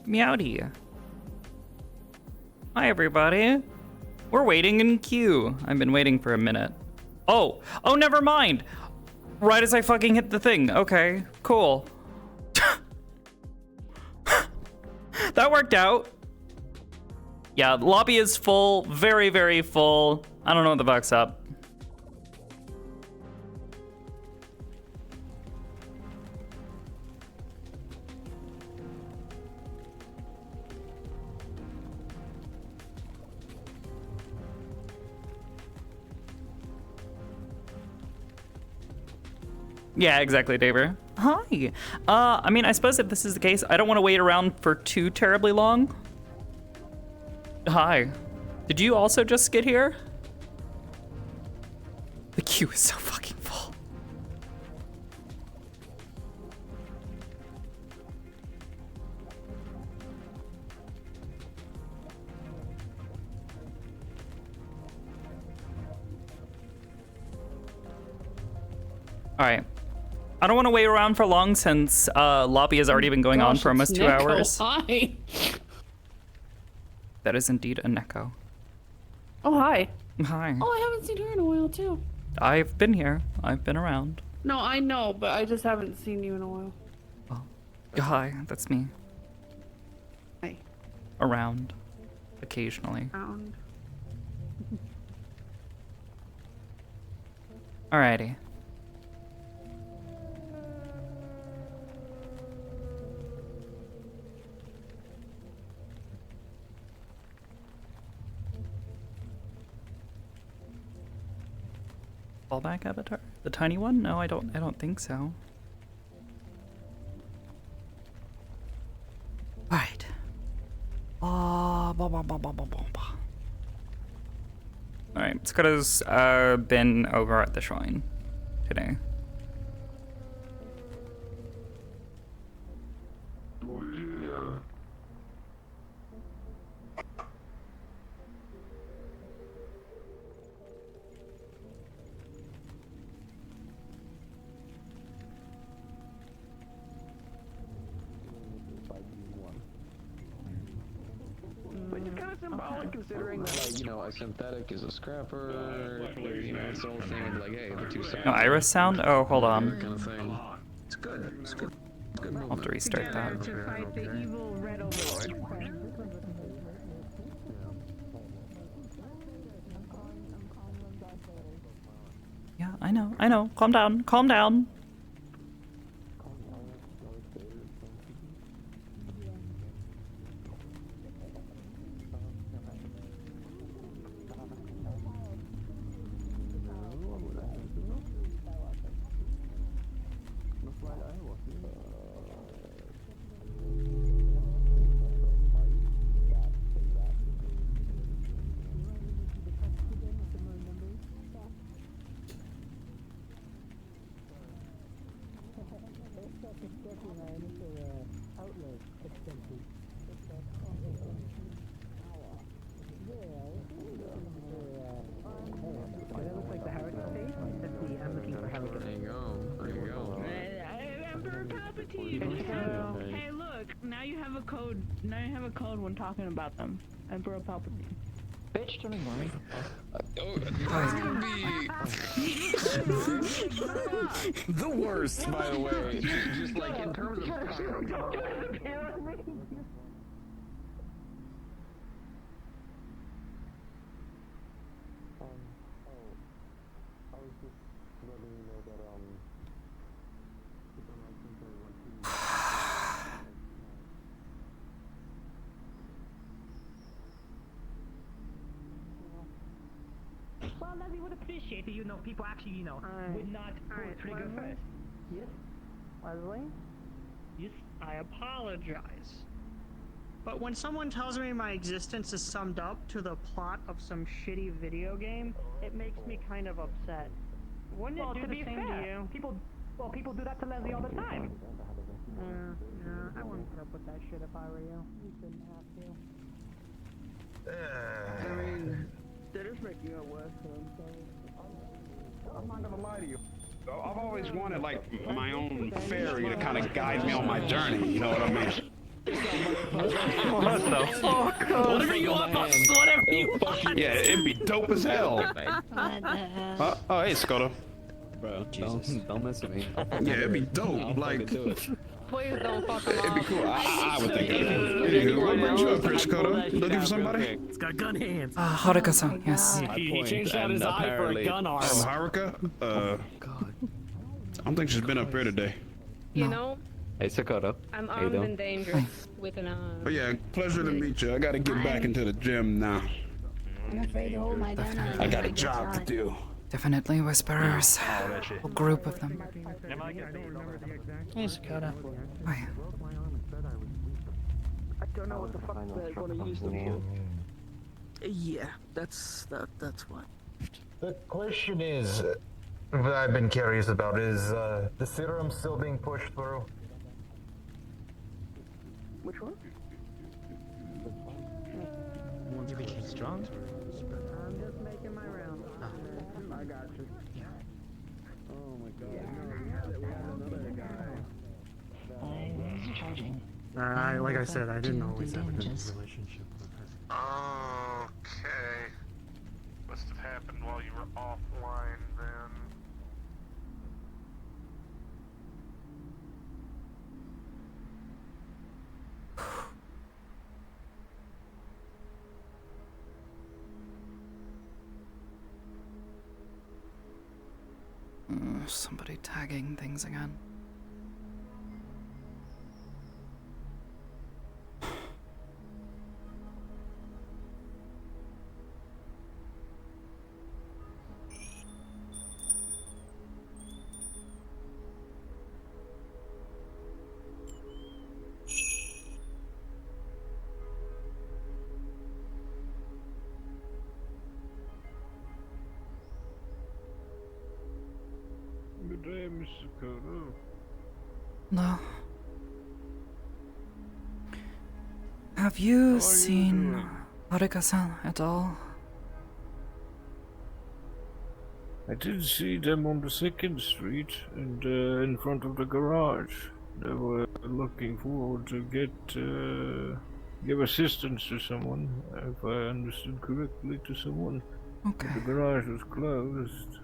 Meowdy. Hi, everybody. We're waiting in queue. I've been waiting for a minute. Oh, never mind. Right as I fucking hit the thing. Okay, cool. That worked out. Yeah, the lobby is full, very, very full. I don't know what the fuck's up. Yeah, exactly, Daver. Hi. I mean, I suppose if this is the case, I don't want to wait around for too terribly long. Hi. Did you also just get here? The queue is so fucking full. All right. I don't want to wait around for long since lobby has already been going on for almost 2 hours. Hi. That is indeed a Neko. Oh, hi. Hi. Oh, I haven't seen her in a while, too. I've been here. I've been around. No, I know, but I just haven't seen you in a while. Oh. Hi, that's me. Hi. Around. Occasionally. Around. Alrighty. Fallback avatar? The tiny one? No, I don't think so. Alright. Alright, Sakoto's been over at the shrine today. Which is kind of symbolic considering that, like, you know, a synthetic is a scrapper, you know, it's the whole thing of like, hey, the two sides. No iris sound? Oh, hold on. Kind of thing. It's good. It's good. It's good. I'll have to restart that. To fight the evil Red Overlord. Yeah, I know. Calm down. Calm down. Hey, look! Now you have a code. Now you have a code when talking about them. Emperor Palpatine. Bitch, don't ignore me. The worst, by the way. Just like in terms of. Well, we would appreciate it, you know, people actually, you know, would not pull the trigger first. Yes? Leslie? Yes, I apologize. But when someone tells me my existence is summed up to the plot of some shitty video game, it makes me kind of upset. Wouldn't it do the same to you? People do that to Leslie all the time. I wouldn't put up with that shit if I were you. You shouldn't have to. I mean, That is making it worse for him, I'm not gonna lie to you. I've always wanted like my own fairy to kind of guide me on my journey. You know what I mean? What the fuck? Whatever you want, boss. Whatever you want. Yeah, it'd be dope as hell. Oh, hey, Sakoto. Bro, don't mess with me. Yeah, it'd be dope. Like, do it. Please don't fuck him it'd be up. cool. I would think it'd be cool. What brings you up here, Sakoto? Looking for somebody? It's got gun hands. Haruka-san, yes. He changed out his eye for a gun arm. Oh, Haruka? God. I don't think she's been up here today. You know, Hey, Sakoto. I'm How you armed doing? and dangerous with an But yeah, pleasure to meet you. I gotta get back into the gym now. I'm afraid to hold my gun out. I got a job to do. Definitely whisperers. A group of them. Hey, Sakoto. Why? I don't know what the fuck they're gonna use them for. Yeah, that's what. The question is, what I've been curious about is, the serum still being pushed through? Which one? You think he's strong? I'm just making my round. I got you. Oh my god. No, we had another guy. Like I said, I didn't always have a good relationship with her. Okay. Must have happened while you were offline then. Somebody tagging things again. Good day, Mr. Sakoto. No. Have you seen Haruka-san at all? I did see them on the 2nd Street and in front of the garage. They were looking forward to give assistance to someone, if I understood correctly, to someone. Okay. The garage was closed.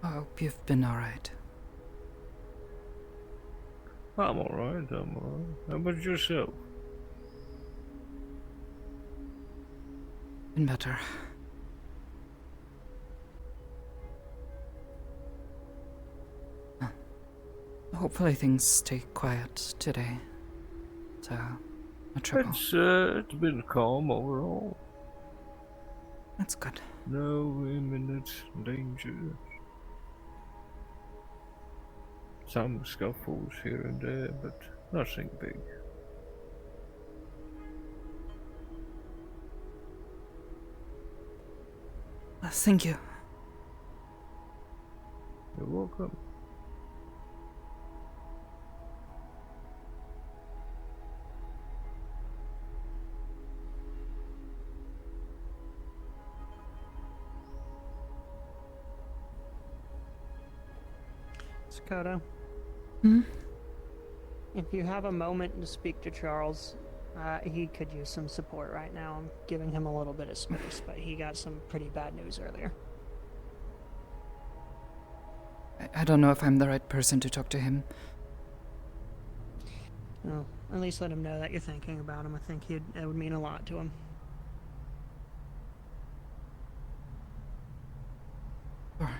I hope you've been alright. I'm alright. How about yourself? Been better. Hopefully things stay quiet today. So, no trouble. It's been calm overall. That's good. No imminent danger. Some scuffles here and there, but nothing big. Thank you. You're welcome. Sakoto. Hmm? If you have a moment to speak to Charles, he could use some support right now. I'm giving him a little bit of space, but he got some pretty bad news earlier. I don't know if I'm the right person to talk to him. Well, at least let him know that you're thinking about him. I think it would mean a lot to him. Sure.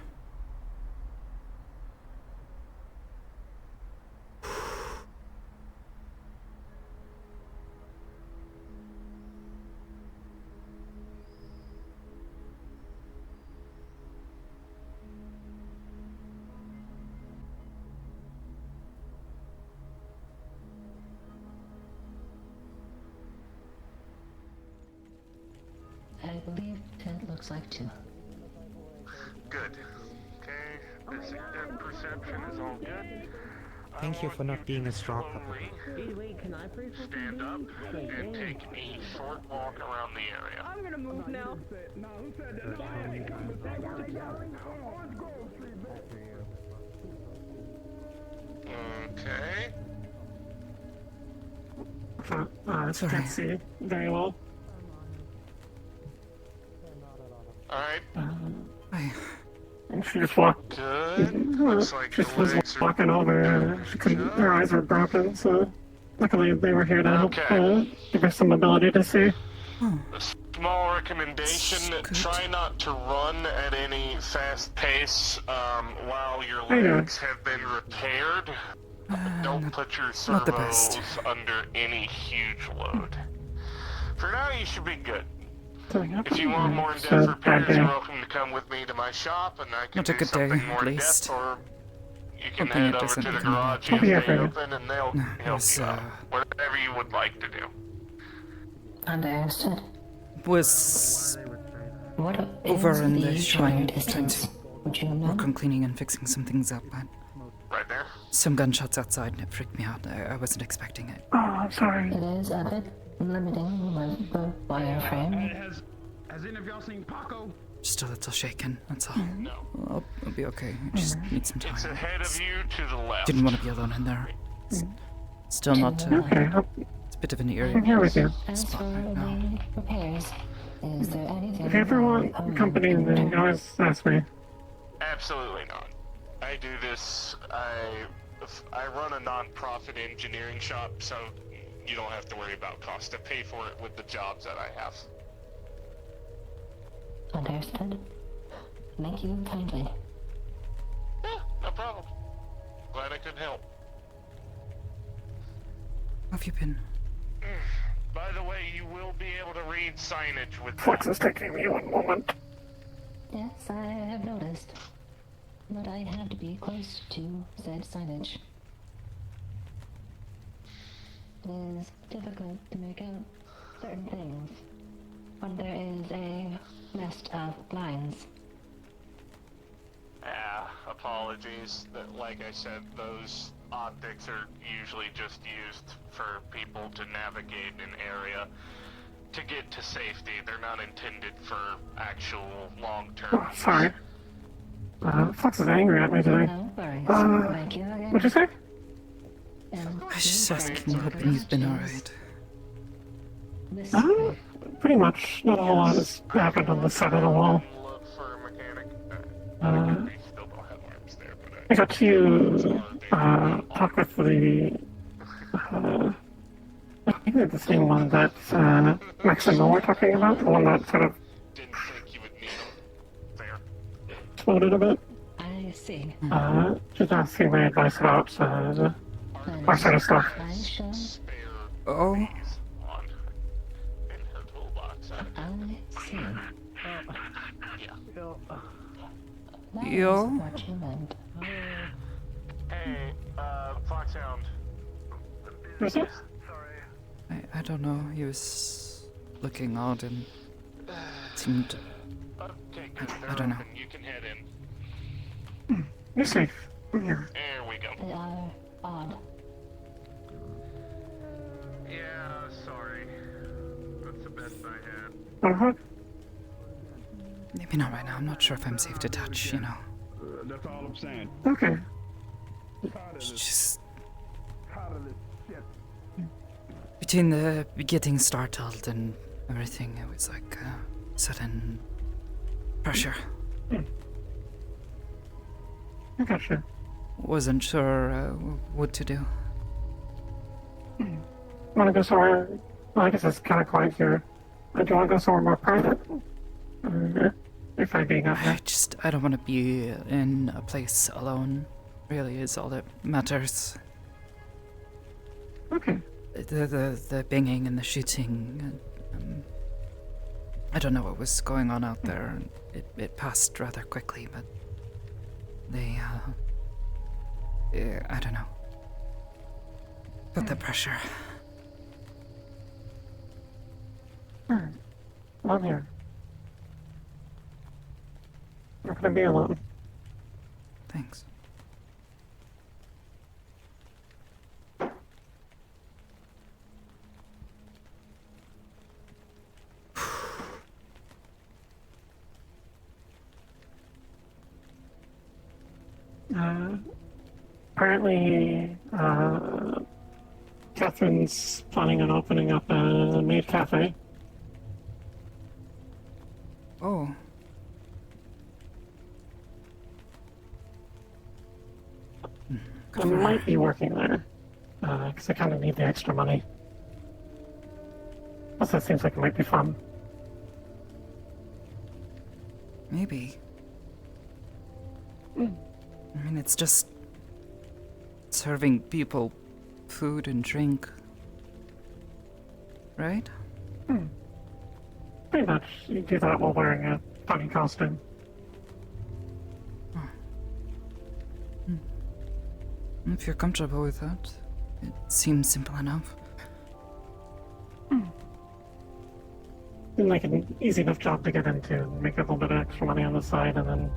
I believe Ted looks like two. Good. Okay. Basic depth perception is all good. Thank you for not being a straw puppet. Wait, can I pray for Stand up and take a short walk around the area. I'm gonna move now. No, who said that? No, I ain't coming. Okay. Sorry. can't see very well. Alright. I... And she just walked. Good. Looks like She the was legs are... walking over. She couldn't. Her eyes were broken, so luckily they were here to help give her some ability to see. A small recommendation, try not to run at any fast pace while your legs have been repaired. Don't put your not the best. servos under any huge load. For now, you should be good. If you want more in-depth repairs, you're welcome to come with me to my shop, and I can Not a do good day, something more at in least. depth, or you can Hoping head it over doesn't to the become a garage problem. and stay open, and they'll No, help was, you out. Whatever you would like to do. Understood. Was What over is in the the shrine shorter trying distance? to Would you know? work on cleaning and fixing some things up, but Right there? some gunshots outside and it freaked me out. I wasn't expecting it. Oh, I'm sorry. It is a bit limiting with the wireframe. Has any of y'all seen Paco? Just a little shaken, that's all. No. I'll be okay. I just need some time. It's ahead of you to the left. Didn't want to be alone in there. It's still not. Okay. It's a bit of an eerie I'm here with you. As for spot right now. the repairs, is there anything If you ever want company, then you can always ask me. Absolutely not. I do this. I run a non-profit engineering shop, so you don't have to worry about cost. I pay for it with the jobs that I have. Understood. Thank you kindly. Yeah, no problem. Glad I could help. How have you been? By the way, you will be able to read signage with Flex is taking me one moment. Yes, I have noticed. But I have to be close to said signage. It is difficult to make out certain things when there is a nest of lines. Apologies. Like I said, those optics are usually just used for people to navigate an area to get to safety. They're not intended for actual long-term. Oh, sorry. Flex is angry at me today. No worries. Thank you again. What'd you say? And I was just asking, hoping you've been alright. this Pretty much. Not a whole lot has happened on the side of the wall. Look for a mechanic. Uh, We still don't have arms there, but I got to talk with the. I think they're the same one that Max and Noah were talking about. The one that sort of didn't think you would need them there. exploded a bit. I see. Just asking my advice about our sort of stuff. I shall. Spare Oh, these on in her toolbox. I see. That Yo. is what you meant. Hey, Foxhound. What's that? I don't know. He was looking odd and seemed. Okay, good. I They're don't know. open. You can head in. You're safe. I'm here. There we go. They are odd. Yeah, sorry. That's the best I had. Uh-huh. Maybe not right now. I'm not sure if I'm safe to touch, you know. That's all I'm saying. Okay. It's just Tired of this shit. between the getting startled and everything, it was like sudden pressure. I gotcha. Wasn't sure what to do. Wanna go somewhere? Well, I guess it's kind of quiet here. Do you wanna go somewhere more private? If I'm being out there. I don't want to be in a place alone. Really, is all that matters. Okay. The banging and the shooting. I don't know what was going on out there. It passed rather quickly, but they. I don't know. Put the pressure. I'm here. I'm not gonna be alone. Thanks. Apparently, Catherine's planning on opening up a maid cafe. Oh. I might be working there, because I kind of need the extra money. Plus, that seems like it might be fun. Maybe. I mean, it's just serving people food and drink. Right? Pretty much. You do that while wearing a funny costume. If you're comfortable with that, it seems simple enough. Seems like an easy enough job to get into and make a little bit of extra money on the side, and then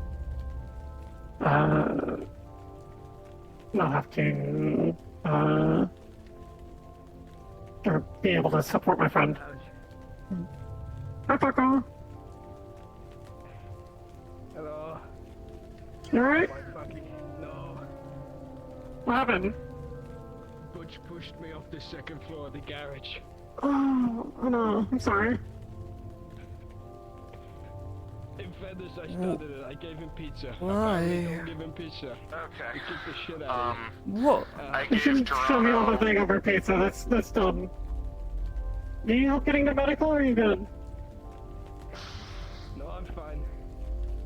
not have to or be able to support my friend. Hi, Paco. Hello. You alright? No. What happened? Butch pushed me off the second floor of the garage. Oh no, I'm sorry. In fairness, I started it. I gave him pizza. Why? Don't give him pizza. Okay. He kicked the shit out of me. What? I You gave shouldn't show me all the Toronto. thing over pizza. That's dumb. Do you need help getting to medical, or are you good? No, I'm fine.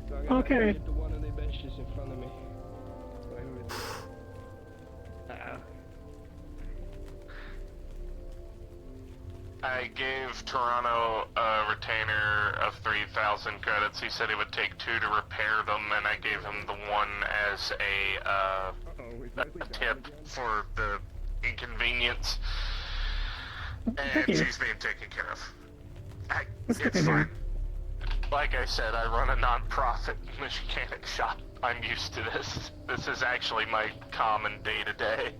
So I'm Okay. get to one of the benches in front of me. Wait a minute. I gave Toronto a retainer of 3,000 credits. He said he would take 2 to repair them, and I gave him the 1 as a tip for the inconvenience. And she's being taken care of. That's good to It's hear. like I said, I run a non-profit mechanic shop. I'm used to this. This is actually my common day-to-day.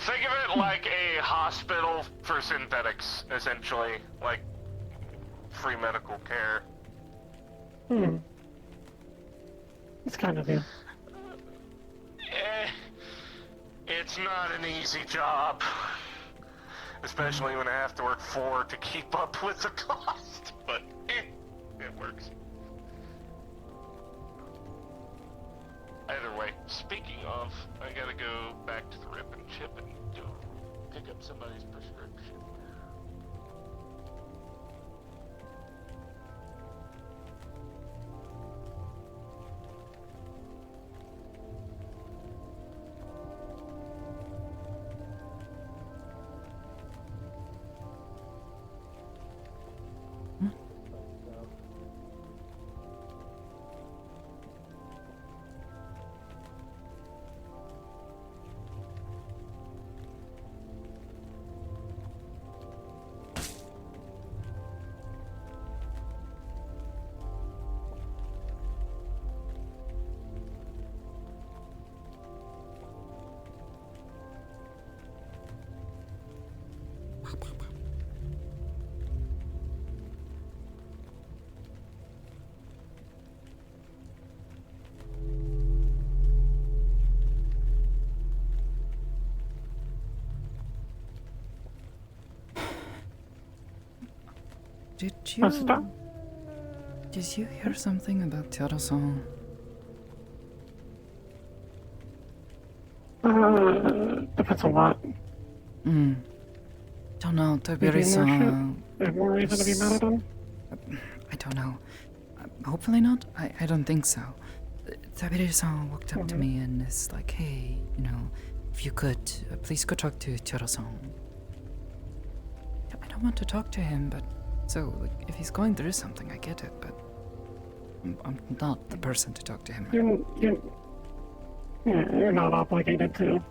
Think of it like a hospital for synthetics, essentially. Like, free medical care. It's kind of you. It's not an easy job. Especially when I have to work 4 to keep up with the cost. But, it works. Either way, speaking of, I gotta go back to the Rip and Chip and pick up somebody's prescription. Did What's that? you hear something about Teodo-san? Depends on what. Don't know, Maybe more Tiberi-san. There's more reason to be mad at him? I don't know. Hopefully not. I don't think so. Tiberi-san walked up to me and is like, hey, you know, if you could, please go talk to Teodo-san. I don't want to talk to him, but so, like, if he's going through something, I get it, but I'm not the person to talk to him. You're not obligated to.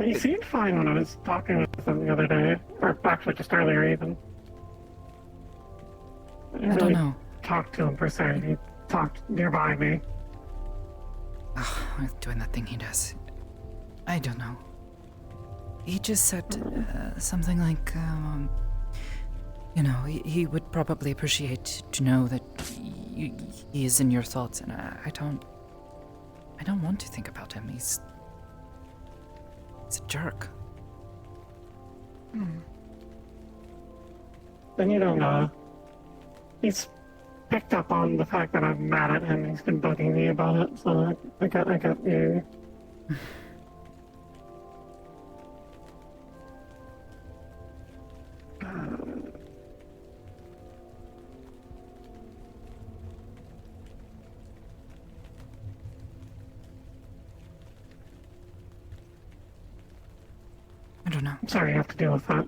He seemed fine when I was talking with him the other day, or actually just earlier even. I didn't don't really know. talk to him per se. He talked nearby me. Doing that thing he does. I don't know. He just said something like, you know, he would probably appreciate to know that he is in your thoughts, and I don't want to think about him. He's a jerk. Then you don't, he's picked up on the fact that I'm mad at him. He's been bugging me about it, so I got you. I don't know. I'm sorry you have to deal with that.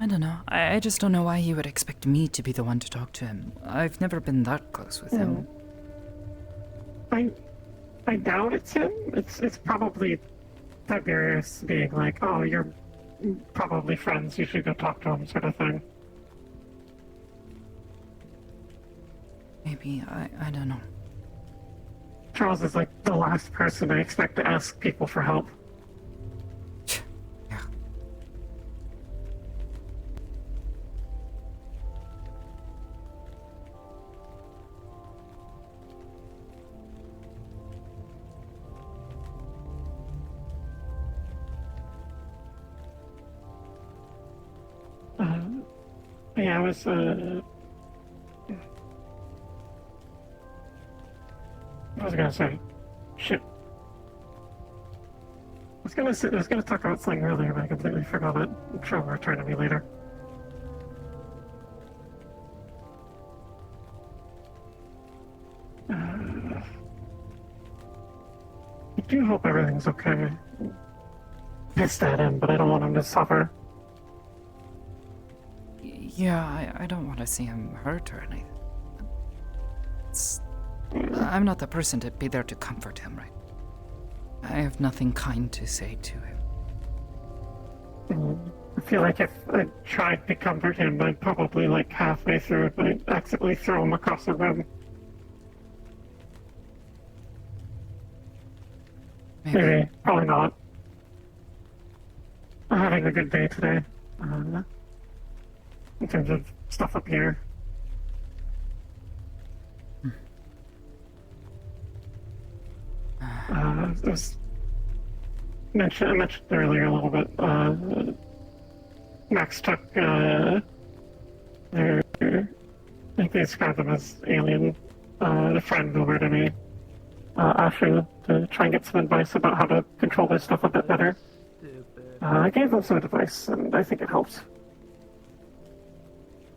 I don't know. I just don't know why he would expect me to be the one to talk to him. I've never been that close with him. I doubt it's him. It's probably Tiberius being like, oh, you're probably friends, you should go talk to him, sort of thing. Maybe, I don't know. Charles is like the last person I expect to ask people for help. Yeah. Yeah, I was, what was I gonna say? Shit. I was gonna talk about something earlier, but I completely forgot it. I'm sure it'll return to me later. I do hope everything's okay. Pissed at him, but I don't want him to suffer. Yeah, I don't want to see him hurt or anything. I'm not the person to be there to comfort him, right? I have nothing kind to say to him. I feel like if I tried to comfort him, I'd probably, like, halfway through it, I'd accidentally throw him across the room. Maybe. Probably not. I'm having a good day today. In terms of stuff up here. I mentioned earlier a little bit, Max took, I think they described them as alien, a friend over to me, Ashu, to try and get some advice about how to control this stuff a bit better. I gave them some advice, and I think it helps.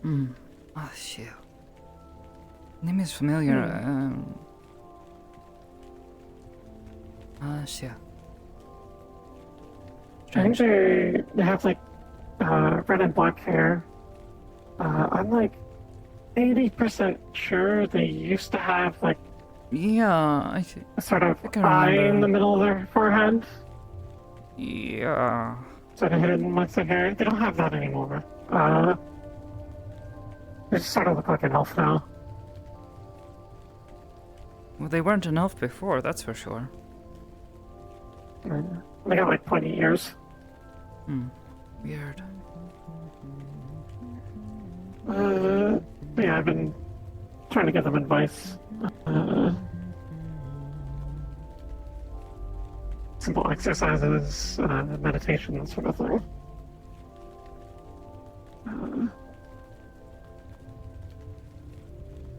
Oh, shit. Name is familiar, shit. I think they have, like, red and black hair. I'm, like, 80% sure they used to have, like... Yeah, I see. A sort of I eye remember. in the middle of their forehead. Yeah. Sort of hidden amongst their hair. They don't have that anymore. They just sort of look like an elf now. Well, they weren't an elf before, that's for sure. They got, like, pointy ears. Weird. Yeah, I've been trying to give them advice. Simple exercises, meditation, that sort of thing.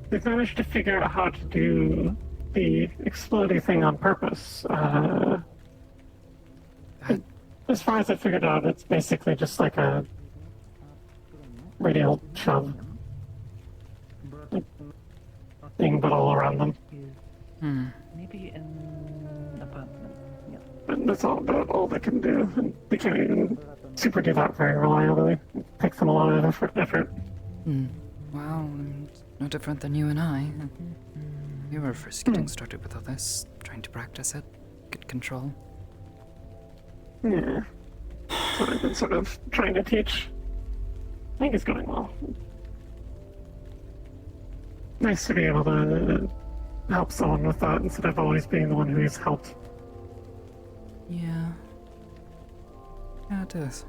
They've managed to figure out how to do the exploding thing on purpose. As far as I figured out, it's basically just like a radial shove thing, but all around them. Maybe an apartment. Yeah. And that's about all they can do. And they can't even super do that very reliably. It takes them a lot of effort. Well, no different than you and I. We were first getting started with all this, trying to practice it, get control. Yeah. That's what I've been sort of trying to teach. I think it's going well. Nice to be able to help someone with that instead of always being the one who is helped. Yeah. Yeah, it is.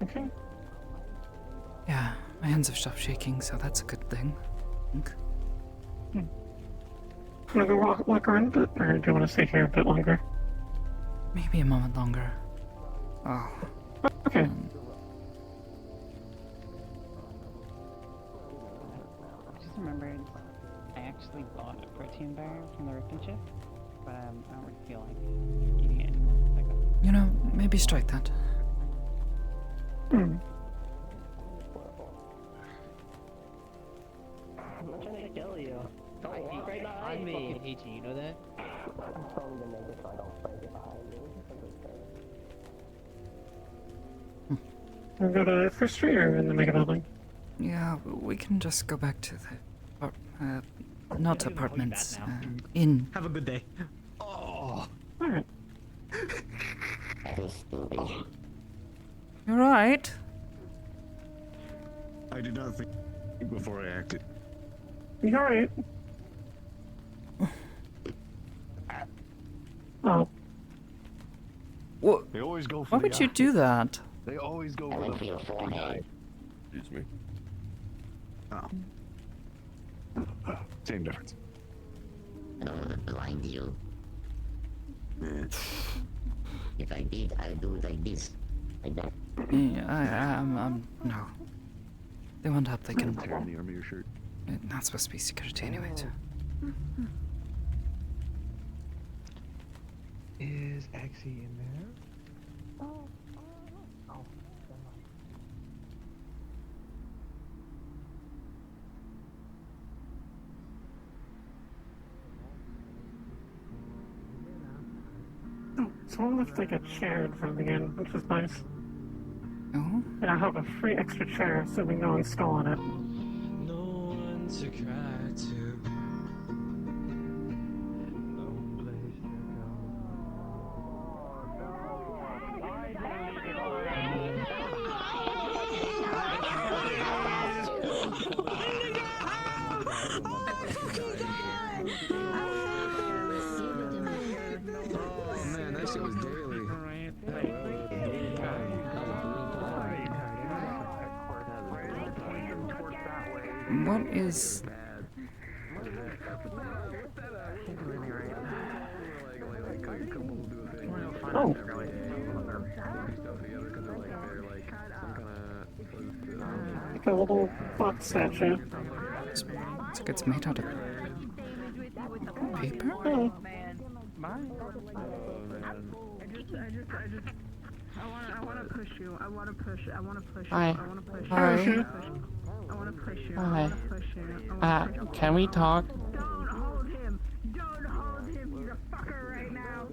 Okay. Yeah, my hands have stopped shaking, so that's a good thing. I think. Wanna go walk around a bit, or do you want to stay here a bit longer? Maybe a moment longer. Oh. Okay. Just remembered, I actually bought a protein bar from the Ripton Chip, but I don't really feel like eating it anymore. Like, You know, maybe strike that. Hmm. I'm not trying to kill you. Don't walk right behind me. I fucking hate you, you know that? I'm trying to make it so I don't break it behind me. We'll go to First Street or in the Mega Building? Yeah, we can just go back to the not apartments, inn. Have a good day. Oh. Alright. You're right. I did not think before I acted. You alright? Oh. What? They always go for Why the would you guy. do that? They always go for the fucking guy. Excuse me. Oh. Same difference. I don't want to blind you. If I did, I'd do it like this. Like that. Yeah, no. They want help, they can. Tearing the arm of your shirt. Not supposed to be security anyways. Is Axie in there? Oh, someone left like a chair in front of the inn, which is nice. Oh? And I have a free extra chair, assuming no one's stolen it. No one to cry to. No place Oh man, that shit was daily. What is... Oh. Like a little box statue. It's like it's made out of paper? Oh. I wanna push you. I wanna push you. Hi. I wanna push Hi. you. I wanna push you. Hi. I wanna push you. Hi. I wanna push you. Can we talk? Don't hold him. Don't hold him. He's a fucker right now.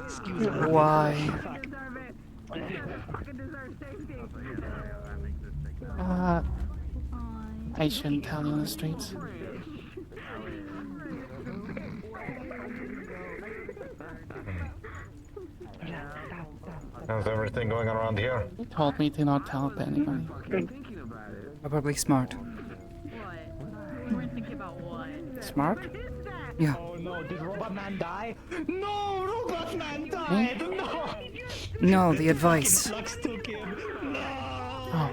Excuse me. Why? He doesn't deserve it. He doesn't fucking deserve safety. I shouldn't tell you on the streets. How's everything going around here? He told me to not tell anybody. Probably smart. You were thinking about what? Smart? Yeah. Oh no, did Robot Man die? No, Robot Man died! No! No, the advice. Flux took him! No! Oh.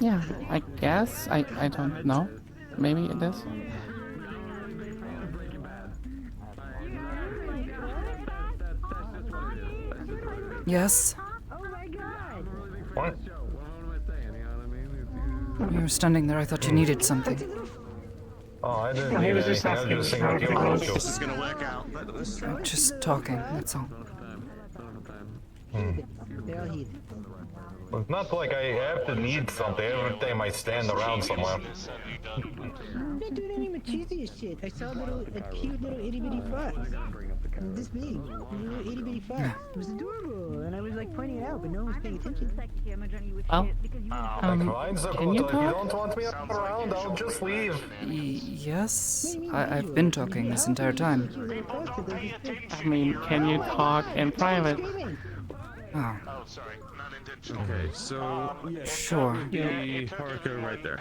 Yeah, I guess. I don't know. Maybe it is. Yes? What? You were standing there, I thought you needed something. Oh, I didn't No, he need was just anything. I was just asking seeing what you how were it up to. This is gonna work out. I'm just talking, that's all. They're all heat. Well, it's not like I have to need something every time I stand around somewhere. I'm not doing any machismo shit. I saw a cute little itty bitty fox. This big. A little itty bitty fox. It was adorable. And I was like pointing it out, but no one was paying attention. Well, Fine, Sakoto. can you If you talk? don't want me around, I'll just leave. Yes? I've been talking this entire time. I mean, can you talk in private? Oh, Oh, sorry. Not intentional. Okay, so sure. the Parker right there.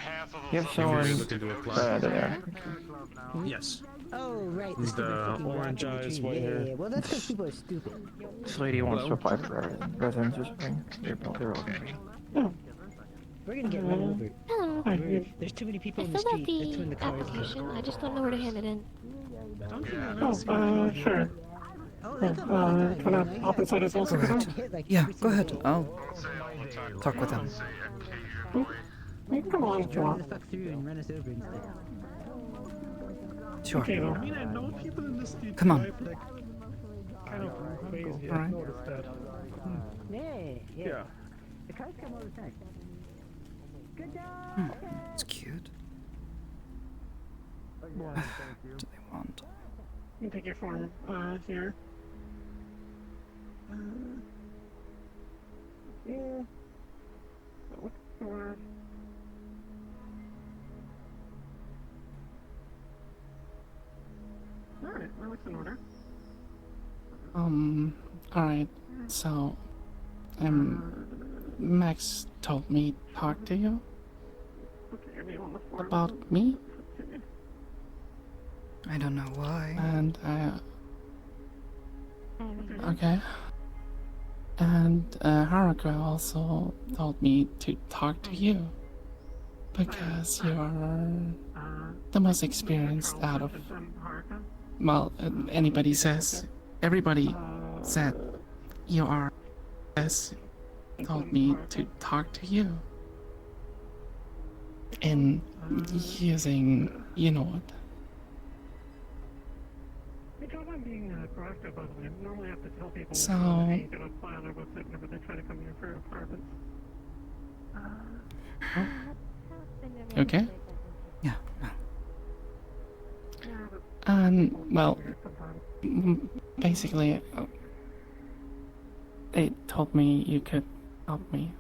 You have someone Looking to apply. there. Yes. Oh, right. The stupid fucking orange rock in the eyes, tree. white Yeah, hair. yeah, well, that's because people are stupid. This lady wants to apply for residence or something. They're all We're gonna get run over. Hi, There's too many people I in the filled out street. That's when the the cars application. I just don't know where to hand it in. sure. Oh, they got money guys. Can I hop inside his house? Go ahead. Yeah, go ahead. I'll talk with him. You can come along if you Drive want. the fuck through and run us over and stuff. Sure. Okay, I mean, I know people in the street Come on. drive, like, kind of crazy. Alright. I've noticed that. Yeah. The cars come all the time. Good job. It's cute. What do they want? You can take your form, here. Yeah. Look for... Alright, that looks in order. Alright, so, Max told me to talk to you Okay, your name on the form. about me, I don't know why. and okay. And, Haruka also told me to talk to you, because you're the most experienced out of, well, everybody said you are, yes, told me to talk to you. In using, you know what. Good job on being proactive, by the way. I normally have to tell people So- they get apply on our website whenever they try to come here for apartments. Okay? Yeah, no. And, well, basically, they told me you could help me.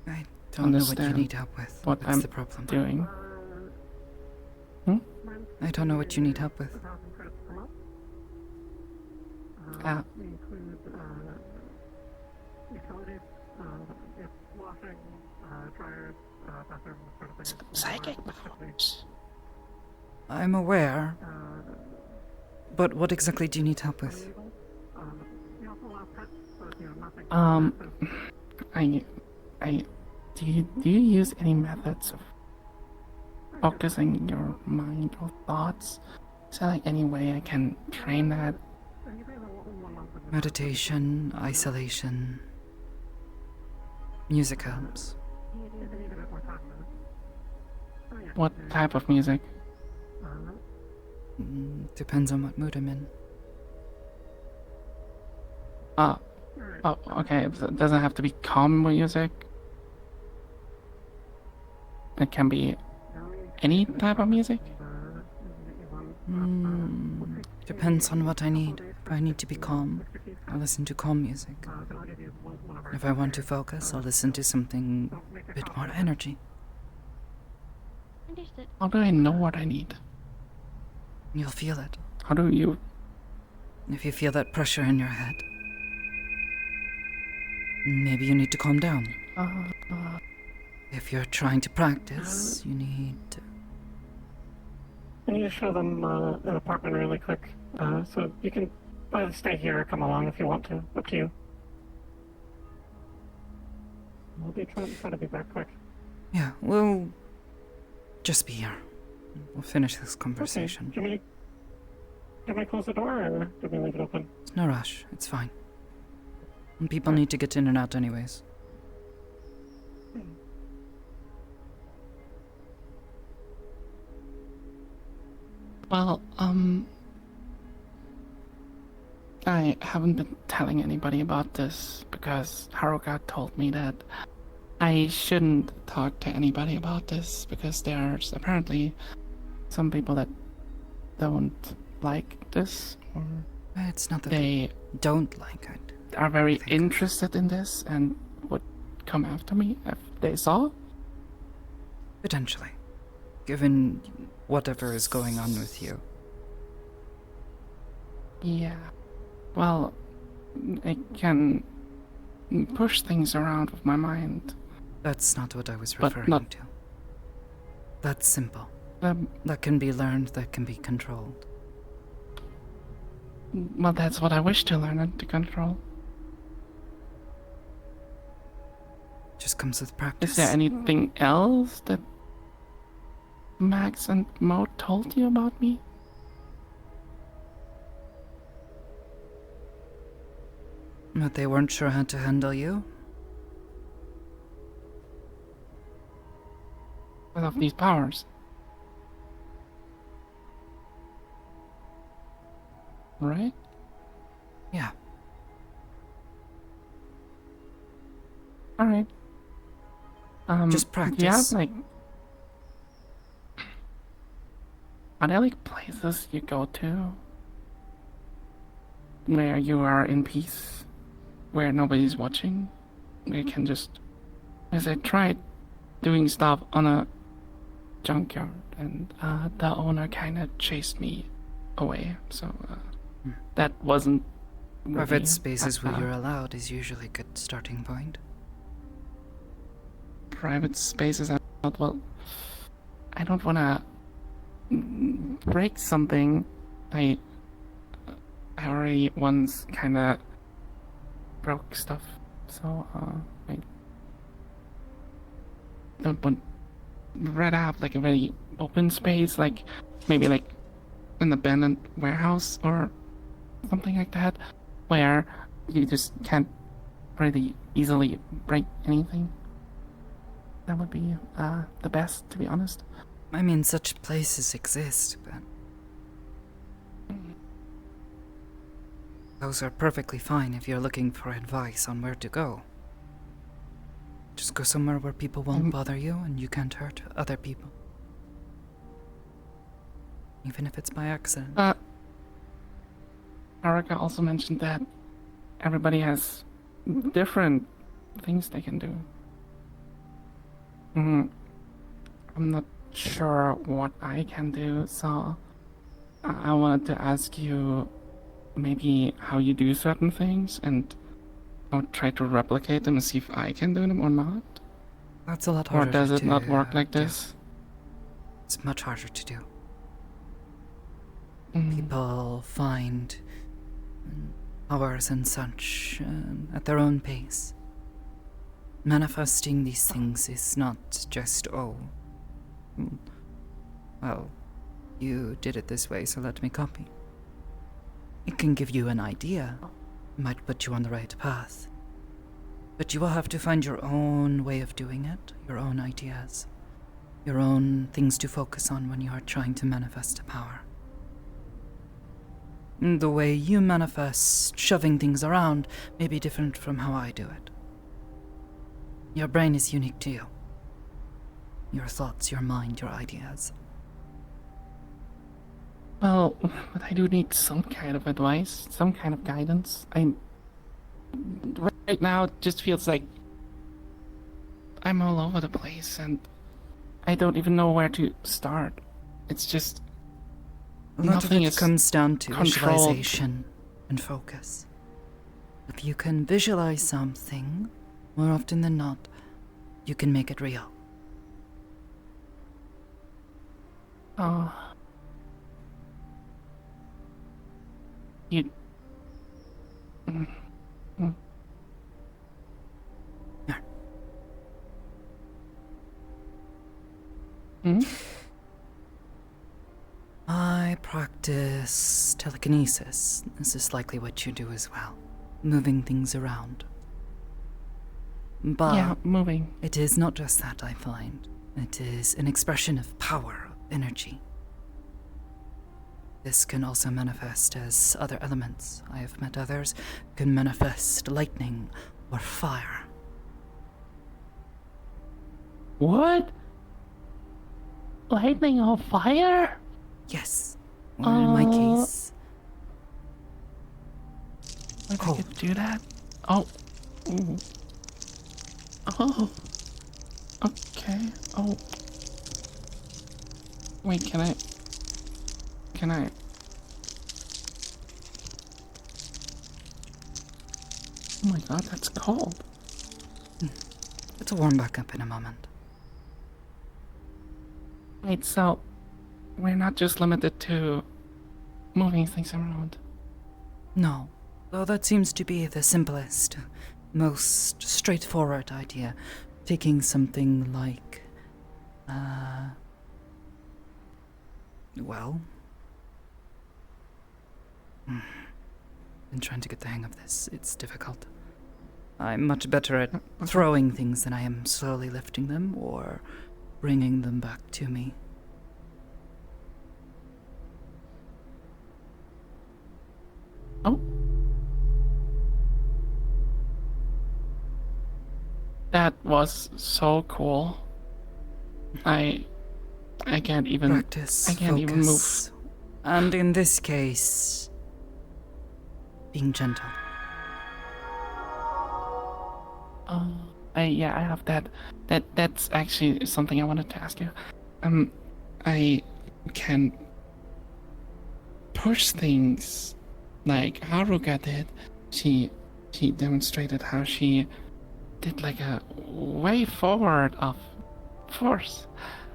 I don't know what you understand need help with. what That's I'm the problem. doing. I don't know what you need help with. Ah, We include utilities, if washing, dryers, bathroom, sort of thing. Psychic powers. I'm aware. But what exactly do you need help with? We also allow pets, but you know, nothing. Do you use any methods of focusing your mind or thoughts? Is there like any way I can train that? Meditation, isolation. Music helps. What type of music? Depends on what mood I'm in. Oh, okay. It doesn't have to be calm music. It can be any type of music. Depends on what I need. If I need to be calm, I'll listen to calm music. If I want to focus, I'll listen to something a bit more energy. Understood. How do I know what I need? You'll feel it. How do you? If you feel that pressure in your head, maybe you need to calm down. If you're trying to practice, you need to... I need to show them an apartment really quick. So you can either stay here or come along if you want to. Up to you. I'll be try to be back quick. Yeah, we'll just be here. We'll finish this conversation. Okay. Do we close the door or do we leave it open? It's no rush. It's fine. And people need to get in and out anyways. Well, I haven't been telling anybody about this because Haruka told me that I shouldn't talk to anybody about this because there's apparently some people that don't like this, or it's not that they don't like it. Are very interested in this and would come after me if they saw. Potentially. Given whatever is going on with you. Yeah. Well, I can push things around with my mind. That's not what I was But referring to. That's simple. That can be learned, that can be controlled. Well, that's what I wish to learn and to control. Just comes with practice. Is there anything else that Max and Mo told you about me? But they weren't sure how to handle you? Of these powers. Right? Yeah. Alright. Just practice. Yeah, like... Are there like places you go to where you are in peace, where nobody's watching, where you can just... As I tried doing stuff on a junkyard, and the owner kind of chased me away, so that wasn't really Private spaces where you're allowed is usually a good starting point. Private spaces, well, I don't want to break something. I already once kind of broke stuff, so I don't want rather have like a very open space, like maybe like an abandoned warehouse or something like that, where you just can't really easily break anything. That would be the best, to be honest. I mean, such places exist, but those are perfectly fine if you're looking for advice on where to go. Just go somewhere where people won't bother you and you can't hurt other people. Even if it's by accident. Haruka also mentioned that everybody has different things they can do. I'm not sure what I can do, so I wanted to ask you maybe how you do certain things, and I'll try to replicate them and see if I can do them or not. That's a lot harder Or does it to not work like this? It's much harder to do. People find powers and such at their own pace. Manifesting these things is not just, oh, well, you did it this way, so let me copy. It can give you an idea, might put you on the right path, but you will have to find your own way of doing it, your own ideas, your own things to focus on when you are trying to manifest a power. The way you manifest shoving things around may be different from how I do it. Your brain is unique to you. Your thoughts, your mind, your ideas. Well, but I do need some kind of advice, some kind of guidance. Right now it just feels like I'm all over the place and I don't even know where to start. It's just A lot of nothing it is comes down to controlled. visualization and focus. If you can visualize something, more often than not, you can make it real. Oh. You... I practice telekinesis. This is likely what you do as well. Moving things around. But Yeah, moving. it is not just that, I find. It is an expression of power, of energy. This can also manifest as other elements. I have met others who can manifest lightning or fire. What? Lightning or fire? Yes. Or in my case, I could do that. Oh. Ooh. Oh. Okay. Oh. Wait, can I? Oh my god, that's cold. it'll warm back up in a moment. Wait, so we're not just limited to moving things around. No, though that seems to be the simplest, most straightforward idea. taking something like, well, been trying to get the hang of this. It's difficult. I'm much better at throwing things than I am slowly lifting them or bringing them back to me. Oh. That was so cool. I can't even Practice, I can't even move. focus, and in this case, being gentle. Yeah, I have that. That's actually something I wanted to ask you. I can push things like Haruka did. She demonstrated how she did like a way forward of force.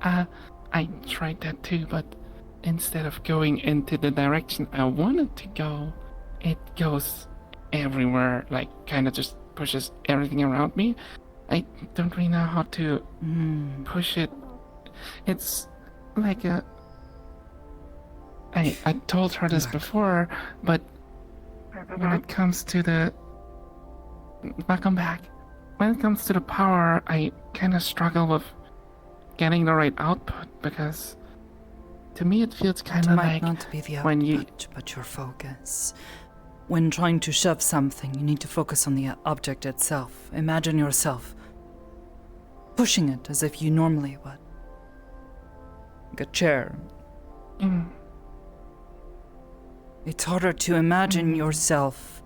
I tried that too, but instead of going into the direction I wanted to go, it goes everywhere, like kind of just pushes everything around me. I don't really know how to push it. It's like a... I told her this before, but when it comes to the... Welcome back. When it comes to the power, I kind of struggle with getting the right output, because to me it feels kind of like not be the when output, but your focus. When trying to shove something, you need to focus on the object itself. Imagine yourself pushing it as if you normally would. Like a chair. It's harder to imagine yourself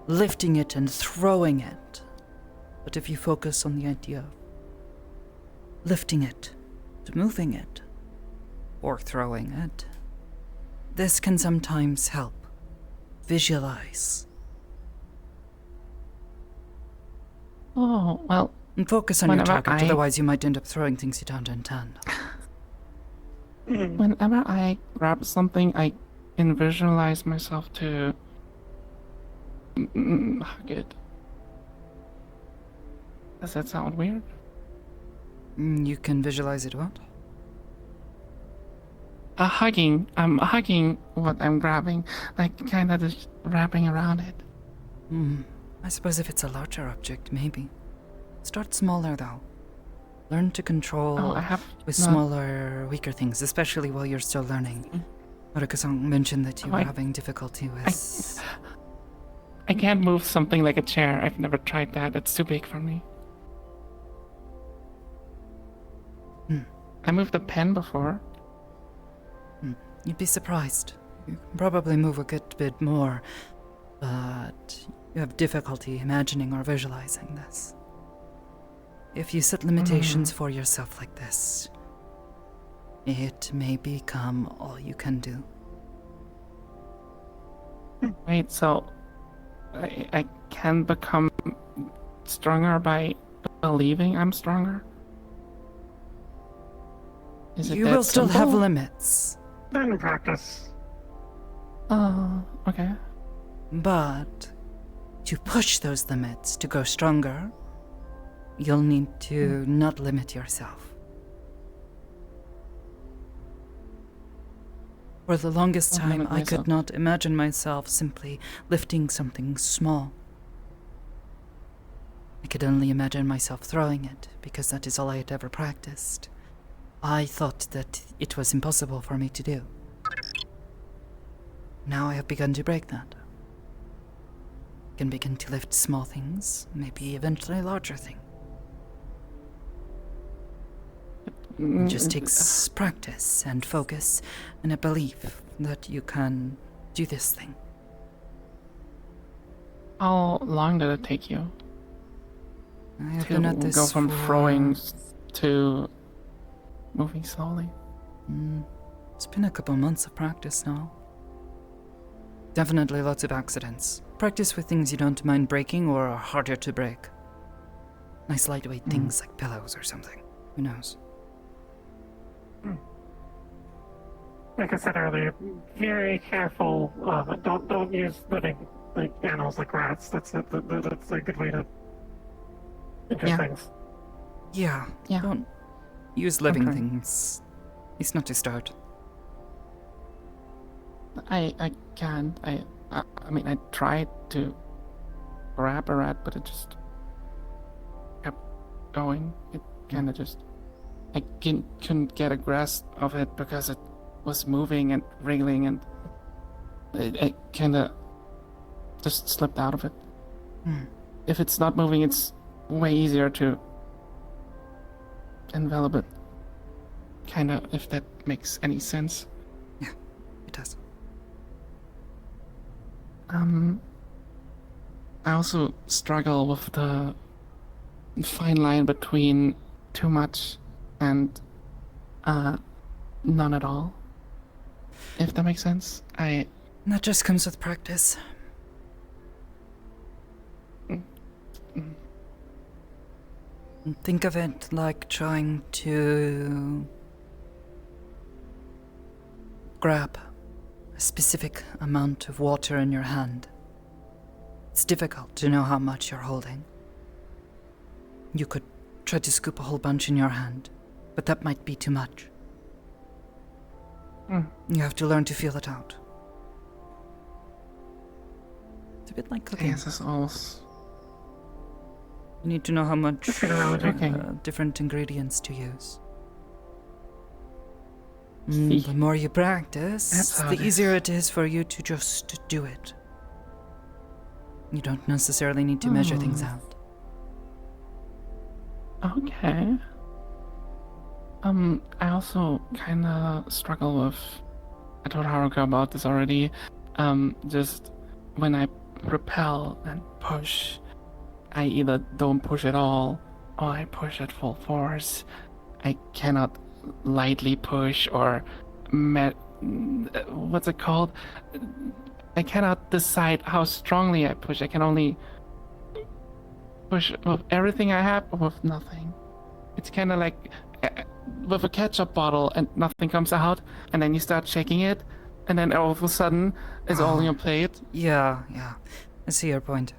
lifting it and throwing it. But if you focus on the idea of lifting it, moving it, or throwing it, this can sometimes help. Visualize. Oh, well... And focus on your whenever target, otherwise you might end up throwing things you don't intend. Whenever I grab something, I can visualize myself to hug it. Does that sound weird? You can visualize it what? I'm hugging what I'm grabbing, like kind of just wrapping around it. I suppose if it's a larger object, maybe. Start smaller though. Learn to control with smaller, weaker things, especially while you're still learning. Haruka-san mentioned that you were having difficulty with... I can't move something like a chair. I've never tried that. It's too big for me. I moved a pen before. You'd be surprised. You can probably move a good bit more, but you have difficulty imagining or visualizing this. If you set limitations for yourself like this, it may become all you can do. Wait, so I can become stronger by believing I'm stronger? Is it you that will still have simple? limits. Then practice. Oh, okay. But to push those limits to go stronger, you'll need to not limit yourself. For the longest time, I could not imagine myself simply lifting something small. I could only imagine myself throwing it, because that is all I had ever practiced. I thought that it was impossible for me to do. Now I have begun to break that. I can begin to lift small things, maybe eventually larger things. It just takes practice and focus and a belief that you can do this thing. How long did it take you I have to been at this go from for... throwing to moving slowly? It's been a couple months of practice now. Definitely lots of accidents. Practice with things you don't mind breaking or are harder to break. Nice lightweight things like pillows or something. Who knows? Like I said earlier, very careful. Don't use living like animals like rats. That's a good way to do things. Yeah. Yeah. Don't use living Okay. things. At least not to start. I can't. I mean, I tried to grab a rat, but it just kept going. It kind of just. I couldn't get a grasp of it because it was moving and wriggling, and it kind of just slipped out of it. If it's not moving, it's way easier to envelop it. Kind of, if that makes any sense. Yeah, it does. I also struggle with the fine line between too much and none at all. If that makes sense. That just comes with practice. Think of it like trying to grab a specific amount of water in your hand. It's difficult to know how much you're holding. You could try to scoop a whole bunch in your hand, but that might be too much. You have to learn to feel it out. It's a bit like cooking. Yes, it's almost. You need to know how much Okay. different ingredients to use. The more you practice, That's how the it easier it is for you to just do it. You don't necessarily need to measure things out. Okay. I also kind of struggle with. I told Haruka about this already. Just when I repel and push, I either don't push at all or I push at full force. I cannot lightly push or what's it called? I cannot decide how strongly I push. I can only push with everything I have or with nothing. It's kind of like with a ketchup bottle and nothing comes out, and then you start shaking it, and then all of a sudden it's all on your plate. Yeah. I see your point.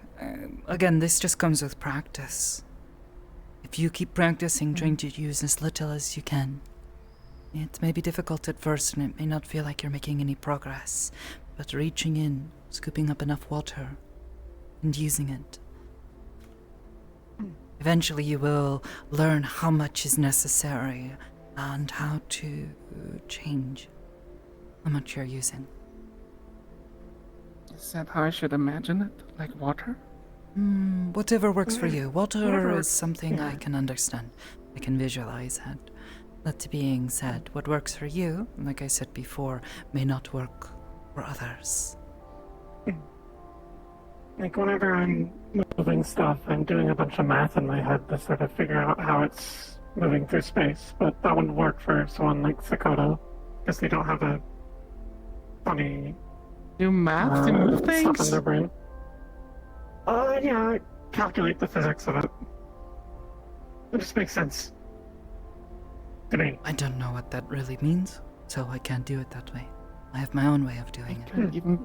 Again, this just comes with practice. If you keep practicing, trying to use as little as you can, it may be difficult at first and it may not feel like you're making any progress, but reaching in, scooping up enough water, and using it. Eventually you will learn how much is necessary and how to change how much you're using. Is that how I should imagine it? Like water? Whatever works for you. Water Whatever. is something I can understand. I can visualize it. That being said, what works for you, like I said before, may not work for others. Like, whenever I'm moving stuff, I'm doing a bunch of math in my head to sort of figure out how it's moving through space, but that wouldn't work for someone like Sakoto, because they don't have a funny... Do math to move stuff in things? their brain. Yeah, I calculate the physics of it. It just makes sense to me. I don't know what that really means, so I can't do it that way. I have my own way of doing it.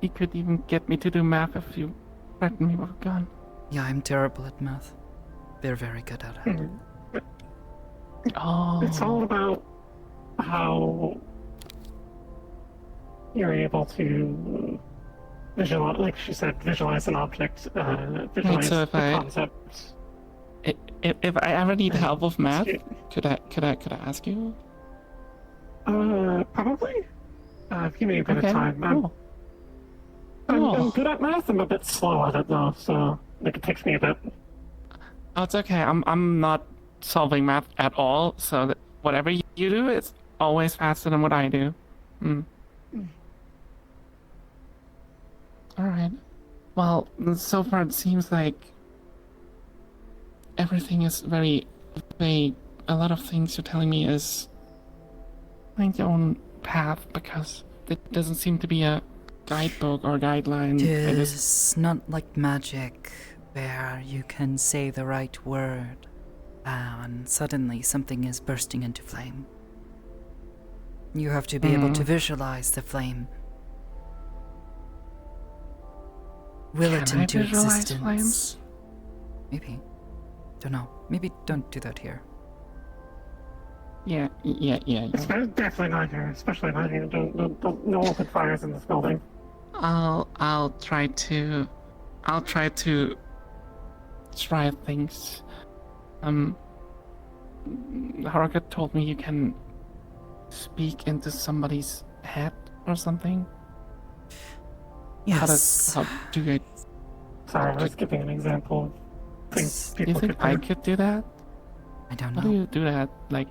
He could even get me to do math if you threaten me with a gun. Yeah, I'm terrible at math. They're very good at it. Oh. It's all about how you're able to visualize, like she said, visualize an object, visualize So the if I- concepts. If I ever need help with math, could I ask you? Probably. Give me a bit Okay, of time. cool. I'm good at math. I'm a bit slow at it though, so like it takes me a bit. Oh, it's okay. I'm not solving math at all, so that whatever you do, it's always faster than what I do. Alright. Well, so far it seems like everything is very vague. A lot of things you're telling me is find your own path, because there doesn't seem to be a guidebook or guideline. It is not like magic where you can say the right word and suddenly something is bursting into flame. You have to be able to visualize the flame. Will it Can I into visualize existence. flames? Maybe. Don't know. Maybe don't do that here. Yeah. Definitely not here. Especially not here. Don't no open fires in this building. I'll try to try things. Haruka told me you can speak into somebody's head or something. Yes. How do you? Sorry, I was giving an example of things Do you people think could I do. could do that? I don't How know. do you do that? Like,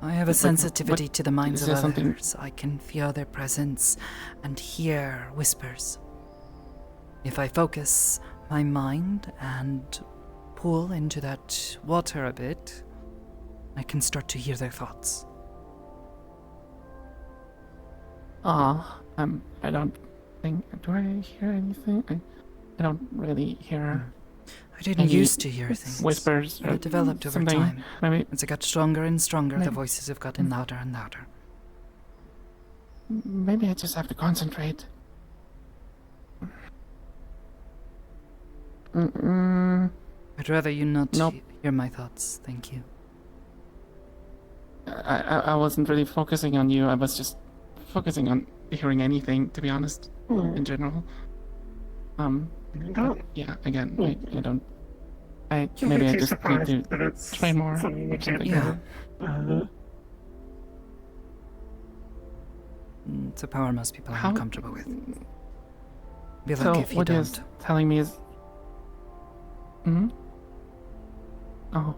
I have a sensitivity to the minds is of there something- others. I can feel their presence and hear whispers. If I focus my mind and pull into that water a bit, I can start to hear their thoughts. I don't think. Do I hear anything? I don't really hear. I didn't any used to hear things. whispers. But it developed over something. time. Maybe As I got stronger and stronger, the Maybe- voices have gotten louder and louder. maybe I just have to concentrate. I'd rather you not Nope. hear my thoughts. Thank you. I wasn't really focusing on you. I was just focusing on hearing anything, to be honest, in general. But yeah, again, I don't. Maybe I just need to train more. Or something. Yeah. It's a power most people How- aren't comfortable with. Be So lucky if you what you're don't. telling me is. Oh.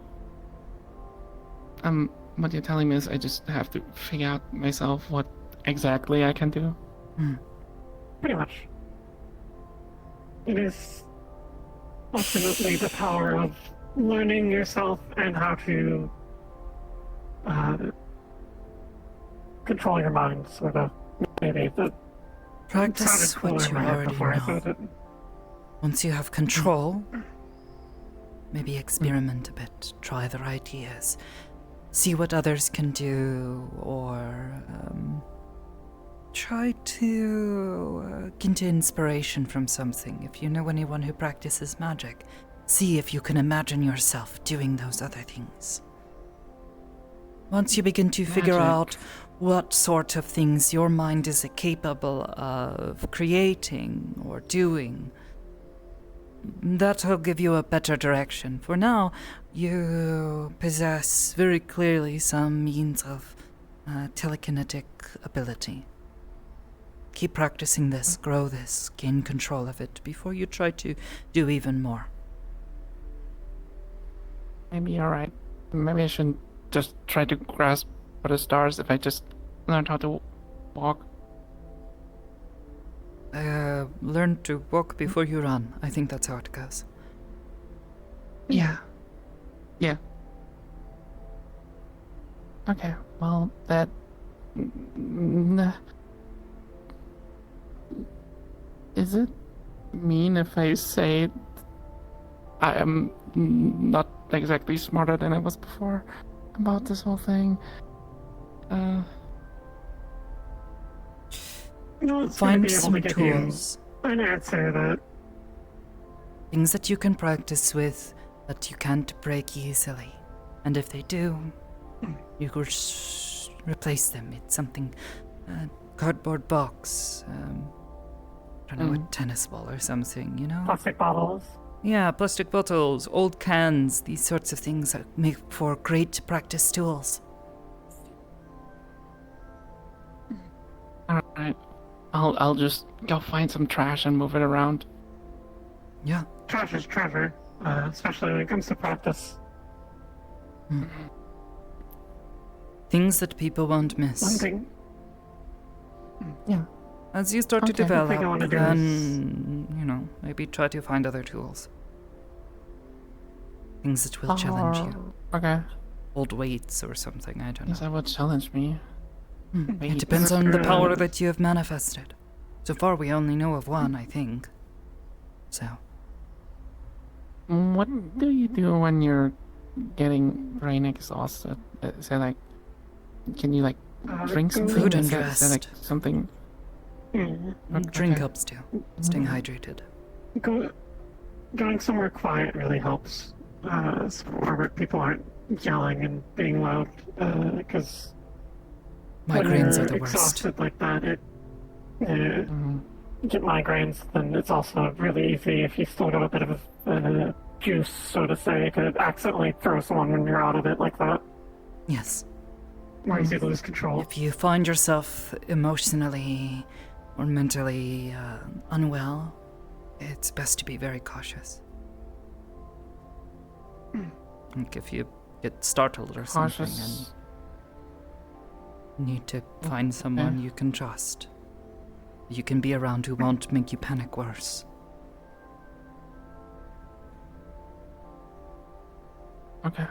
What you're telling me is I just have to figure out myself what exactly I can do. Pretty much. It is ultimately the power of learning yourself and how to control your mind, sort of. Maybe that Practice sounded cooler what in you my head already before I said know. it. Once you have control, maybe experiment a bit, try their ideas, see what others can do, or try to get inspiration from something. If you know anyone who practices magic, see if you can imagine yourself doing those other things. Once you begin to figure Magic. out what sort of things your mind is capable of creating or doing, that'll give you a better direction. For now, you possess very clearly some means of telekinetic ability. Keep practicing this, grow this, gain control of it before you try to do even more. Maybe you're right. Maybe I shouldn't just try to grasp for the stars if I just learned how to walk. Learn to walk before you run. I think that's how it goes. Yeah. Yeah. Okay, well, that... Is it mean if I say I am not exactly smarter than I was before about this whole thing? No, it's Find going to be able some to give you tools. an answer that Things that you can practice with that you can't break easily. And if they do, you could replace them. It's something, cardboard box, I don't know, a tennis ball or something, you know? plastic bottles. Yeah, plastic bottles, old cans, these sorts of things that make for great practice tools. Alright. I'll just go find some trash and move it around. Yeah. Trash is treasure, especially when it comes to practice. Things that people won't miss. One thing. Yeah. As you start to Okay. One thing I develop, wanna do then, you know, maybe try to find other tools. Things that will challenge you. Okay. Old weights or something, I don't know. Yes, that would challenge me. It depends on the power that you have manifested. So far, we only know of one, I think. So, What do you do when you're getting brain exhausted? Say like, can you like drink something? food and Is that rest. like something? Drink Okay. helps too. Staying hydrated. Going somewhere quiet really helps. where people aren't yelling and being loud, because when Migraines you're are the worst. exhausted like that, you get migraines, then it's also really easy if you still got a bit of juice, so to say, to accidentally throw someone when you're out of it like that. Yes. Or easy to lose control. If you find yourself emotionally or mentally unwell, it's best to be very cautious. Like if you get startled or something and need to find someone you can trust. You can be around who won't make you panic worse. Okay.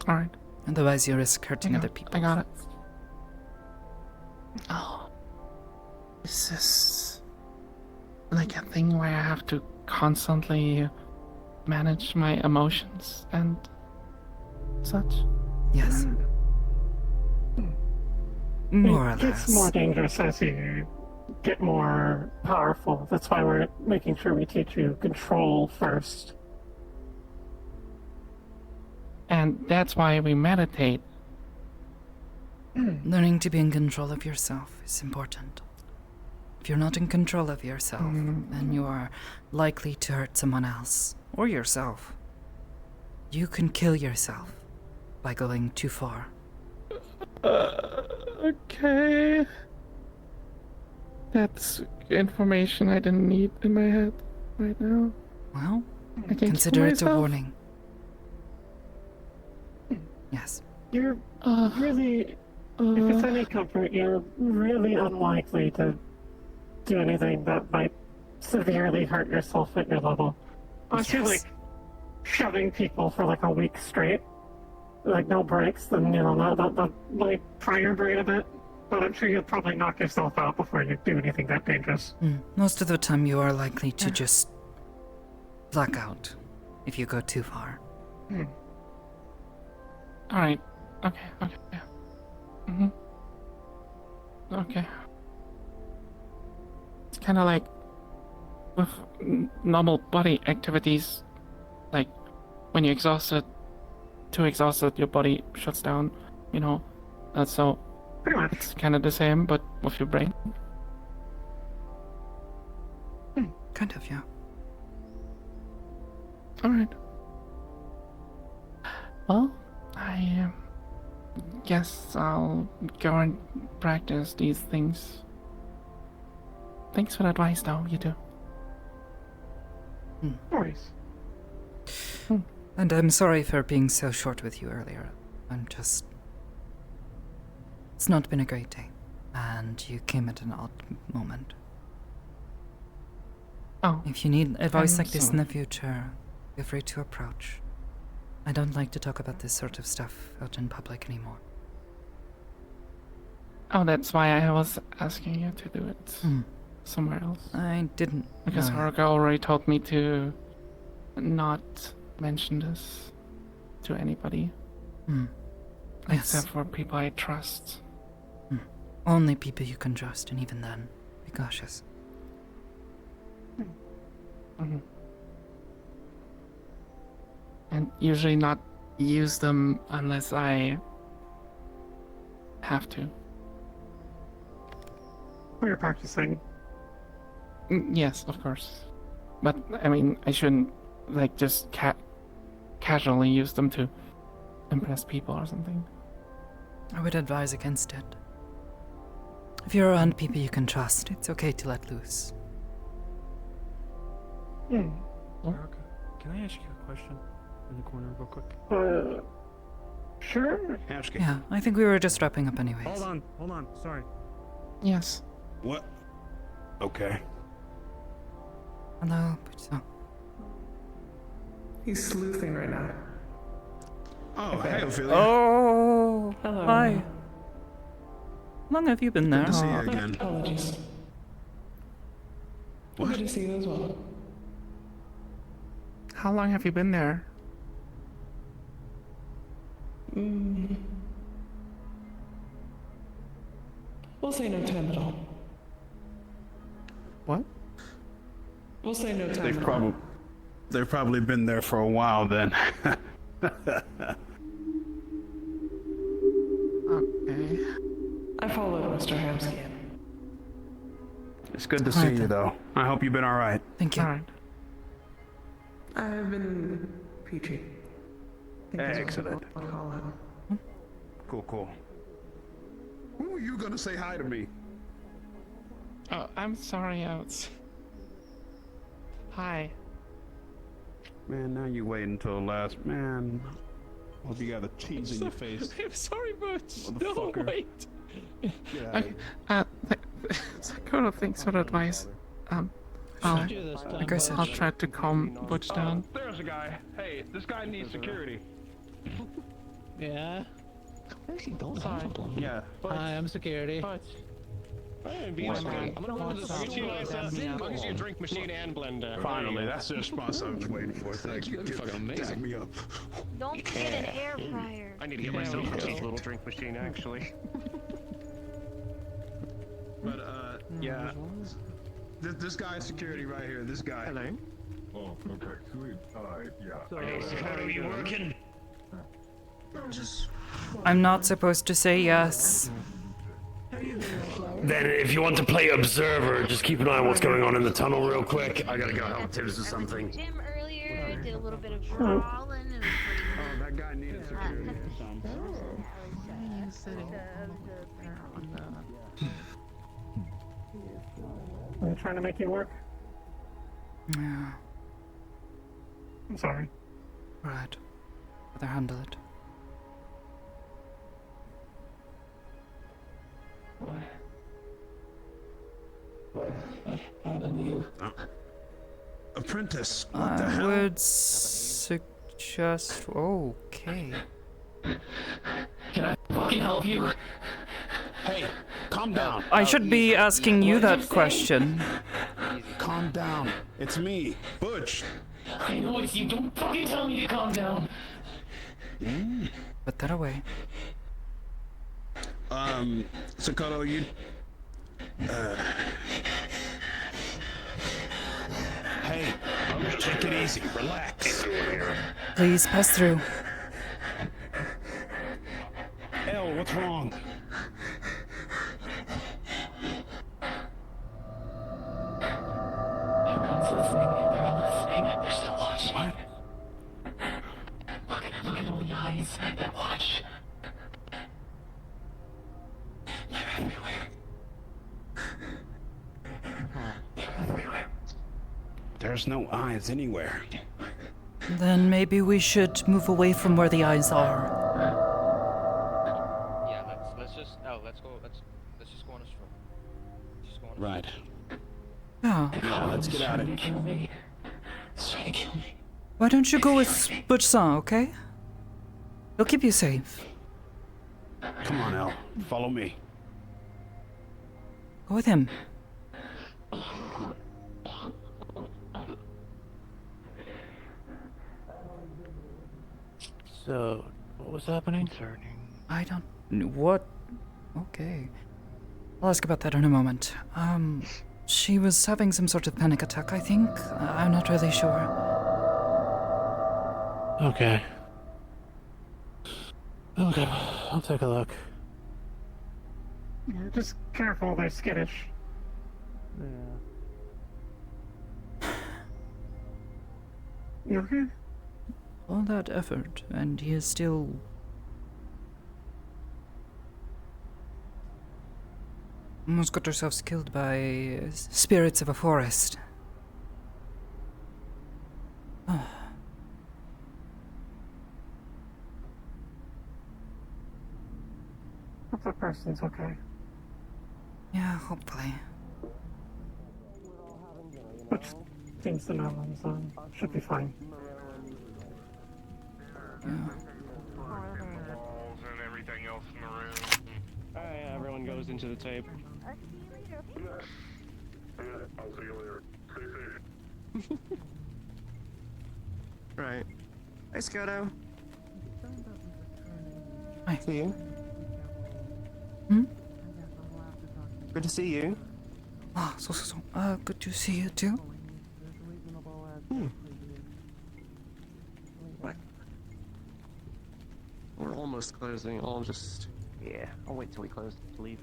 Alright. Otherwise you risk hurting other people. I got it. Oh. Is this like a thing where I have to constantly manage my emotions and such? Yes. More or It gets less. more dangerous as you get more powerful. That's why we're making sure we teach you control first. And that's why we meditate. Learning to be in control of yourself is important. If you're not in control of yourself, then you are likely to hurt someone else, or yourself. You can kill yourself by going too far. Okay. That's information I didn't need in my head right now. Well, I can't consider kill it a myself. warning. Yes. You're really, if it's any comfort, you're really unlikely to do anything that might severely hurt yourself at your level. Unless you're like shoving people for like a week straight, like no breaks, then you know that might pry your brain a bit. But I'm sure you'll probably knock yourself out before you do anything that dangerous. Most of the time you are likely to just black out if you go too far. Alright. Okay. Okay. It's kind of like with normal body activities, like when you're exhausted, too exhausted, your body shuts down, you know. So it's kind of the same, but with your brain. Kind of, yeah. Alright. Well, I guess I'll go and practice these things. Thanks for the advice, though, you too. No worries. And I'm sorry for being so short with you earlier. It's not been a great day. And you came at an odd moment. Oh. If you need advice I'm like this in sorry. the future, feel free to approach. I don't like to talk about this sort of stuff out in public anymore. Oh, that's why I was asking you to do it somewhere else. I didn't. Because know. Haruka already told me to not mention this to anybody. Yes. Except for people I trust. Only people you can trust, and even then, be cautious. And usually not use them unless I have to. We're practicing. Yes, of course. But, I mean, I shouldn't, like, just casually use them to impress people or something. I would advise against it. If you're around people you can trust, it's okay to let loose. Haruka, can I ask you a question in the corner real quick? Sure. Ask it. Yeah, I think we were just wrapping up anyways. Hold on, sorry. Yes. What? Okay. Hello, Pucho. He's sleuthing right now. Oh, hey, Ophelia. Oh, Hello. hi. How long have you been there? Good to see you again. Apologies. What? Good to see you as well. How long have you been there? We'll say no time at all. What? We'll say no time They've at all. probably They've probably been there for a while then. Okay. I followed Mr. Hamsky. It's good to see you, though. I hope you've been all right. Thank you. Alright. I've been peachy. Excellent. I'll call it. Cool, cool. Who are you gonna say hi to me? Oh, I'm sorry, Oats. Hi. Man, now you wait until the last. Man, hope you got a cheese in your face. I'm sorry, Butch. No, Motherfucker. wait. Okay. Sakoto, thanks for the advice. I'll try to calm Butch down. There's a guy. Hey, this guy needs security. Yeah. Sorry. Yeah. Hi, I'm security. I'm gonna go to the store. I'll get you a drink machine and blender. Finally, that's the response I was waiting for. Thank you. That'd be fucking amazing. Tag me up. Don't forget an air fryer. I need to get myself a cheap little drink machine, actually. But yeah. This guy's security right here. This guy. Hello. Oh, okay, sweet. Yeah. Hey, Sakoto, you working? I'm not supposed to say yes. Then, if you want to play observer, just keep an eye on what's going on in the tunnel real quick. I gotta go help Tibbs with something. Jim earlier did a little bit of brawling and Oh, that guy needed security. Are they trying to make you work? Yeah. I'm sorry. Right. Rather handle it. Apprentice, what the I hell? would suggest. Okay. Can I fucking help you? Hey, calm down. I should be asking you that question. Calm down. It's me, Butch. I know it's you. Don't fucking tell me to calm down. Put that away. Sakoto, you. Hey, take it easy. Relax. Please pass through. Elle, what's wrong? Everyone's listening. They're all listening. They're still watching. Look at all the eyes. They watch. They're everywhere. They're everywhere. There's no eyes anywhere. Then maybe we should move away from where the eyes are. Yeah, let's just let's just go on a stroll. Just go on a Right. Yeah. Yeah, let's get at it. Kill me. He's trying to kill me. Why don't you go with Butch-san, okay? He'll keep you safe. Come on, Elle. Follow me. Go with him. So, what was happening? I don't know what. Okay. I'll ask about that in a moment. She was having some sort of panic attack, I think. I'm not really sure. Okay. Okay, I'll take a look. Yeah, just careful, they're skittish. You okay? All that effort, and he is still. Almost got ourselves killed by spirits of a forest. Oh. Hope that person's okay. Yeah, hopefully. Which seems to know, so should be fine. Yeah. Walls and everything else in the room. Alright, everyone goes into the tape. I'll see you later. Stay safe. Right. Hey, Sakoto. Hi. See you. Hmm? Good to see you. Ah, good to see you too. closing, I'll just... Yeah, I'll wait till we close to leave.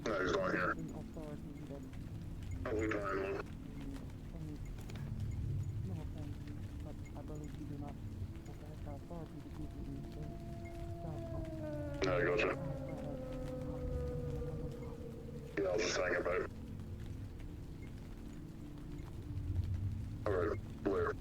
No, he's not here. Probably dying one. No, I gotcha. Yeah, I was just saying about. Alright, clear.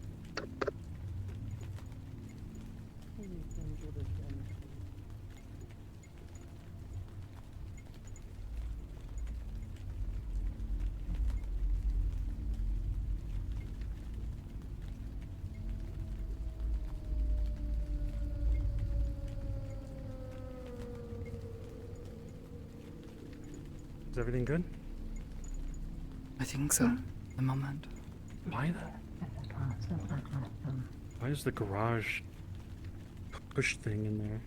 Is everything good? I think so. At the moment. Why is the garage push thing in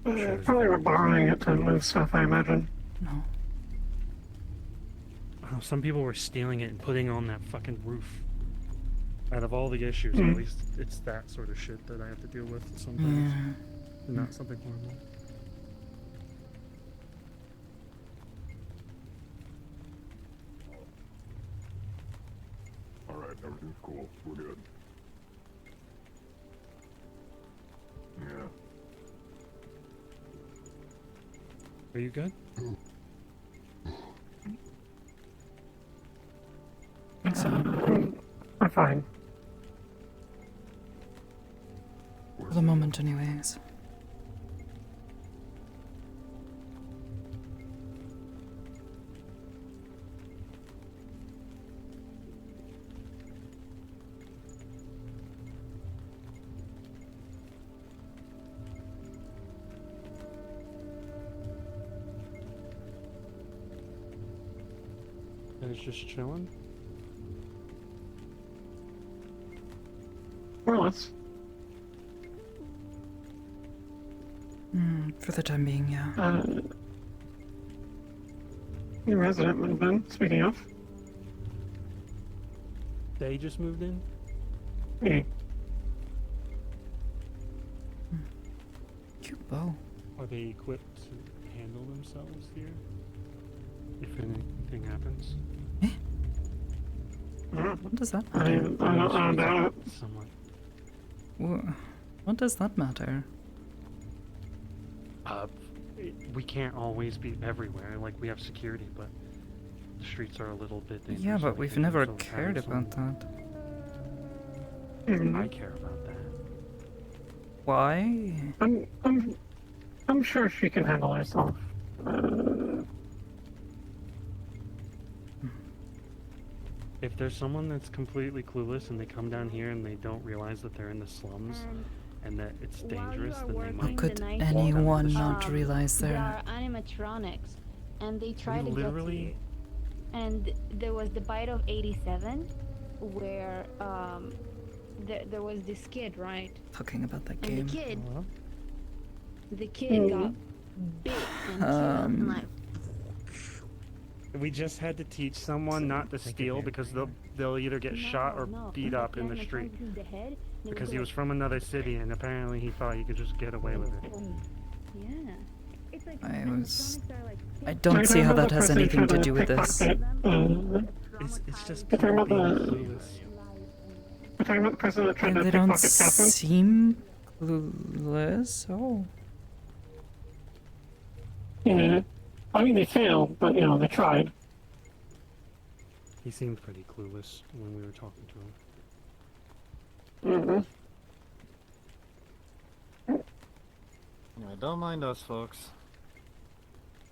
there? Probably were borrowing it to move stuff, I imagine. No. Oh, some people were stealing it and putting it on that fucking roof. Out of all the issues, Hmm. at least it's that sort of shit that I have to deal with sometimes. Yeah. And not something horrible. Alright, everything's cool. We're good. Yeah. Are you good? I'm fine. For the moment, anyways. And it's just chilling? More or less. For the time being, yeah. New resident moved in, speaking of. They just moved in? Yeah. Cute bow. Are they equipped to handle themselves here? If anything happens? What does that I matter? don't know. Somewhat. What does that matter? We can't always be everywhere. Like, we have security, but the streets are a little bit dangerous. Yeah, but I we've think, never so cared having about that. I care about that. Why? I'm sure she can handle herself. If there's someone that's completely clueless and they come down here and they don't realize that they're in the slums and that it's dangerous, then they might. How could anyone not realize There there? are animatronics, and they try We to literally- get to you. And there was the bite of 87, where there was this kid, right? Talking about that And game. the kid got bit and killed. I'm like, We just had to teach someone not to steal because they'll either get shot or beat up in the street. Because he was from another city and apparently he thought he could just get away with it. yeah. It's like I don't see how that has anything to do with this. It's just We're talking about being the- clueless. We're talking about the person that tried to They don't pickpocket Catherine. seem clueless. Oh. Yeah. I mean, they failed, but, you know, they tried. He seemed pretty clueless when we were talking to him. Mm-hmm. Don't mind us, folks.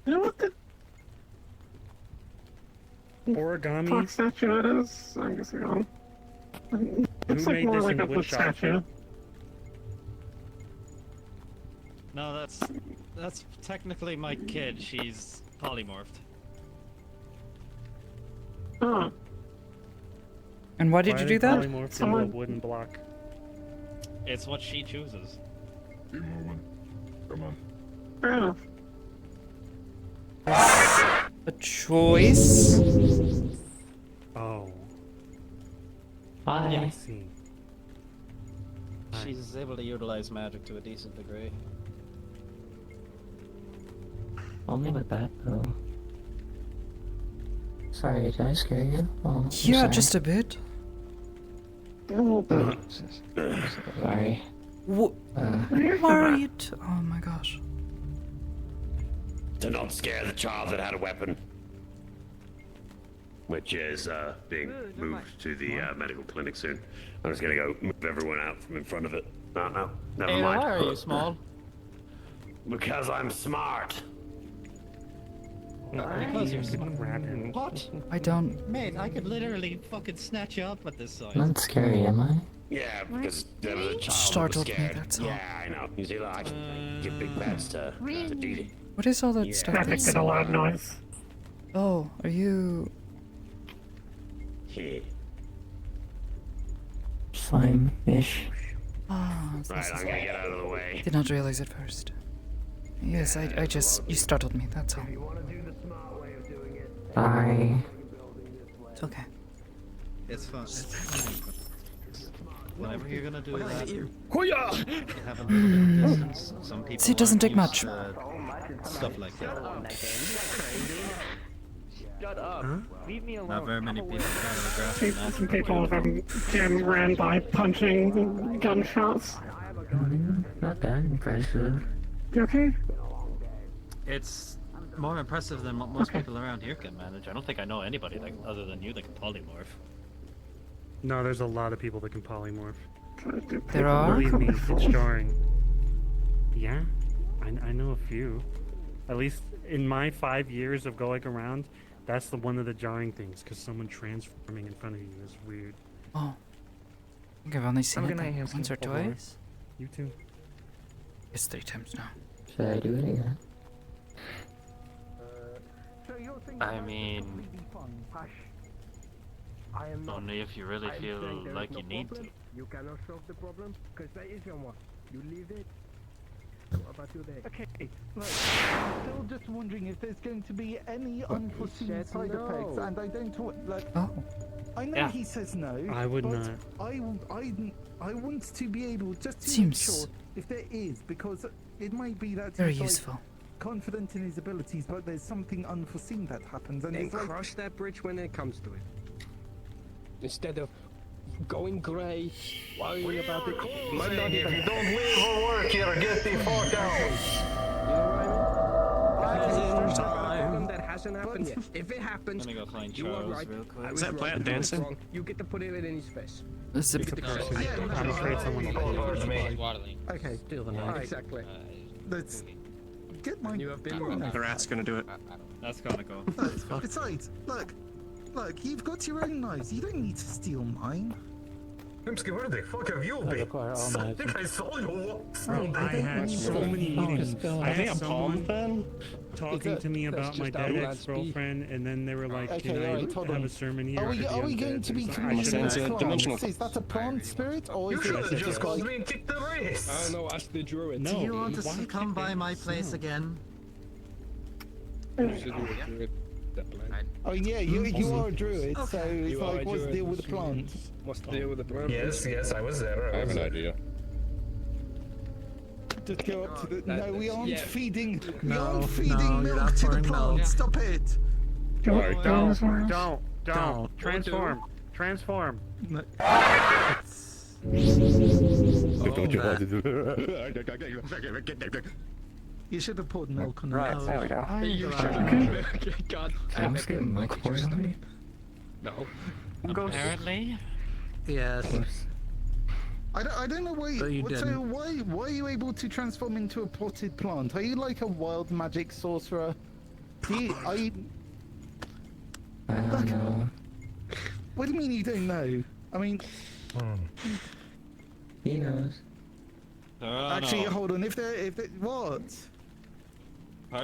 You know what the Origami? fuck statue it is? I guess I don't. It's like made more this like in a wood wood shop? statue. No, that's technically my kid. She's polymorphed. Oh. And why did you do that? Polymorphed into a wooden block. It's what she chooses. Keep moving. Come on. Fair enough. A choice? Oh. Yeah. I see. She's able to utilize magic to a decent degree. Only with that, though. Sorry, did I scare you? Oh, I'm Yeah, sorry. just a bit. Sorry. Why are you oh my gosh. To not scare the child that had a weapon. Which is being moved to the medical clinic soon. I'm just gonna go move everyone out from in front of it. No, never Hey, mind. why are you small? Because I'm smart. Because you're smart. What? I don't. Mate, I could literally fucking snatch you up at this size. Not scary, am I? Yeah, because there was a child that was Startled me, scared. that's all. Yeah, I know. You see, like, I can give big pets to Didi. What is all that stuff? Magic did a loud noise. Oh, are you... Yeah. Slime-ish. Ah, Right, I'm gonna get out of the way. did not realize at first. Yes, I just... You startled me, that's all. Sorry. It's okay. It's fun. Whenever you're gonna do that, you have a little bit of distance. Some people See, it doesn't aren't take much. used to stuff like that. Shut up. Leave me alone. Not very many people kind of grasp that. Some people from Jim ran by punching gunshots. Not that impressive. You okay? It's more impressive than what most people around here can manage. I don't think I know anybody that, other than you that can polymorph. No, there's a lot of people that can polymorph. There are? Believe me, it's jarring. Yeah, I know a few. At least in my 5 years of going around, that's one of the jarring things, because someone transforming in front of you is weird. Oh. I think I've only seen it like once or twice. You too. It's 3 times now. Should I do it again? I mean, only if you really feel like you need to. You cannot solve the problem because there is no one. You leave it. What about you there? Okay, look, I'm still just wondering if there's going to be any unforeseen side effects, and I don't want, like, I know he says no. I would but not. I want to be able just to Seems make sure if there is, because it might be that very he's useful. confident in his abilities, but there's something unforeseen that happens, and Then it's like, cross that bridge when it comes to it. Instead of going grey, worrying about it. Might not If even you don't live or work here, get the fuck out. You know what I mean? There's a problem that hasn't happened yet. If it happens, Let me go find you are Charles right. real quick. I Is was that wrong, plant you was dancing? wrong. You get to put it in his face. This is a You get to cross it. I'm afraid someone will pull you. Waddling. okay, Still the alright, Exactly. let's get my. You have been wrong. The rat's gonna do it. That's gotta go. Besides, look, you've got your own knives. You don't need to steal mine. Himsky, where the fuck have you been? I think I saw you once. I had so many meetings. I had someone fan? talking to me about my dead ex-girlfriend, and then they were like, "Can I have a sermon here?" Are we going to be communicating with plants? Is that a plant spirit, or You is should it have just just called like... me and kicked the race. I don't know, ask the druid. No. Do you want to come by my place again? You should do a druid. Oh yeah, you are a druid, so it's like, what's the deal with the plants? What's the deal with the plant? Yes, I was there. I have an idea. Just go up to the... No, we aren't yeah. feeding... We No, aren't feeding no, you're milk not to the pouring plant. milk. Stop it. Alright, Don't. Transform. Transform. Don't you want to do You should have poured milk on Right, it. there we go. You should. God I damn was it. getting milk poisoning. No. Apparently. Yes. I don't know why. So you So didn't. why are you able to transform into a potted plant? Are you like a wild magic sorcerer? Are you? I don't know. What do you mean you don't know? I mean, He knows. actually, hold on. If they what?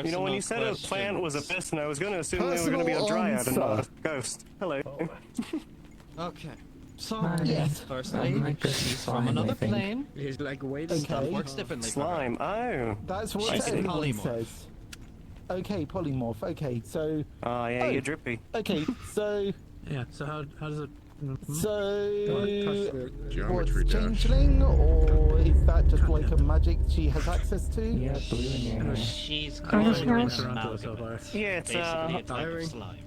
You know, when you said a plant was a piston, I was going to assume they were going to be a dryad and not a ghost. Hello. Okay. So, Yes. firstly, she's from another plane. He's like waiting. Stuff works differently for her. Slime. Oh. That's what She's a everyone polymorph. says. Okay, polymorph. Okay, so. Oh, yeah, you're drippy. Okay, so. Yeah, so how does it... So. Geometry What's dash. changeling, or is that just like a magic she has access to? Yeah, she's Yeah, it's basically like a slime.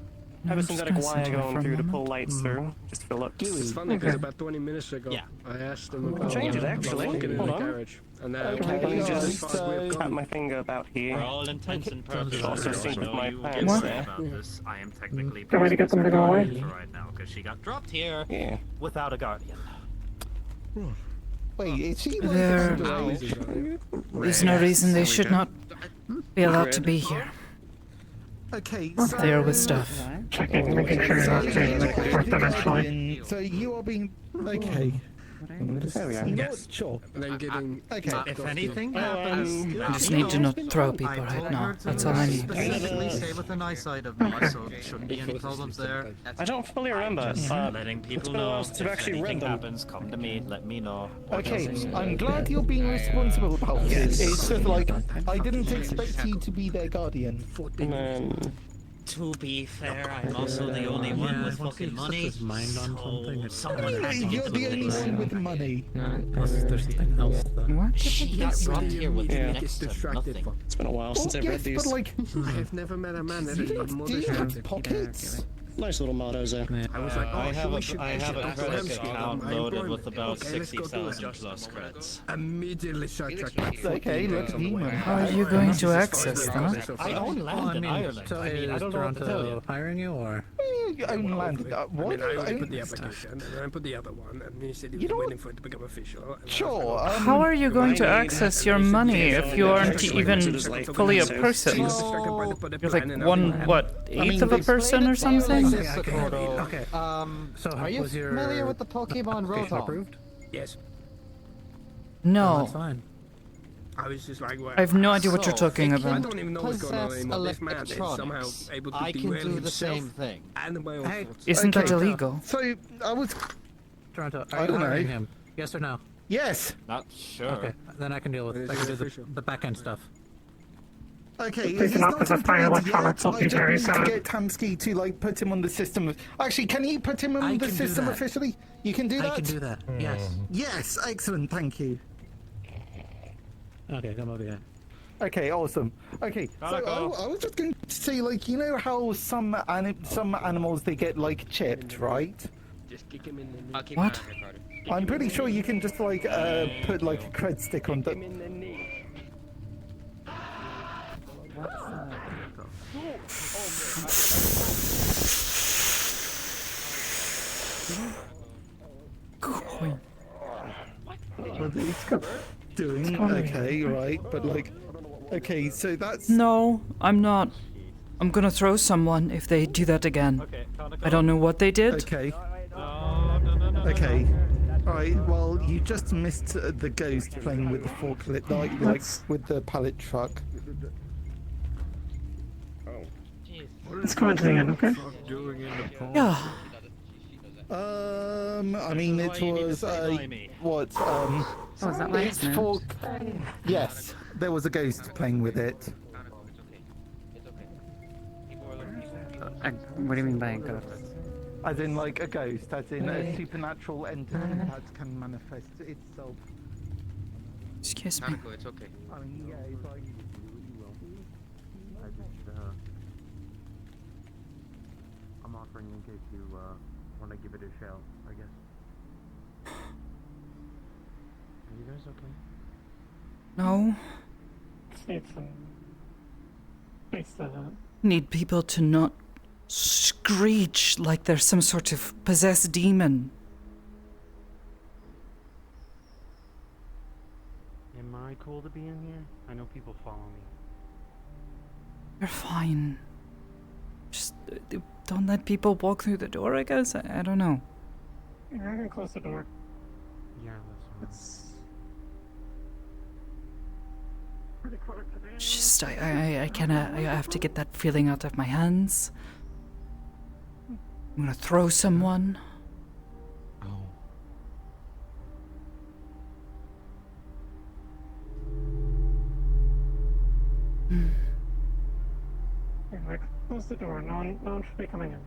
have a synthetic wire going through to pull lights through. Just for looks. It's funny because about 20 minutes ago, I asked him about Change it, actually. walking in Hold the on. garage. And Let me just tap my finger about here. For all intents and purposes, Also sync with my you pants worry there. about this. I am technically Do you want me to get them to go away? for right now because she got dropped here Yeah. without a guardian. Wait, is she like There- underage? There's no reason they should not be allowed to be here. Okay, Up so there with stuff. Checking, making sure you're not getting worked eventually. So you are being okay. There we go. Yes. Sure. And then getting. Okay. If anything happens, I just need to not throw people right now. That's all I need. Specifically stay within eyesight of me, so there shouldn't be any problems there. I don't fully remember. Letting people been a while know since if I've actually read anything them. happens, come to me, let me know. Okay, I'm glad you're being responsible about this. It's just like I didn't expect you to be their guardian. To be fair, I'm also the only one with fucking money. Mind on something. Someone has to You're get the only one with money. There's something else. What? She got dropped here with Yeah. next to nothing. It's been a while since I've read Yes, these. but like, I have never met a man that you is don't more do you have distracted. pockets? Nice little mottos there. I was like, oh, I have we a should credit Amsterdam. account My loaded employment. with about Okay, let's go do 60,000 it. plus credits. Immediately sidetracked. Okay, look at you, man. How are you going to access them? I own land in Ireland. I mean, I don't know what to tell you. Hiring you or? You own land. What? I You already own put the stuff? application, and then I put the other one, and he said he You was know waiting for it to become official. And I was Sure. like, How are you going to access your money if you aren't even fully a person? You're like eighth of a person or something? Sakoto. Okay. So are you familiar with the Pokemon Rotom? Yes. No. fine. I was just like, well, I have no idea what you're talking I about. don't even know what's going on anymore. This man is somehow electronics. able to I can derail do the himself same thing. and my own thoughts. Isn't that illegal? So I was. Toronto, I don't know. him? Yes or no? Yes. Not sure. Okay, then I can deal with It I is can do official. the back end stuff. Okay, Please do not possess fire electronics, I'll I be just very need to sad. get Tamsky to like put him on the system. Actually, can you put him I on the can do system that. officially? You can do that. I can do that. Yes. Yes, excellent. Thank you. Okay, come over here. Okay, awesome. Okay, so I was just going to say, like, you know how some animals they get like chipped, right? Just kick him in the knee. I'll keep What? an eye on your card. I'm pretty sure you can just like put like a cred stick on Kick the. him in the knee. Coin. What are these doing? Okay, right, but like, okay, so that's. No, I'm not. I'm gonna throw someone if they do that again. I don't know what they did. Okay. Okay. Alright, well, you just missed the ghost playing with the forklift, like with the pallet truck. Let's go into the end, okay? Yeah. I mean, it was, what, was that it's for... Yes, there was a ghost playing with it. What do you mean by a ghost? As in, like, a ghost, as in a supernatural entity that can manifest itself. Excuse me. Kanako, it's okay. I mean, yeah, it's like... I just, I'm offering in case you, want to give it a shell, I guess. Are you guys okay? No. Need people to not screech like there's some sort of possessed demon. Am I cool to be in here? I know people follow me. You're fine. Just don't let people walk through the door, I guess? I don't know. You're gonna close the door. Yeah, that's fine. It's pretty quiet today. Just, I have to get that feeling out of my hands. I'm gonna throw someone. Oh. Like, close the door. No one should be coming in.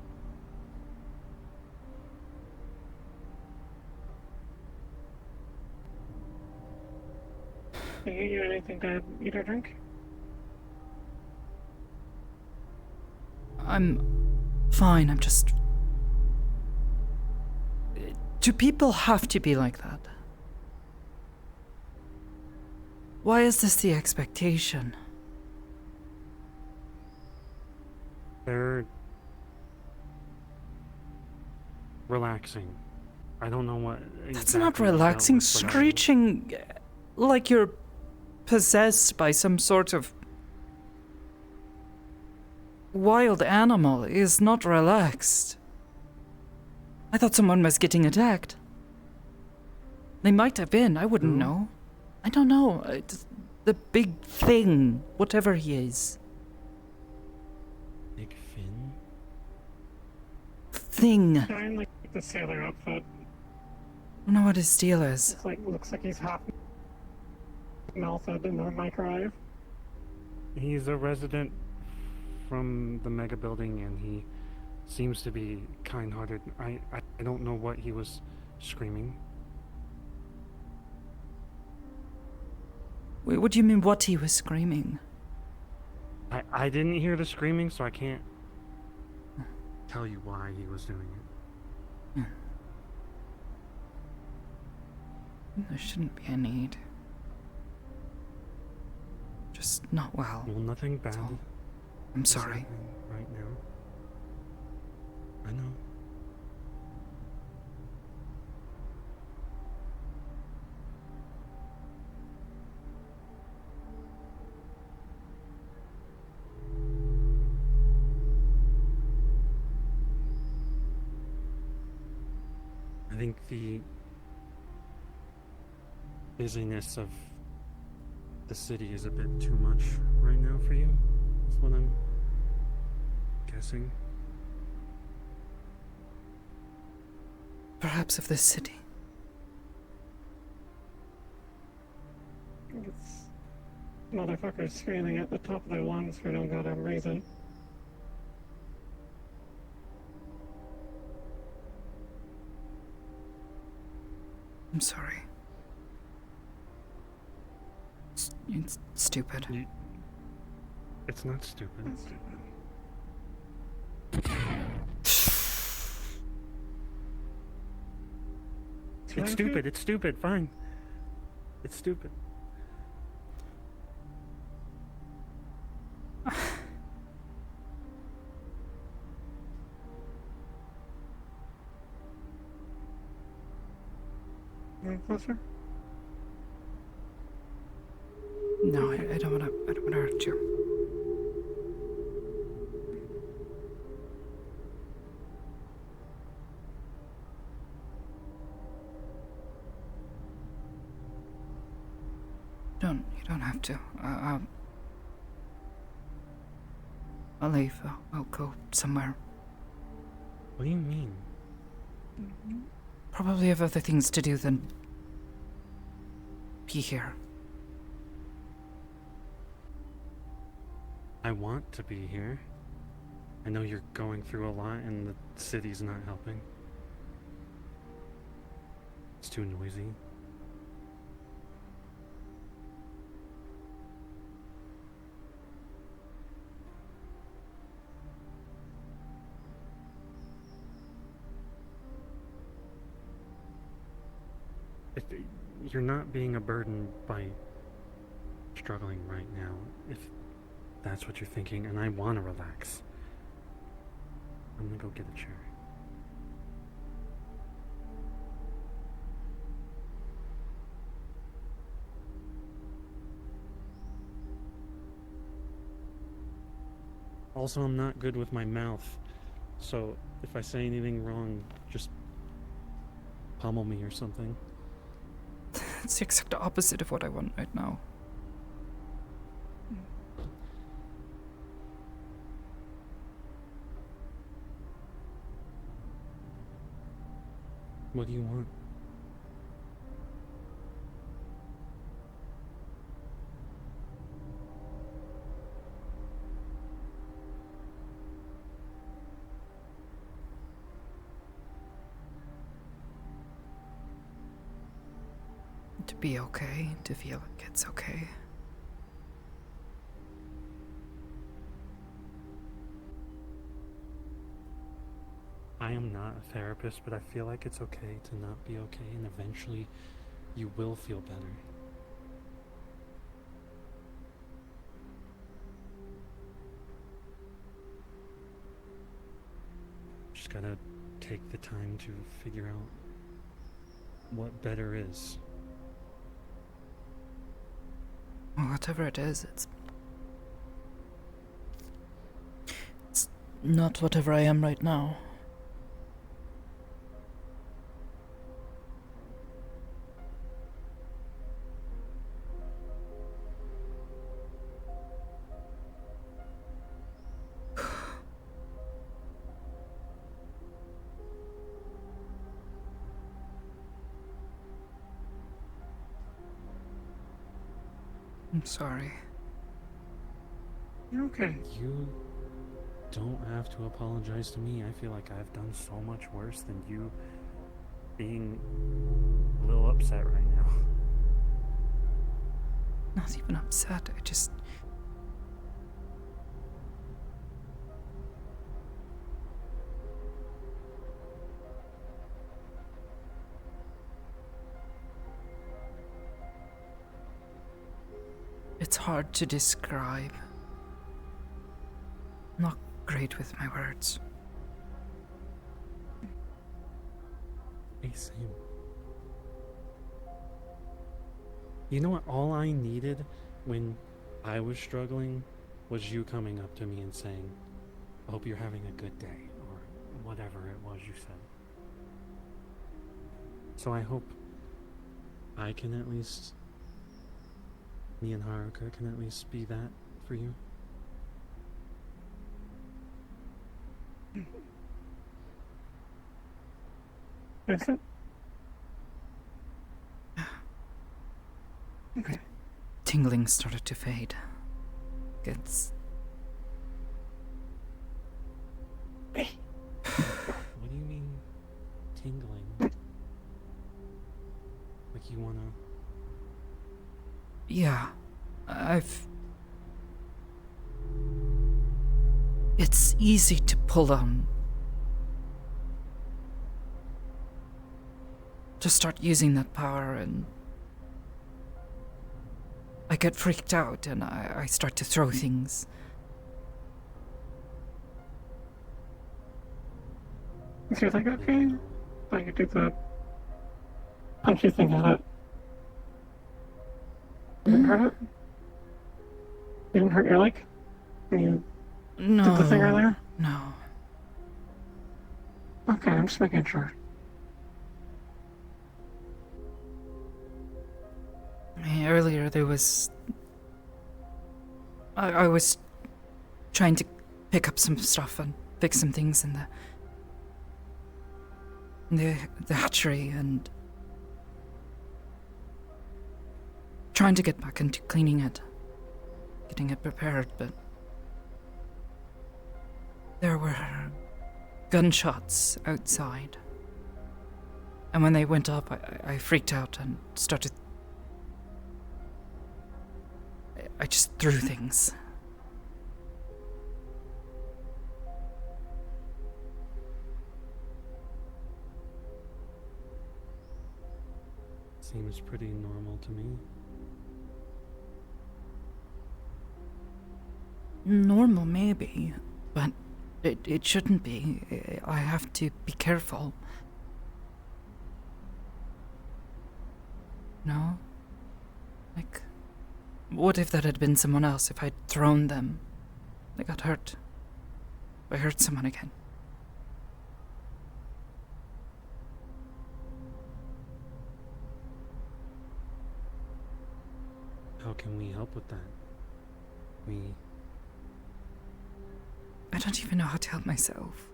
Do you anything to eat or drink? I'm fine, I'm just... Do people have to be like that? Why is this the expectation? They're relaxing. I don't know what. That's not exactly they dealt relaxing. with, but I- Screeching like you're possessed by some sort of wild animal is not relaxed. I thought someone was getting attacked. They might have been. I wouldn't know. I don't know. It's the big thing, whatever he is. Big Finn? Thing. Wearing like the sailor outfit. I don't know what his deal is. It's like looks like he's half melted in the microwave. He's a resident from the mega building, and he seems to be kind-hearted. I don't know what he was screaming. Wait, what do you mean what he was screaming? I didn't hear the screaming, so I can't tell you why he was doing it. There shouldn't be a need. Just not well. Well, nothing bad. I'm is sorry. happening right now. I know. I think the busyness of the city is a bit too much right now for you. That's what I'm guessing. Perhaps of this city. I think it's motherfuckers screaming at the top of their lungs for no goddamn reason. I'm sorry. It's stupid. It's not stupid. It's stupid. It's stupid. Fine. It's stupid. Closer? No, I don't wanna hurt you. You don't have to. I'll leave. I'll go somewhere. What do you mean? Probably have other things to do than be here. I want to be here. I know you're going through a lot and the city's not helping. It's too noisy. You're not being a burden by struggling right now, if that's what you're thinking, and I want to relax. I'm gonna go get a chair. Also, I'm not good with my mouth, so if I say anything wrong, just pummel me or something. It's the exact opposite of what I want right now. What do you want? To be okay, to feel like it's okay. I am not a therapist, but I feel like it's okay to not be okay, and eventually you will feel better. Just gotta take the time to figure out what better is. Whatever it is, it's not whatever I am right now. I'm sorry. You're okay. You don't have to apologize to me. I feel like I've done so much worse than you being a little upset right now. Not even upset, I just... It's hard to describe. Not great with my words. Hey, Sam. You know what? All I needed when I was struggling was you coming up to me and saying, I hope you're having a good day, or whatever it was you said. So I hope I can at least, me and Haruka can at least be that for you. Is it? Okay. Tingling started to fade. It's... What do you mean, tingling? Like you wanna... Yeah, It's easy to pull on. To start using that power, and I get freaked out and I start to throw things. So you're like, okay, I could do the punchy thing at it. Didn't hurt it? Didn't hurt your leg? When you No. did the thing earlier? No. Okay, I'm just making sure. Earlier there was... I was trying to pick up some stuff and fix some things in the hatchery, and trying to get back into cleaning it, getting it prepared, but there were gunshots outside. And when they went up, I freaked out and started... I just threw things. Seems pretty normal to me. Normal, maybe, but it shouldn't be. I have to be careful. No? Like, what if that had been someone else, if I'd thrown them? They got hurt. I hurt someone again. How can we help with that? I don't even know how to help myself.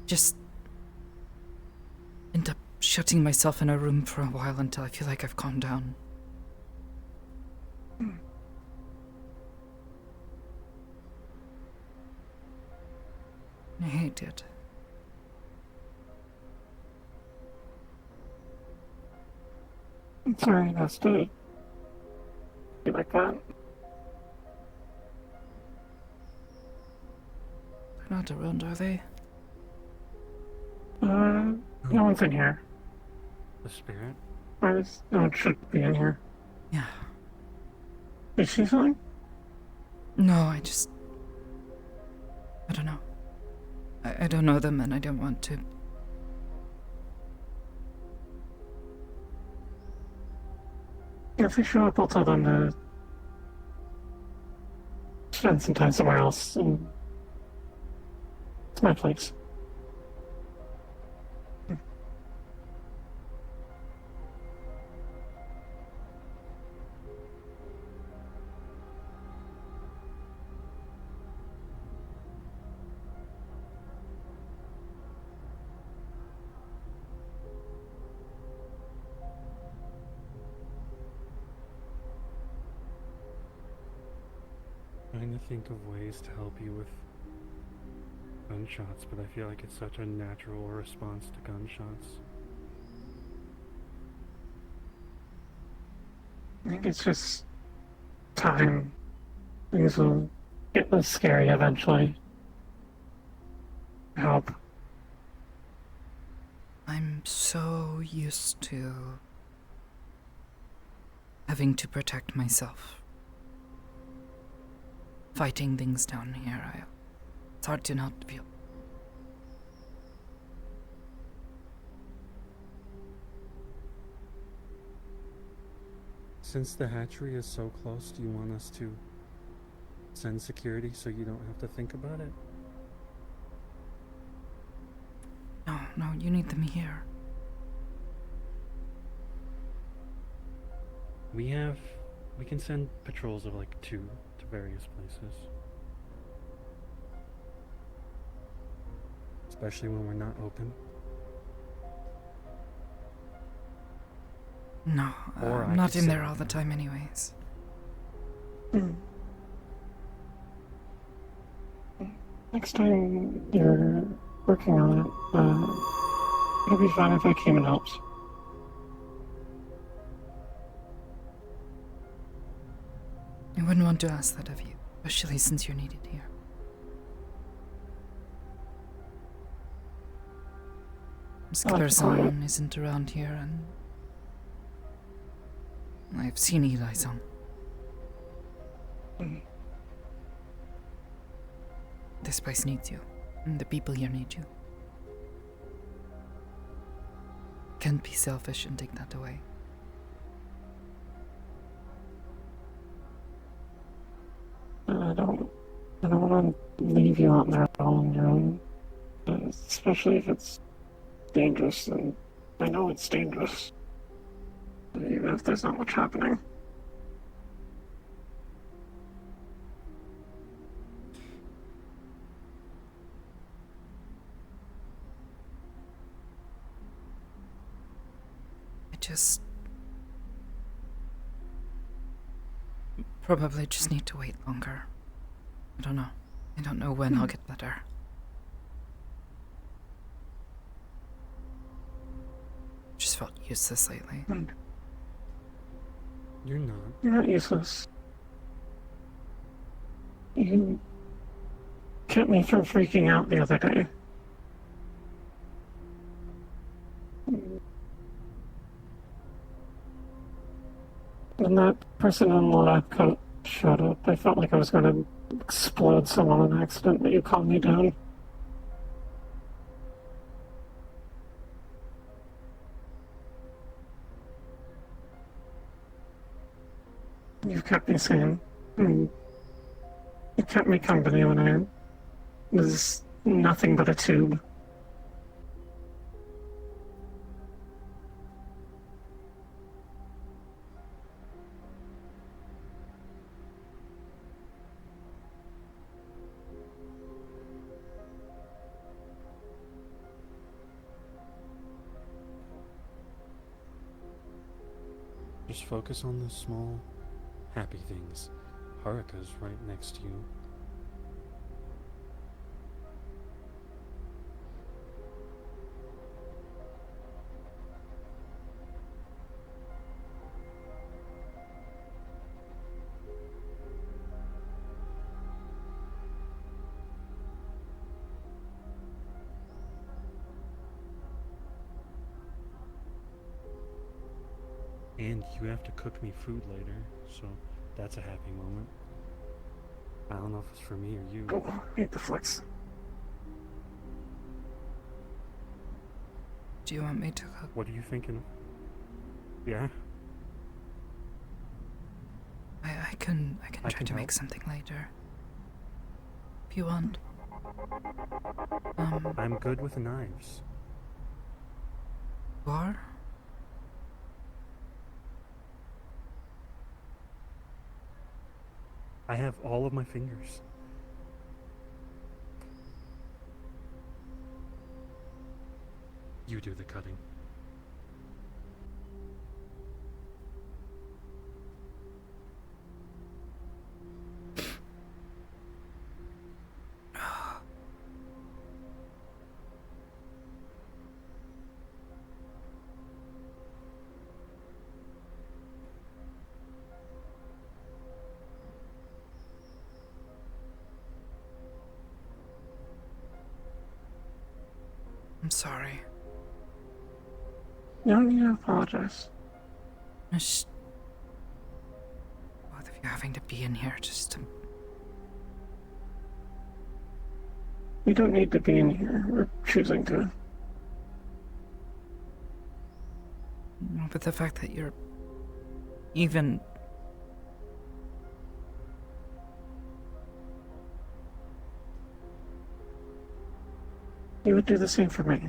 Just end up shutting myself in a room for a while until I feel like I've calmed down. I hate it. I'm sorry, that's to be like that. They're not around, are they? No one's in here. The spirit? No, it should be in here. Yeah. Is she something? No, I don't know. I don't know them and I don't want to. If they show up, I'll tell them to spend some time somewhere else. And it's my place. Trying to think of ways to help you with gunshots, but I feel like it's such a natural response to gunshots. I think it's just time. Things will get less scary eventually. Help. I'm so used to having to protect myself. Fighting things down here, it's hard to not feel. Since the hatchery is so close, do you want us to send security so you don't have to think about it? No, you need them here. We can send patrols of like 2 to various places. Especially when we're not open. No, Or I'm I not could in there send all the time anyways. Next time you're working on it, it'll be fine if I came and helped. I wouldn't want to ask that of you, especially since you're needed here. Skipper-san isn't around here, and I've seen Eli-san. This place needs you, and the people here need you. Can't be selfish and take that away. I don't want to leave you out there all on your own, especially if it's dangerous, and I know it's dangerous, even if there's not much happening. I probably just need to wait longer. I don't know. I don't know when I'll get better. Just felt useless lately. You're not. You're not useless. You kept me from freaking out the other day. When that person in the lab coat showed up, I felt like I was going to explode someone on accident, but you calmed me down. You've kept me sane. You kept me company when I was nothing but a tube. Just focus on the small, happy things. Haruka's right next to you. And you have to cook me food later, so that's a happy moment. I don't know if it's for me or you. Oh, hate the flex. Do you want me to cook? What are you thinking? Yeah? I can try can to make help. something later. If you want. I'm good with knives. You are? I have all of my fingers. You do the cutting. I'm sorry. You don't need to apologize. Just both of you having to be in here just to. We don't need to be in here. We're choosing to. But the fact that you're even. You would do the same for me.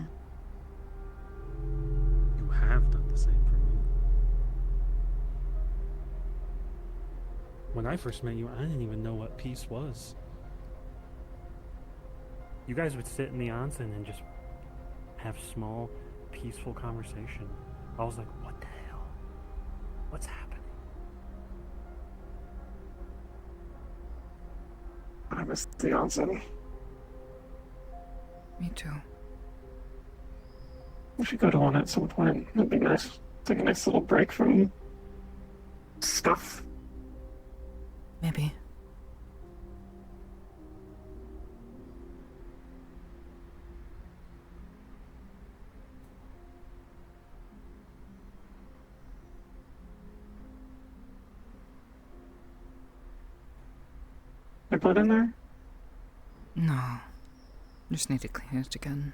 You have done the same for me. When I first met you, I didn't even know what peace was. You guys would sit in the onsen and just have small, peaceful conversation. I was like, what the hell? What's happening? I miss the onsen. Me too. We should go to one at some point. That'd be nice. Take a nice little break from stuff. Maybe. I put in there? No. Just need to clean it again.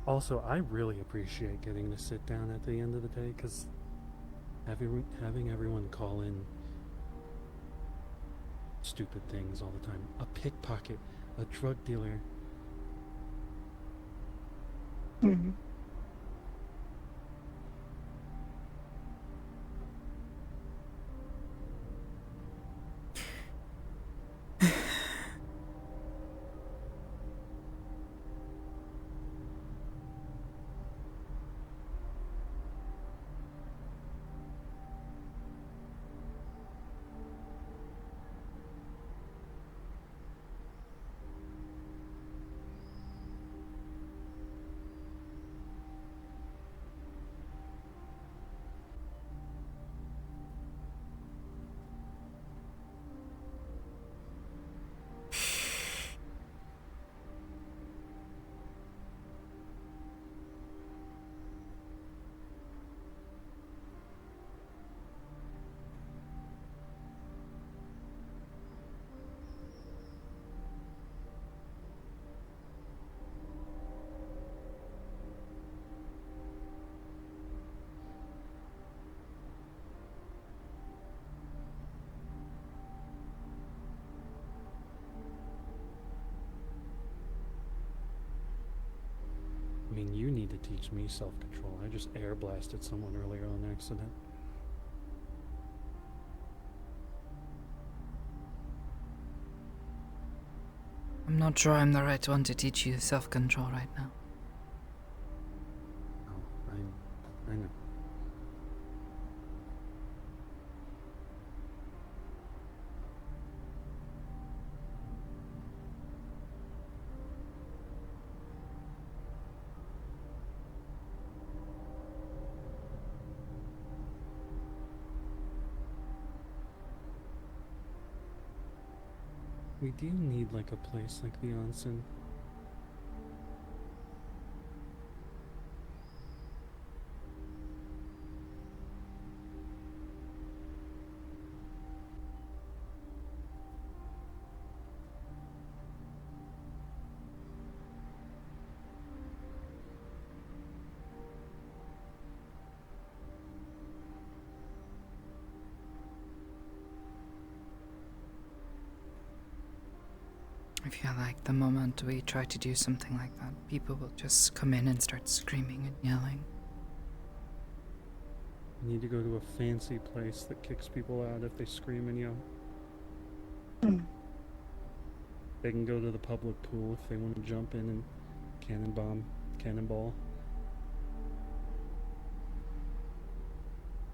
Also, I really appreciate getting to sit down at the end of the day, because having everyone call in stupid things all the time. A pickpocket, a drug dealer. Mm-hmm. mean, you need to teach me self-control. I just air blasted someone earlier on accident. I'm not sure I'm the right one to teach you self-control right now. Oh, I know. We do need like a place like the onsen. I feel like the moment we try to do something like that, people will just come in and start screaming and yelling. We need to go to a fancy place that kicks people out if they scream and yell. They can go to the public pool if they want to jump in and cannonball.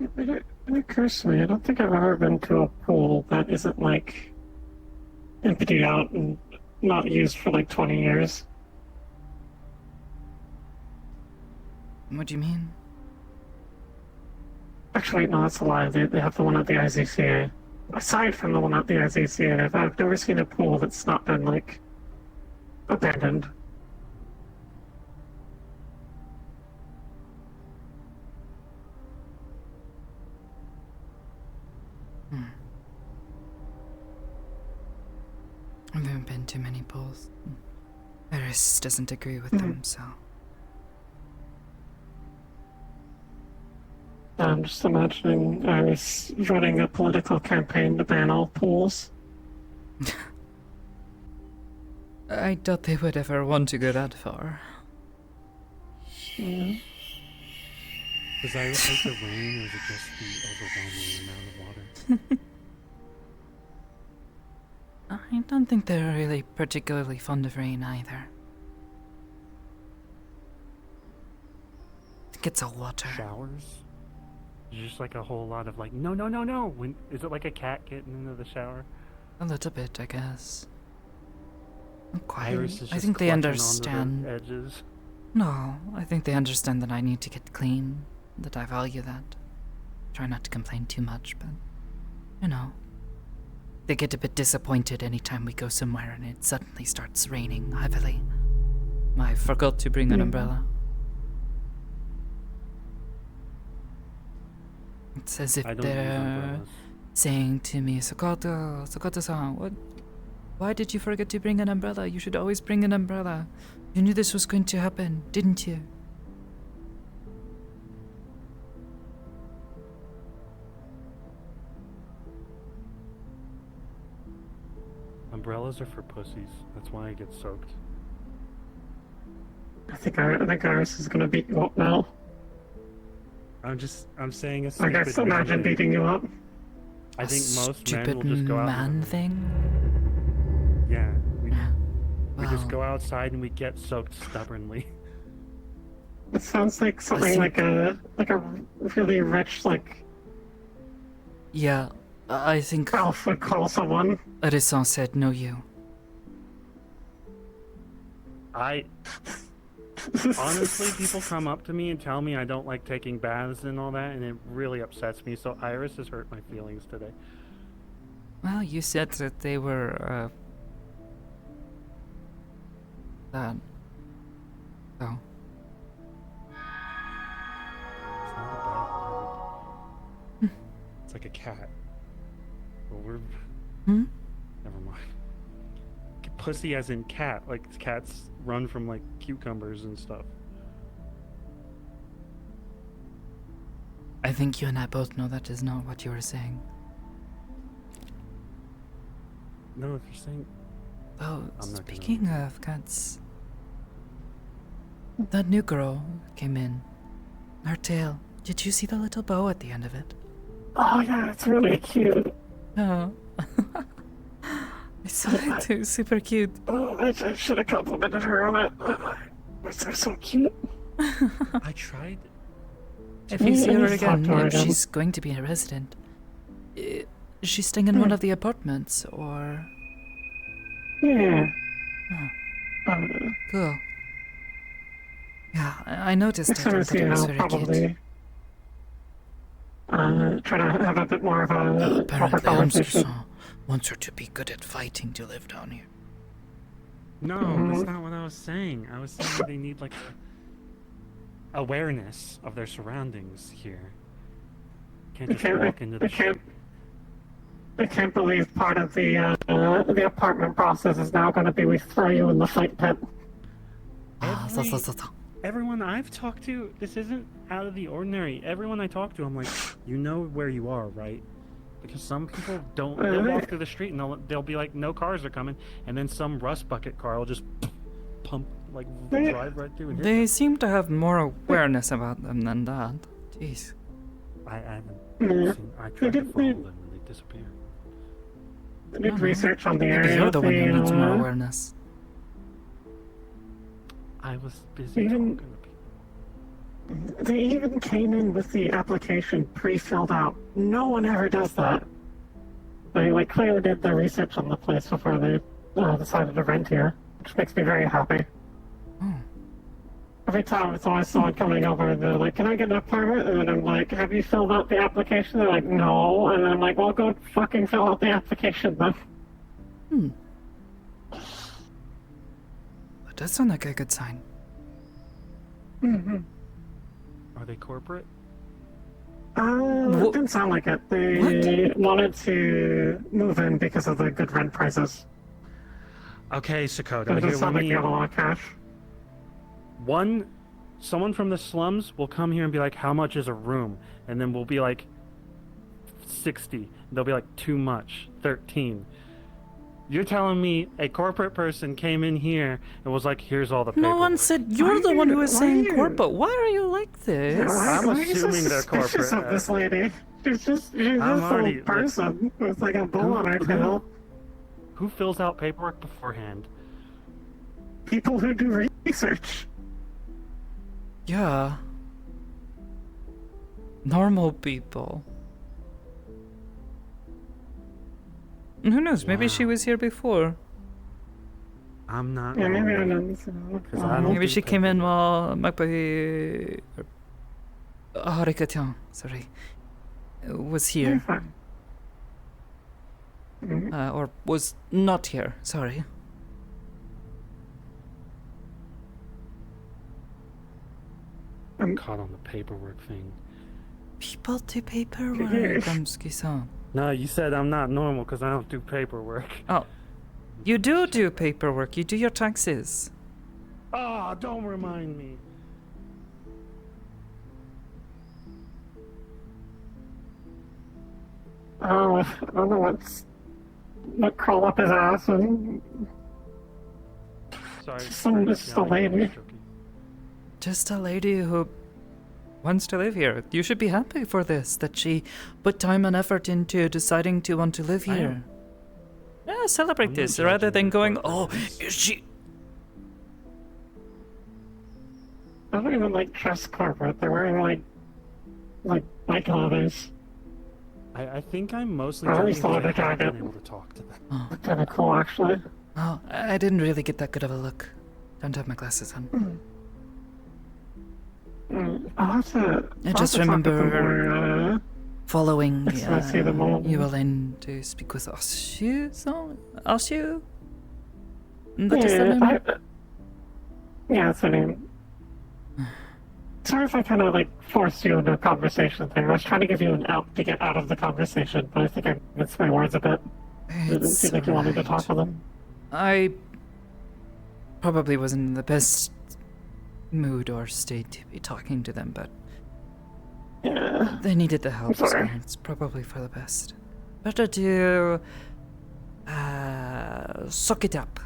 It occurs to me, I don't think I've ever been to a pool that isn't like emptied out and not used for like 20 years. What do you mean? Actually, no, that's a lie. They have the one at the IZCA. Aside from the one at the IZCA, I've never seen a pool that's not been like abandoned. I haven't been to many pools. Iris doesn't agree with them, so. I'm just imagining Iris running a political campaign to ban all pools. I doubt they would ever want to go that far. Yeah. Does Iris like the rain, or is it just the overwhelming amount of water? I don't think they're really particularly fond of rain either. I think it's all water. Showers? There's just like a whole lot of like, no. When is it like a cat getting into the shower? A little bit, I guess. Not quite. Iris is I just think they clutching onto the understand. edges. No, I think they understand that I need to get clean, that I value that. Try not to complain too much, but, you know. They get a bit disappointed anytime we go somewhere and it suddenly starts raining heavily. I forgot to bring an umbrella. It's as if they're saying to me, Sakoto-san, why did you forget to bring an umbrella? You should always bring an umbrella. You knew this was going to happen, didn't you? Umbrellas are for pussies. That's why I get soaked. I think Iris is gonna beat you up now. I'm saying a I stupid guess imagine man beating you up. I think most men Stupid will just go out. man thing? Yeah. We just Well. go outside and we get soaked stubbornly. It sounds like something like a really rich Yeah, I think Ralph would call someone. Arisson said no you. Honestly, people come up to me and tell me I don't like taking baths and all that, and it really upsets me. So Iris has hurt my feelings today. Well, you said that they were, that. Oh. It's not a bad word. It's like a cat. But we're... Never mind. Pussy as in cat. Like, cats run from, like, cucumbers and stuff. I think you and I both know that is not what you were saying. No, if you're saying... Oh, I'm not speaking of cats, That new girl came in. Her tail. Did you see the little bow at the end of it? Oh yeah, it's really cute. Oh. I saw it too. Super cute. Oh, I should have complimented her on it. They're so cute. I tried. If you see her again, if she's going to be a resident, is she staying in one of the apartments, or? Yeah. Oh. Cool. Yeah, I noticed it. I thought it was very cute. Try to have a bit more of a proper Apparently, conversation. wants her to be good at fighting to live down here. No, that's not what I was saying. I was saying they need like awareness of their surroundings here. Can't just walk into the shop. I can't believe part of the apartment process is now going to be we throw you in the fight pit. Everyone I've talked to, this isn't out of the ordinary. Everyone I talk to, I'm like, you know where you are, right? Because some people don't. They'll walk through the street and they'll be like, no cars are coming, and then some rust bucket car will just pump, like, drive right through and hit They them. seem to have more awareness about them than that. Jeez. I haven't seen. I tried to follow them and they disappeared. I did research on the Maybe area. you're the one who needs more awareness. I was busy talking to people. They even came in with the application pre-filled out. No one ever does that. They like clearly did their research on the place before they decided to rent here, which makes me very happy. Every time it's always someone coming over and they're like, "Can I get an apartment?" And then I'm like, "Have you filled out the application?" They're like, "No." And I'm like, "Well, go fucking fill out the application then." That does sound like a good sign. Mm-hmm. Are they corporate? It didn't sound like it. They wanted to move in because of the good rent prices. Okay, Sakoto. But it Here, doesn't sound like you have a lot of cash. Someone from the slums will come here and be like, "How much is a room?" And then we'll be like, 60. They'll be like, "Too much, 13." You're telling me a corporate person came in here and was like, "Here's all the paperwork." No one said you're the one who was saying corporate. Why are you like this? I'm assuming they're corporate. Of this lady. She's just a person with like a bull on her tail. Who fills out paperwork beforehand? People who do research. Yeah. Normal people. Who knows? Maybe she was here before. I'm not. Yeah, maybe I know. Maybe she came in while Magpie. Harikatian, sorry. Was here. Or was not here, sorry. I'm caught on the paperwork thing. People do paperwork, Gamsuki-san. No, you said I'm not normal because I don't do paperwork. Oh. You do paperwork. You do your taxes. Ah, don't remind me. Oh, I don't know what crawl up his ass and Sorry. just a lady. Just a lady who wants to live here. You should be happy for this, that she put time and effort into deciding to want to live here. Yeah, celebrate this rather than going, "Oh, is she..." I don't even like dress corporate. They're wearing like clothes. I think I'm mostly I always judging thought because I I haven't got been able to talk to them. Oh. Kind of cool, actually. Oh, I didn't really get that good of a look. Don't have my glasses on. I'll have to. I just remember following I see them all. you all in to speak with Oshu. Oshu? Yeah, that's her name. Sorry if I kind of forced you into a conversation thing. I was trying to give you an out to get out of the conversation, but I think I missed my words a bit. It didn't seem like you wanted to talk to them. I probably wasn't in the best mood or state to be talking to them, but yeah, they needed the help, so sorry. it's probably for the best. Better to suck it up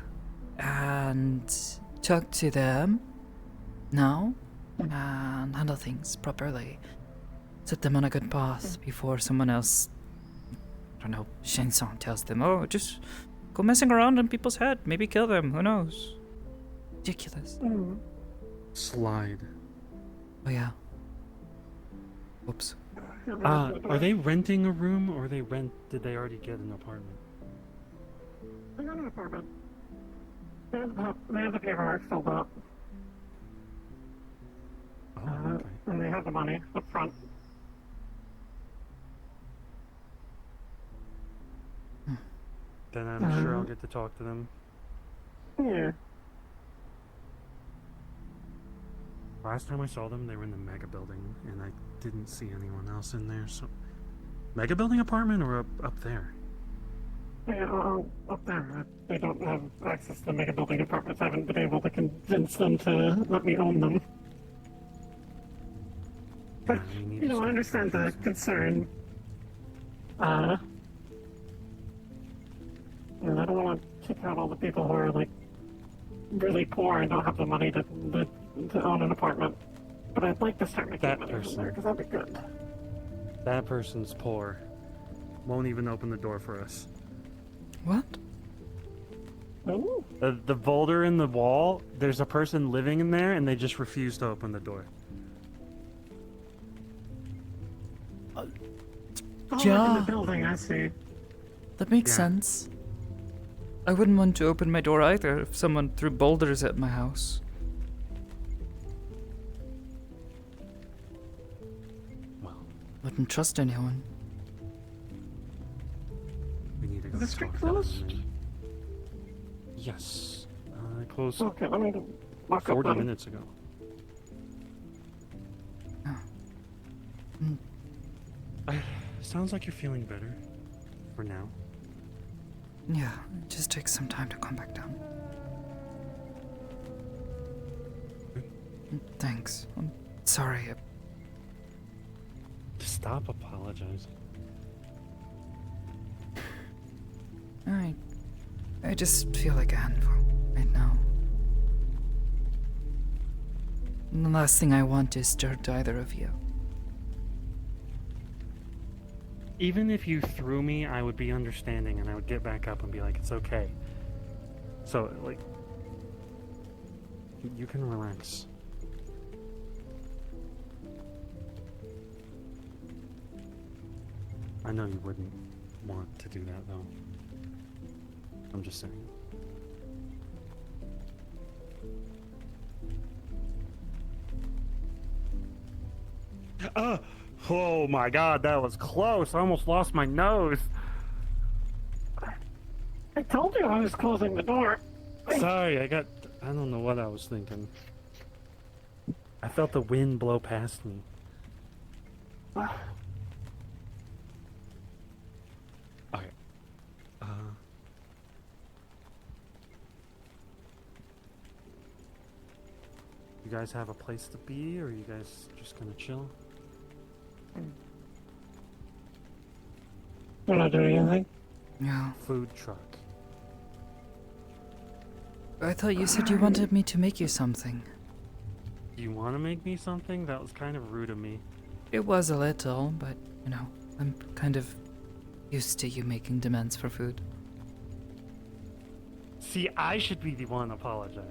and talk to them now and handle things properly. Set them on a good path before someone else, I don't know, Shen-song tells them, oh, just go messing around in people's head. Maybe kill them. Who knows? Ridiculous. Slide. Oh, yeah. Oops. Are they renting a room or did they already get an apartment? They got an apartment. They have the paperwork filled out. Okay. And they have the money up front. Then I'm sure I'll get to talk to them. Yeah. Last time I saw them, they were in the mega building, and I didn't see anyone else in there. So, mega building apartment or up there? Yeah, up there. They don't have access to the mega building apartments. I haven't been able to convince them to let me own them. But, you know, I understand the concern. And I don't want to kick out all the people who are, like, really poor and don't have the money to own an apartment. But I'd like to start making money from there, because that'd be good. That person's poor. Won't even open the door for us. What? Oh. The boulder in the wall, there's a person living in there, and they just refuse to open the door. In the building, I see. That makes sense. I wouldn't want to open my door either if someone threw boulders at my house. Well, wouldn't trust anyone. We need to go Is the street talk closed? to them. Yes. I closed Okay, let me walk up 40 then. minutes ago. Sounds like you're feeling better. For now. Yeah, it just takes some time to calm back down. Thanks. I'm sorry. Stop apologizing. I just feel like a handful right now. And the last thing I want is to hurt either of you. Even if you threw me, I would be understanding and I would get back up and be like, it's okay. So, like, you can relax. I know you wouldn't want to do that, though. I'm just saying. Oh my god, that was close. I almost lost my nose. I told you I was closing the door. Sorry, I don't know what I was thinking. I felt the wind blow past me. Okay. You guys have a place to be, or are you guys just gonna chill? We're not doing anything? Yeah. Food truck. I thought you said you wanted me to make you something. Do you want to make me something? That was kind of rude of me. It was a little, but, you know, I'm kind of used to you making demands for food. See, I should be the one apologizing.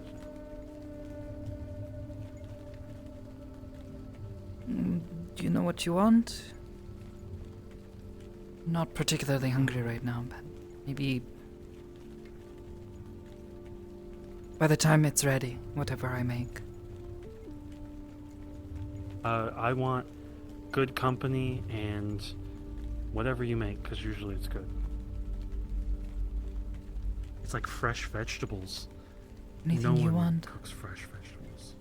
Do you know what you want? Not particularly hungry right now, but maybe by the time it's ready, whatever I make. I want good company and whatever you make, because usually it's good. It's like fresh vegetables. Anything no you one want? cooks fresh vegetables.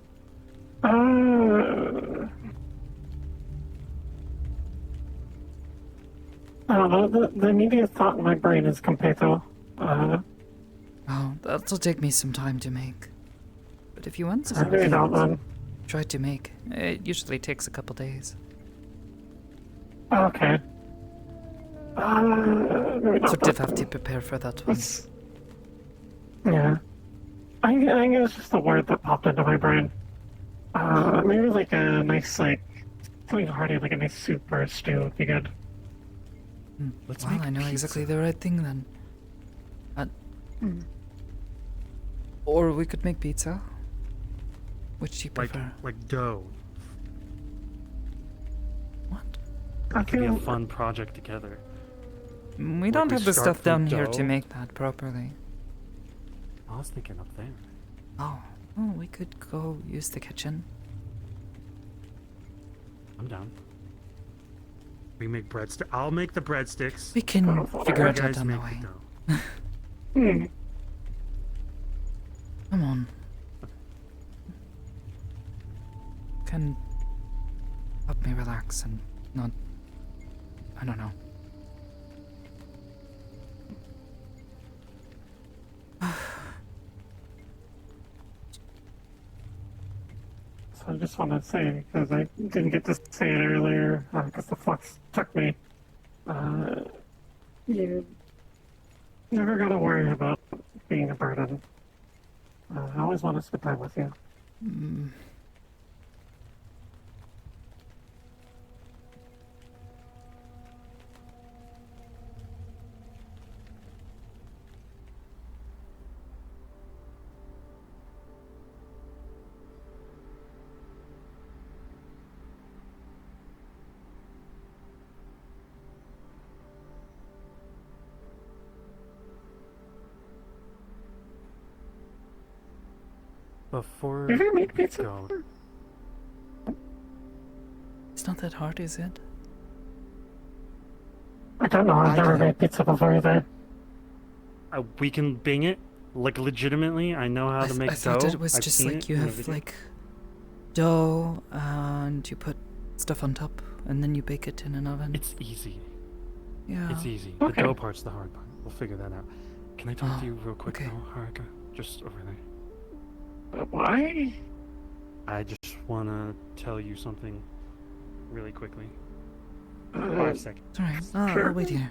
I don't know, the immediate thought in my brain is Competo. Oh, that'll take me some time to make. But if you want I really don't, man. try to make. It usually takes a couple days. Okay. Maybe not So that Div have to soon. prepare for that one. Yeah. I think it's just a word that popped into my brain. Maybe like a nice, like, something hearty, like a nice soup or a stew would be good. Well, I know exactly the right thing then. Or we could make pizza. Which do you prefer? Like dough. What? That could be a fun project together. We don't have the start stuff from down here to dough. make that properly. I was thinking up there. Oh, well, we could go use the kitchen. I'm down. We make breadsticks. I'll make the breadsticks. We can figure it You out guys on the make way. dough. Come on. Can help me relax and not, I don't know. So I just want to say, because I didn't get to say it earlier, because the flux took me, you never got to worry about being a burden. I always want to spend time with you. Before Did you make pizza? go, It's not that hard, is it? I don't know, I've never made pizza before either. we can bing it, like legitimately. I know how to make I dough. thought it was I've just seen like it you in a have video. like dough and you put stuff on top and then you bake it in an oven. It's easy. Yeah. It's easy. Okay. The dough part's the hard part. We'll figure that out. Can I talk to you real quick okay. though, Haruka? Just over there. Why? I just want to tell you something really quickly. 5 seconds. It's alright. I'll wait here.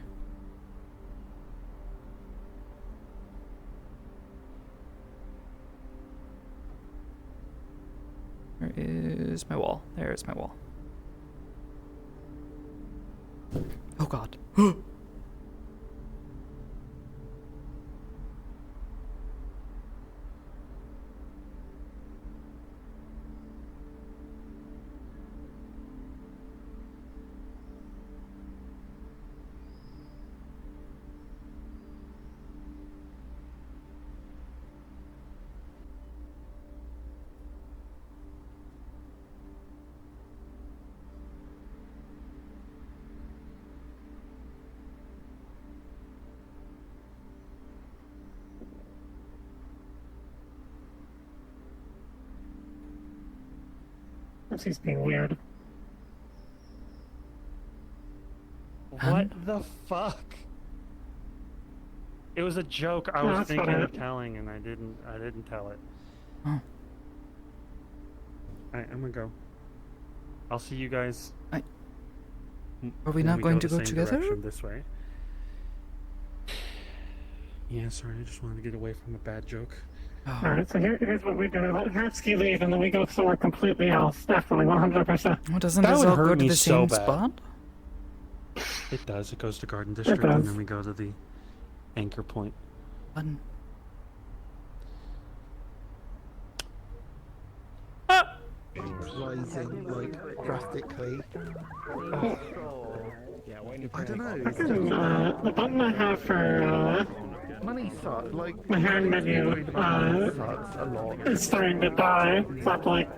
Where is my wall? There's my wall. Oh god. He's being weird. What the fuck? It was a joke I No, was that's thinking not of it. telling and I didn't tell it. Oh. Alright, I'm gonna go. I'll see you guys. Are we when not going the to go same together? direction This way. Yeah, sorry, I just wanted to get away from a bad joke. Alright, so here's what we do. Let Hersky leave, and then we go somewhere completely else. Definitely, 100%. Well, doesn't That this would all hurt go to me the so same bad. spot? It does. It goes to Garden District, and does. then we go to the anchor point. Fun. Rising, like, drastically. I don't know. The button I have for Money sucks. Like, my hair menu sucks a lot. is starting to die, so I have to like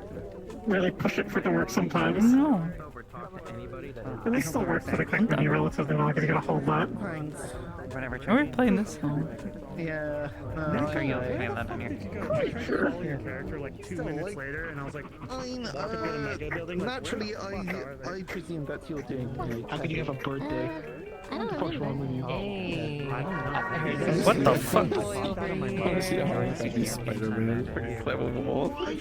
really push it for it to work sometimes. No. And it still works for the quick menu relatively well. I gotta get a hold of that. Thanks. Whatever. Are we playing this song? Yeah. Make sure you have that on here. Sure. Your character like 2 minutes later, and I was like, Naturally, I presume that's your doing. How could you have a birthday? I don't What's wrong with you? What the fuck? Honestly, I'm going to be Spider-Man. Clever wall. I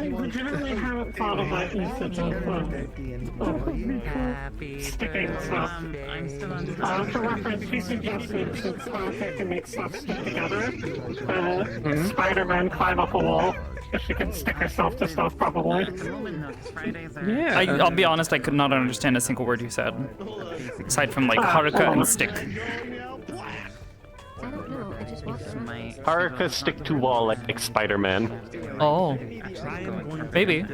legitimately haven't thought of that usage of sticking stuff. I'm still on For reference, he suggested since I can make stuff stick together, Spider-Man climb up a wall. Because she can stick herself to stuff, probably. Yeah. I'll be honest, I could not understand a single word you said. Aside from like Haruka and stick. Haruka stick to wall like Spider-Man. Oh. Maybe.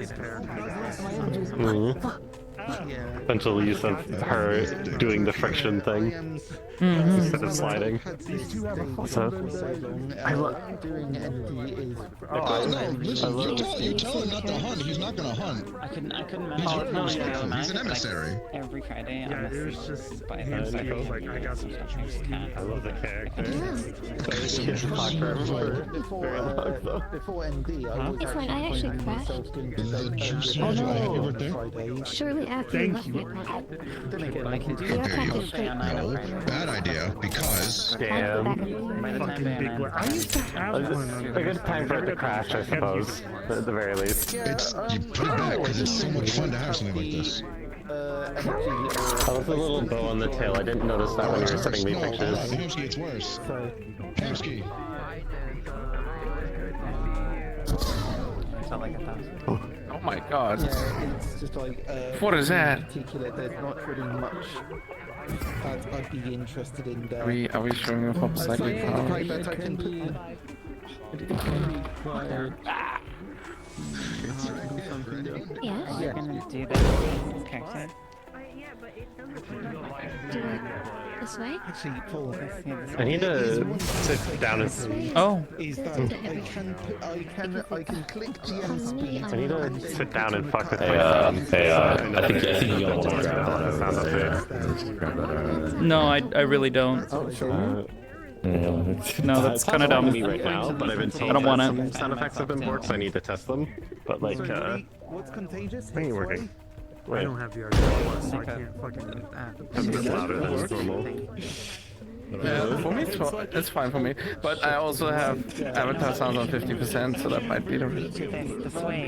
Potential use of her doing the friction thing instead of sliding. So, I love. Oh no! Listen, you tell him not to hunt. He's not gonna hunt. I couldn't He's very respectful. He's an emissary. Every Friday, Yeah, it was just. I love the character. Before ND, I was It's fine, I actually crashed. Oh no! Shortly after you left me. No, bad idea, because... Damn. Fucking big one. I used to have one. A good time for it to crash, I suppose, at the very least. It's, you put it back, because it's so much fun to have something like this. I was a little bow on the tail, I didn't notice that when you were sending me pictures. Hamsky, it's worse. Hamsky. Oh my god. Yeah, it's just like, What is that? in particular, there's not really much I'd be interested in there. Are we showing off up cycling power? That I can put. Yeah. You're gonna do that character. Do it this way? Actually, Paul, I need to sit down and... Oh. Is that I can click GM speed. I need to sit down and fuck with I think you all want to grab that. No, I really don't. No, that's kind of dumb. Me right now, but I've been told I don't want that it. some sound effects have been worked, so I need to test them. But like, What's contagious? I think it's working. I don't have the argument, so I can't fucking do that. I'm just louder than normal. Yeah, for me, it's fine for me. But I also have avatar sounds on 50%, so that might be the reason.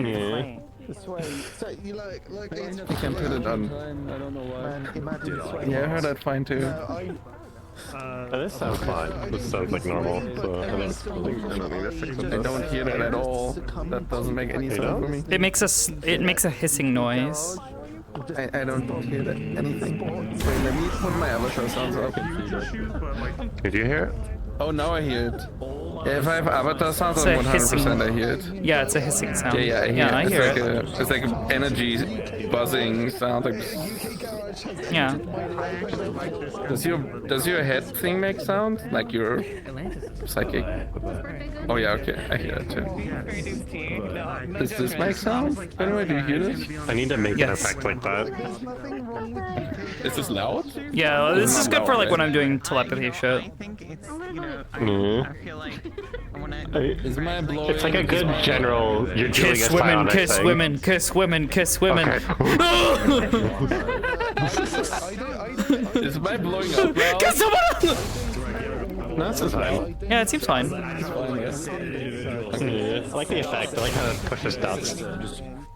Yeah. This way. So you like it's You can put it on. I don't know why. Imagine this way. Yeah, I heard that fine too. This sounds fine. This sounds like normal, so I don't think I don't hear that at all. That doesn't make any sense for me. It makes a hissing noise. I don't hear that anything. Wait, let me put my avatar sounds up. Did you hear it? Oh, now I hear it. Yeah, if I have avatar sounds It's on a 100%, I hear it. Yeah, it's a hissing sound. Yeah, I hear it. it. It's like an energy buzzing sound. Like... Yeah. Does your head thing make sound? Like your psychic? Oh yeah, okay, I hear it too. Does this make sound? By the way, do you hear this? I need to make an effect like that. Is this loud? Yeah, this is good for like when I'm doing telepathy shit. Is my blowing? It's like a good general. You're doing Kiss a women, psionic kiss thing. women, kiss women, kiss women. Is my blowing up loud? Kiss someone! No, this is fine. Yeah, it seems fine. I like the effect. I like how it pushes dust.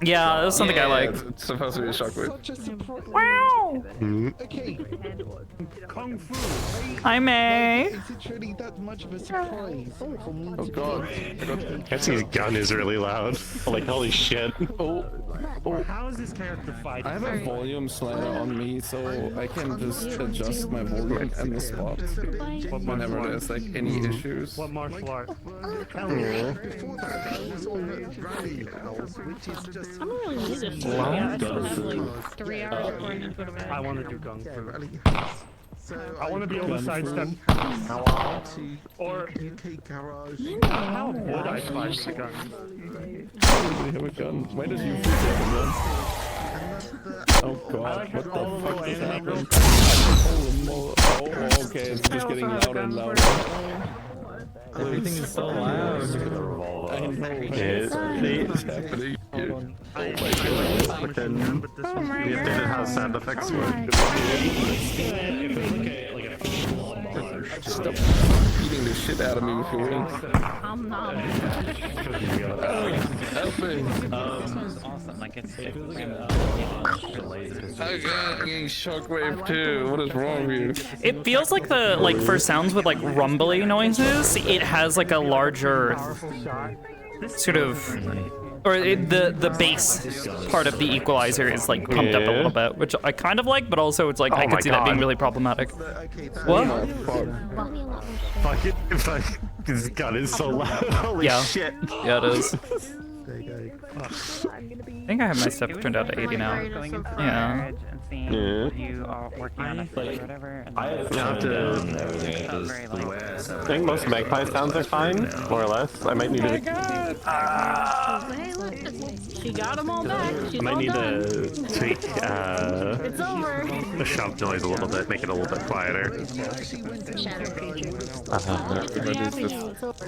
Yeah, that's something I like. It's supposed to be a shockwave. Wow! Okay. Kung Fu. Hi, May. Is it really that much of a surprise for me Oh god. Kenzie's gun is really loud. Like, holy shit. Oh. How is this character fighting? I have a volume slider on me, so I can just adjust my volume on the spot whenever there's like any issues. What martial art? I'm gonna use this. I want to do Kung Fu. I want to be able to sidestep. Or how would I fight the gun? We have a gun. Why does you have a gun? Oh god, what the fuck just happened? Oh, okay, it's just getting louder and louder. Everything is so loud. I know. It's happening here. Oh my god. The updated how sound effects work. Stop beating the shit out of me with your wings. I'm not. Help me. This one's awesome. Like it's I'm getting shockwave too. What is wrong with you? It feels like for sounds with like rumbly noises, it has like a larger sort of, or the bass part of the equalizer is like pumped up a little bit, which I kind of like, but also it's like I could see that being really problematic. What? Fuck it. This gun is so loud. Holy shit. Yeah, it is. I think I have my stuff turned out to 80 now. Yeah. You are working on it or whatever. I have to. I think most Magpie sounds are fine, more or less. I might need to. She got them all back. She's I might all need done. to tweak It's over. the shove noise a little bit, make it a little bit quieter.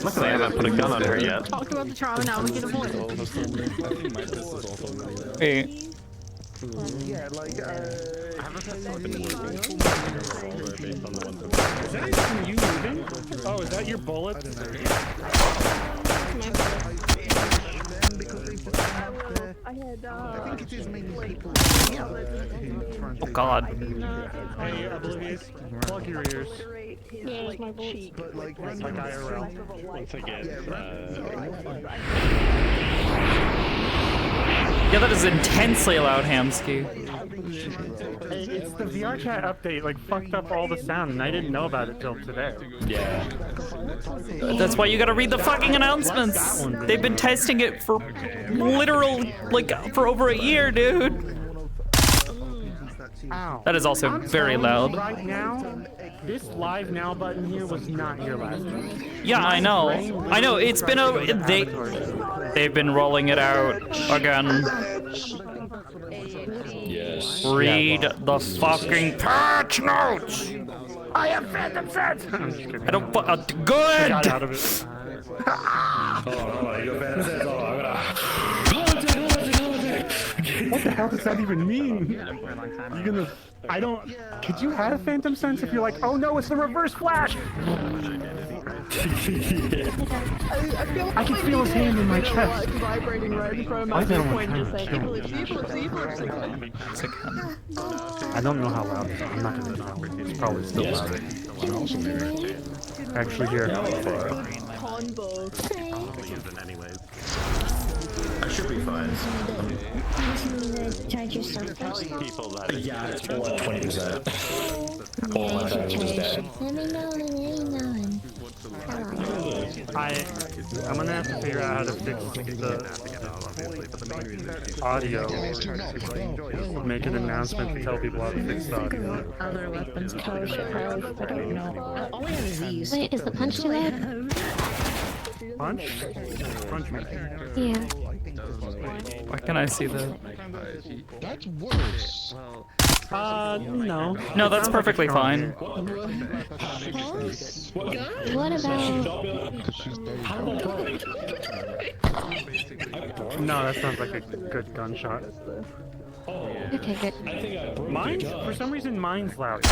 Luckily, I haven't put a gun on her yet. Talked about the trauma, now we can avoid it. Hey. Yeah, like, Is that even you moving? Oh, is that your bullet? I think it is mainly people. Oh God. Hey, Oblivious, plug your ears. Yeah, my cheek. But like IRL. Once again, Yeah, that is intensely loud, Hamsky. It's the VR chat update, like, fucked up all the sound, and I didn't know about it till today. Yeah. That's why you gotta read the fucking announcements. They've been testing it for literal, like, for over a year, dude. Ow. That is also very loud. Right now, this live now button here was not here last week. Yeah, I know. I know. It's been they've been rolling it out again. Yes. Read the fucking patch notes. I have phantom sense. I don't. Good. Got out of it. What the hell does that even mean? You're gonna. I don't. Could you have phantom sense if you're like, oh no, it's the reverse flash? I can feel his hand in my chest. Vibrating right in front of Why my is everyone viewpoint, just trying saying, I don't know how loud it is. I'm not gonna know. It's probably still louder. Actually, here. I should be fine. Charge yourself first. Yeah, it's all at 20%. All my battery is dead. Let me know. I'm gonna have to figure out how to fix the audio. Make an announcement to tell people how to fix the audio. Other weapons kosher health. I don't know. All I have is these. Wait, is the punch too loud? Punch? Punch me. Yeah. Why can't I see that? That's worse. No. No, that's perfectly fine. What about? No, that sounds like a good gunshot. Okay, good. Mine? For some reason, mine's loud.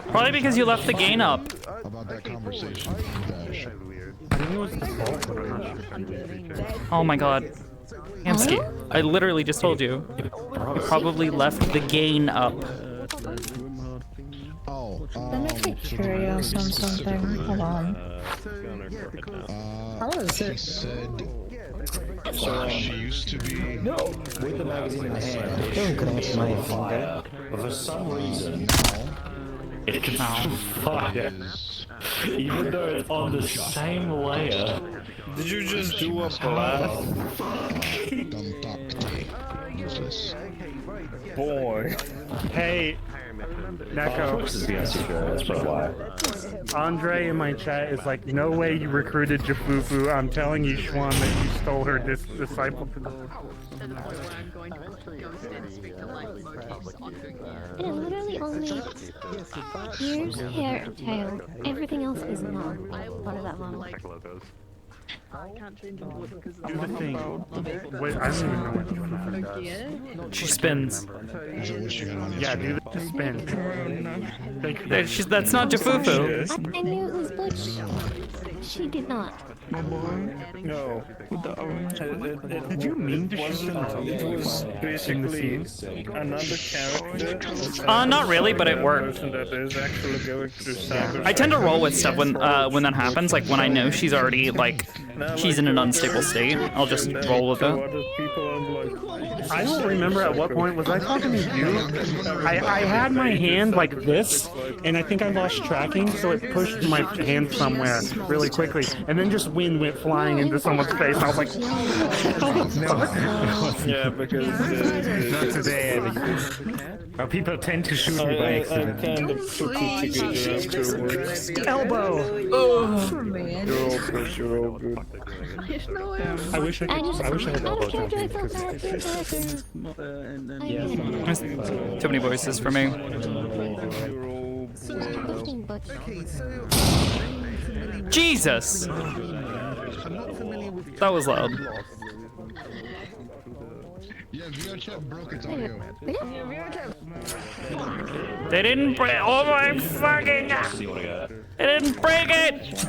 Probably because you left the gain up. About that conversation. I think it was the fault, but I'm not sure. Oh my God. Hamsky, I literally just told you. You probably left the gain up. That makes me curious on something. Hold on. How is it? She used to be. No, with the magazine in the hand, don't connect my finger. But for some reason, it's fire. Even though it's on the same layer. Did you just do a blast? Boy. Hey, Neko. That's probably why. Andre in my chat is like, no way you recruited Jafufu. I'm telling you, Schwan, that you stole her disciple. It is literally only ears, hair, and tail. Everything else is long. What is that long? I can't change the look because Do the thing. Wait, I don't even know what Jafufu does. She spins. Yeah, do the spin. That's not Jafufu. I knew it was Butch. She did not. My boy? No. With the orange. Did you mean to shoot him? It was basically another character. Not really, but it worked. That is actually going through cyber. I tend to roll with stuff when that happens. Like when I know she's already like she's in an unstable state, I'll just roll with it. I don't remember at what point was I talking to you. I had my hand like this, and I think I lost tracking, so it pushed my hand somewhere really quickly, and then just wind went flying into someone's face. I was like, yeah, because not today. Well, people tend to shoot me by accident. I kind of put it together afterwards. Elbow. You're all good. You're all good. I wish I had elbow jumping because Too many voices for me. Jesus! That was loud. Yeah, VRChat broke its audio. They didn't break. Oh my fucking! They didn't break it.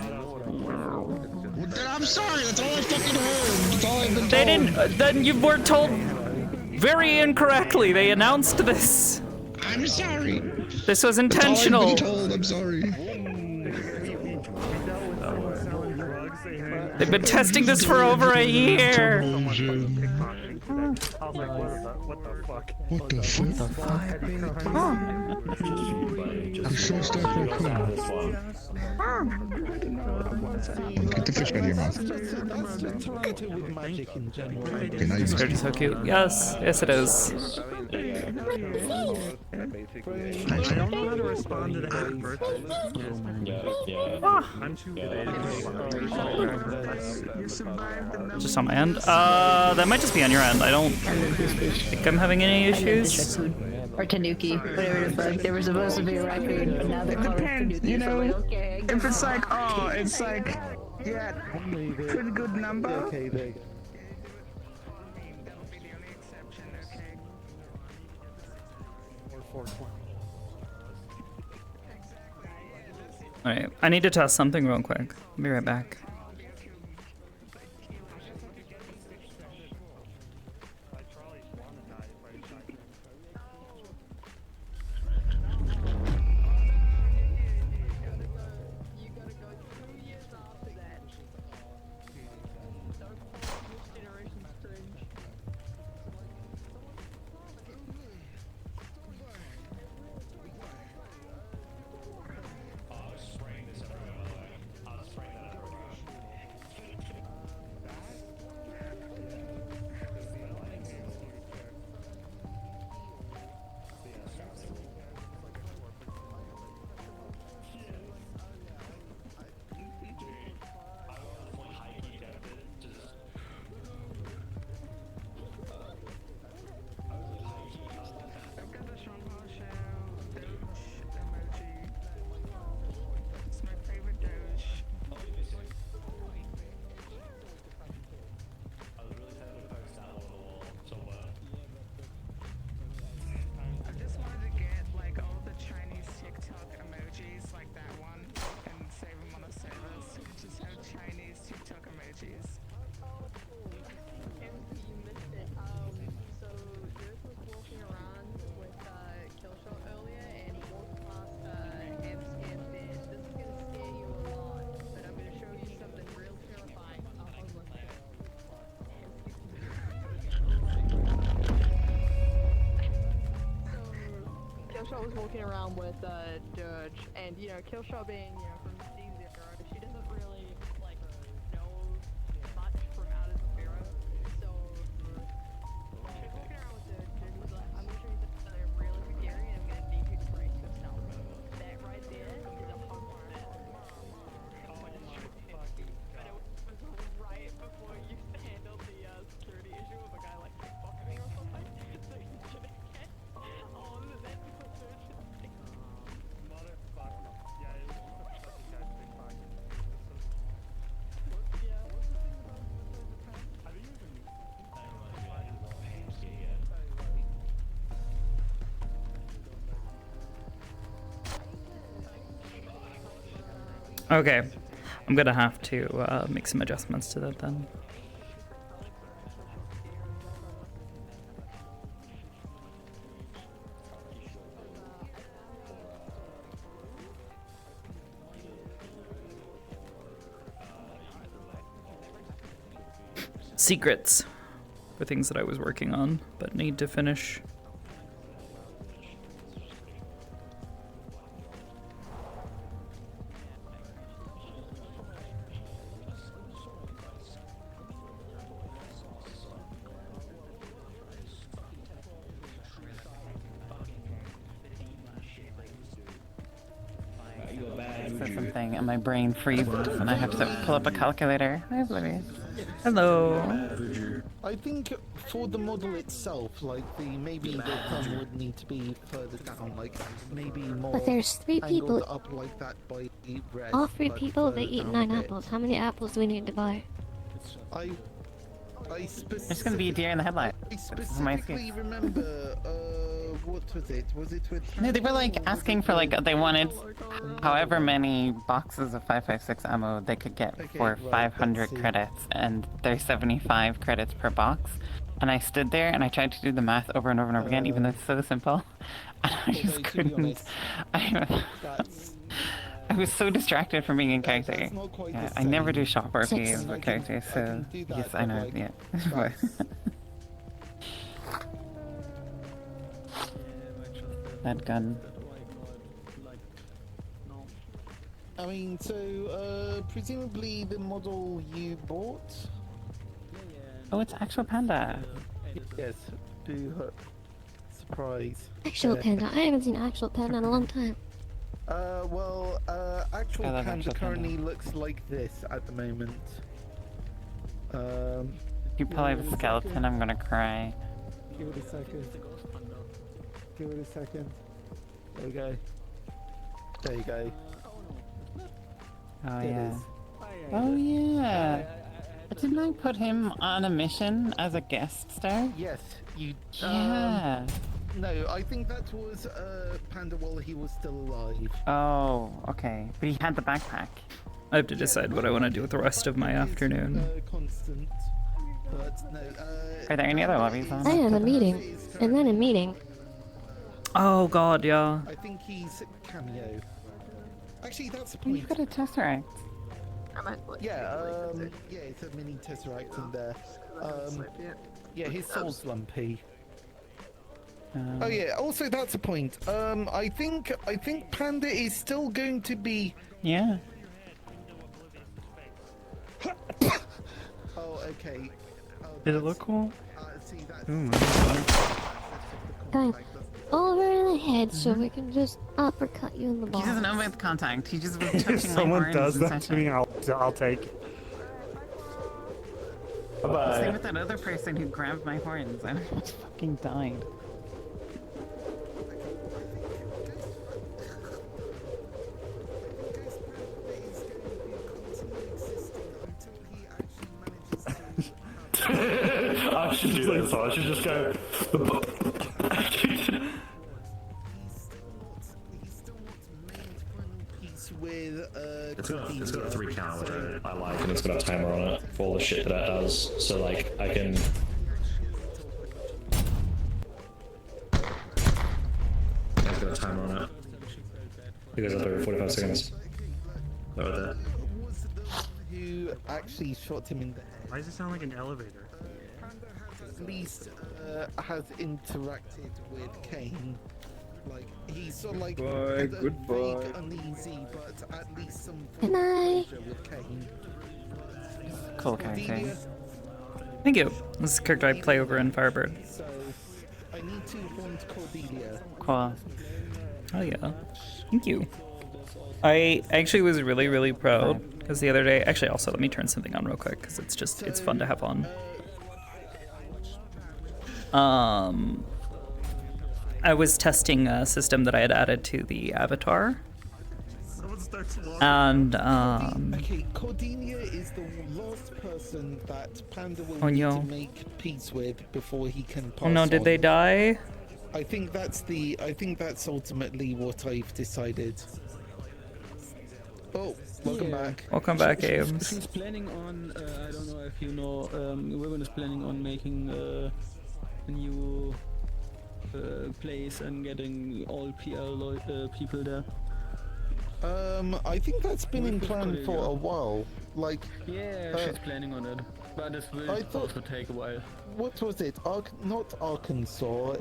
I'm sorry. That's all I fucking heard. That's all I've been told. They didn't. Then you were told very incorrectly. They announced this. I'm sorry. This was intentional. That's all I've been told. I'm sorry. They've been testing this for over a year. what the fuck? What the fuck? You're so stuck right Get the fish out of your mouth. Okay, now you It's must so cute. Yes, yes it is. I don't know how to respond to the happy birthday. I'm too Just on my end. That might just be on your end. I don't think I'm having any issues. Or Tanuki, whatever the fuck. They were supposed to be a raccoon, but now they're called Tanuki, you know, so okay. if it's like, oh, it's like, yeah, pretty good number. Alright, I need to test something real quick. I'll be right back. Killshot was walking around with Dirge, and you know, Killshot being, you know, from D0, she doesn't really like know much from out of Zero. So she's walking around with Dirge, and he's like, I'm gonna show you something really scary, and I'm gonna need you to brace yourself. That right there is a home run. But it was right before you handled the security issue of a guy like pickpocketing or something. So you should have kept all of that. Okay. I'm gonna have to make some adjustments to that then. Secrets for things that I was working on but need to finish. Said something and my brain freezes and I have to pull up a calculator. Hi, Oblivious. Hello. I think for the model itself, like maybe the thumb would need to be further down, like maybe more. But there's 3 people. Up like that by red, All 3 people, they further eat down 9 a bit. apples. How many apples do we need to buy? There's gonna be a deer in the headlight. I This is my specifically escape. remember, what was it? Was it with... No, they were like asking for like they wanted however many boxes of 556 ammo they could get for 500 credits, and there's 75 credits per box. And I stood there and I tried to do the math over and over and over again, even though it's so simple. And I just couldn't. I was so distracted from being in character. Yeah, I never do shop RPs with characters, so yes, I know. Yeah. That gun. I mean, so, presumably the model you bought? Oh, it's actual panda. Yes, surprise. Actual panda. I haven't seen actual panda in a long time. Actual I love panda actual currently looks like this at the moment. You probably have a skeleton, I'm gonna cry. Give it a second. Give it a second. There we go. There you go. Oh There it yeah. is. Oh yeah. Didn't I put him on a mission as a guest star? Yes, you. Yeah. No, I think that was Panda while he was still alive. Oh, okay. But he had the backpack. I have to decide what I want to do with the rest of my afternoon. Constant. But no, Are there any other lobbies on? I have a meeting, and then a meeting. Oh god, yeah. I think he's cameo. Actually, that's the point. You've got a Tesseract. Yeah, yeah, it's a mini Tesseract in there. Yeah, his soul's lumpy. Oh yeah, also that's a point. I think Panda is still going to be... Yeah. Oh, okay. Did it look cool? Guys, over the head so we can just uppercut you in the He balls. doesn't know about the contact. He just was touching If someone my does horns that and to me, I'll take it. Bye-bye. Same with that other person who grabbed my horns. I almost fucking died. I should do this. I should just go. With, it's got a 3 count, which I like, and it's got a timer on it for all the shit that it does. So like I can. It's got a timer on it. It goes up every 45 seconds. Right there. who actually shot him in the head. Why does it sound like an elevator? At least has interacted with Kane. Like he's sort of like vague, uneasy, but at least some closure with Kane. Cool character. Thank you. This is a character I play over in Firebird. So I need to want Cordelia. Cool. Oh yeah. Thank you. I actually was really proud because the other day, actually also let me turn something on real quick because it's fun to have on. I was testing a system that I had added to the avatar. And okay, Cordelia is the last person that Panda will need to make peace with before he can pass Oh no, did on. they die? I think that's ultimately what I've decided. Oh, welcome back. Welcome back, She's Ames. planning on, I don't know if you know, Ribbon is planning on making a new place and getting all people there. I think that's been in With plan for Cordelia. a while. Like, Yeah, she's planning on it, but this will I thought- also take a while. what was it? Not Arkansas.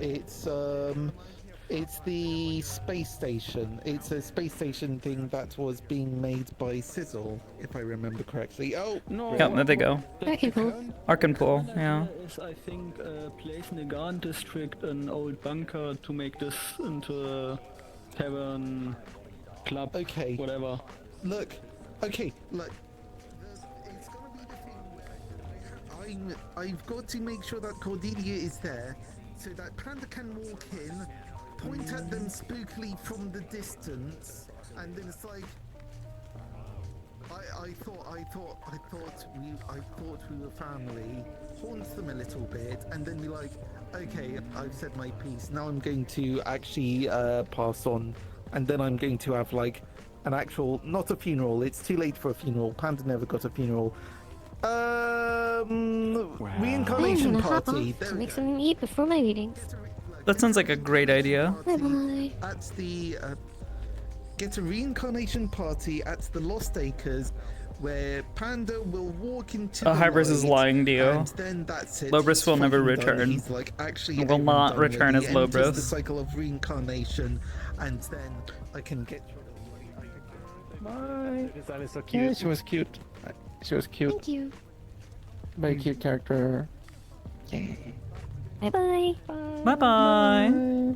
It's the space station. It's a space station thing that was being made by Sizzle, if I remember correctly. Oh, No. Yeah, there they go. Arkenpool. Arkenpool, yeah. Is, I think, a place in the Garden District, an old bunker to make this into a tavern, club, okay, whatever. Look, okay, look. It's gonna be the thing where I've got to make sure that Cordelia is there, so that Panda can walk in, point at them spookily from the distance, and then it's like, I thought we were family. Haunts them a little bit, and then be like, okay, I've said my piece. Now I'm going to actually pass on, and then I'm going to have like an actual, not a funeral. It's too late for a funeral. Panda never got a funeral. Reincarnation I'm gonna hop party. off to make something to eat before my meetings. That sounds like a great idea. Bye-bye. At the get a reincarnation party at the Lost Acres, where Panda will walk into the Hybris is light, lying to you. and then that's it. Lobris He's will never fucking done. return. He's like, actually, He will I'm not done with return it. as He enters Lobris. the cycle of reincarnation, and then I can get. Bye. Design is so Yeah, cute. she was cute. She was cute. Thank you. Very cute character. Bye-bye. Bye-bye.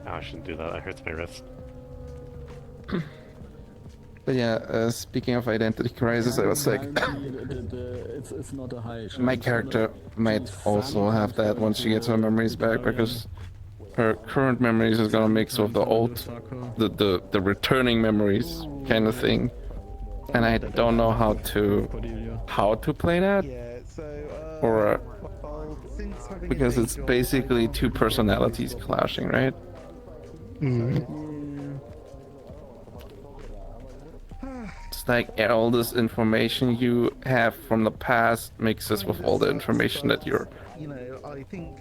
Oh, I shouldn't do that. That hurts my wrist. But yeah, speaking of identity crisis, I was like, It's not a high. my character might also have that once she gets her memories back, because her current memories is gonna mix with the old, the returning memories kind of thing, and I don't know how to play that, or because it's basically two personalities clashing, right? It's like all this information you have from the past mixes with all the information that your I think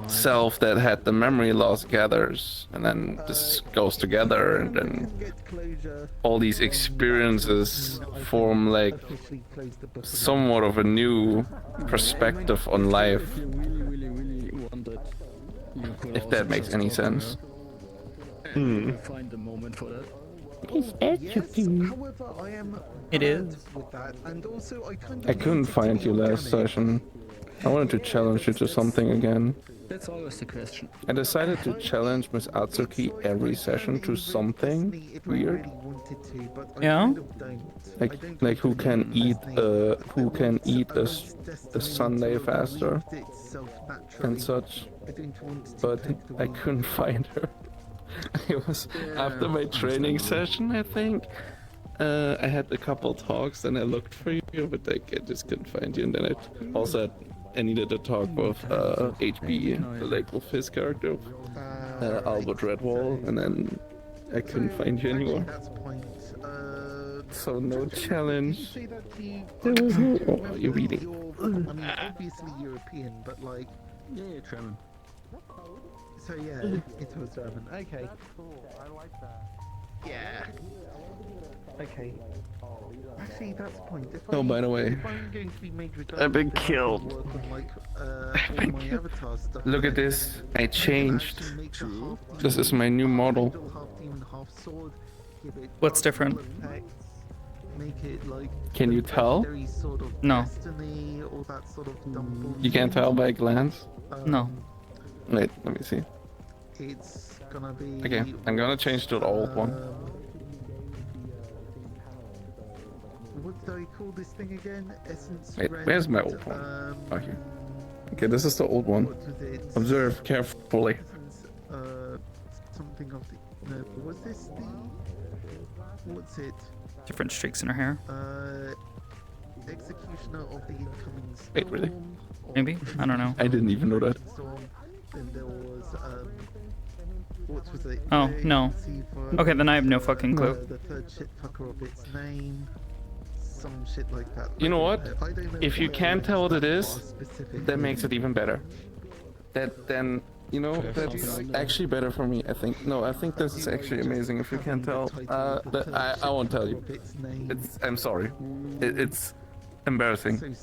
self that had the memory loss gathers, and then this goes together, and then all these experiences form like somewhat of a new perspective on life, if that makes any sense. Find the moment for that. However, I am It is. with that, and also I kind I of couldn't find you last session. I wanted to challenge you to something again. That's always the question. I decided to challenge Miss Atsuki every session to something weird. Yeah? Like who can eat a Sunday faster and such. But I couldn't find her. It was after my training session, I think. I had a couple talks and I looked for you, but I just couldn't find you. And then I also had, I needed to talk with HB, like with his character, Albert Redwall, and then I couldn't find you anymore. So no challenge. There was no. Oh, you're reading. I mean, obviously European, but like. Yeah, German. So yeah, it was German. Okay. That's cool. I like that. Yeah. Okay. Actually, that's the point. Oh, by the way, if I'm going to be made I've been redundant, killed. work on, like, all my avatar stuff, Look at this. I changed. This is my new model. half demon, half sword, give it What's different? make it like Can you tell? very sort of No. destiny, all that sort of dumb You can't tell by a glance? No. Wait, let me see. It's gonna be Okay, I'm gonna change to the old one. What do I call this thing again? Essence. Wait, Red, where's my old one? Oh, here. Okay, this is the old one. Observe carefully. Something of the. No, was this the? What's it? Different streaks in her hair. Executioner of the incoming storm. Wait, really? Maybe? I don't know. I didn't even know that. Storm. Then there was What was it? Oh, no. Okay, then I have no fucking clue. The third shit fucker of its name. Some shit like that. You know what? I don't know If you can't tell what it is, specifically. that makes it even better. Then you know that's actually better for me. I think. No, I think this is actually amazing. If you can't tell, I won't tell you. I'm sorry. It's embarrassing.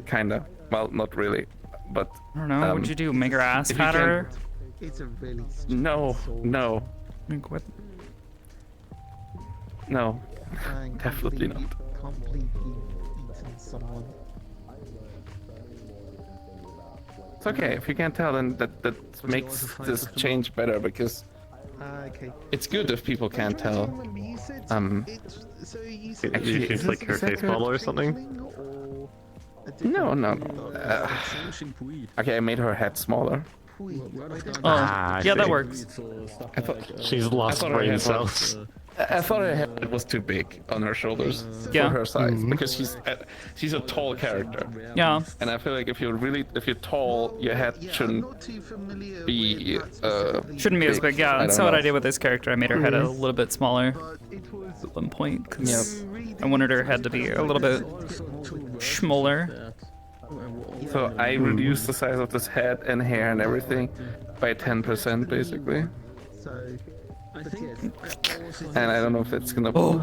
Kinda. Well, not really, but. I don't know. What'd you do? Make her ass if you fatter? It's a really No. Like what? No. Definitely not. Completely eaten someone. It's okay. If you can't tell, then that makes this change better because Okay. it's good if people can't tell. It actually seems like her face model or something. No. Okay, I made her head smaller. Oh, yeah, that works. I thought she's lost brain cells. I thought her head was too big on her shoulders Yeah. for her size because she's a tall character. Yeah. And I feel like if you're tall, your head shouldn't be Shouldn't be as big. Yeah, that's don't what know. I did with this character. I made her head a little bit smaller at one point because I wanted her head to be a little bit smaller. So I reduced the size of this head and hair and everything by 10% basically. And I don't know if it's gonna. Oh,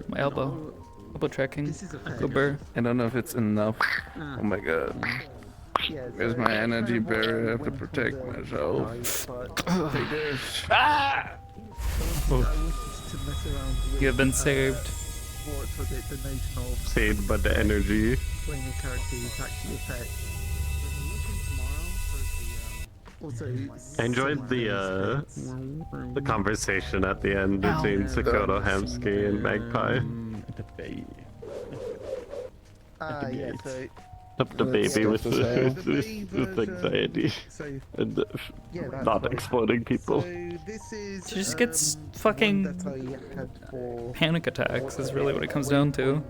my elbow. Elbow tracking. Goober. I don't know if it's enough. Oh my god. Where's my energy barrier? I have to protect myself. Take this. Ah! You have been saved. What was it? The notion of Saved by the energy. playing a character who's actually effect. Also, I enjoyed the conversation at the end between Sakoto, Hamsky, and Magpie. yeah, so Up the baby with anxiety and not exploding people. She just gets fucking panic attacks is really what it comes down to.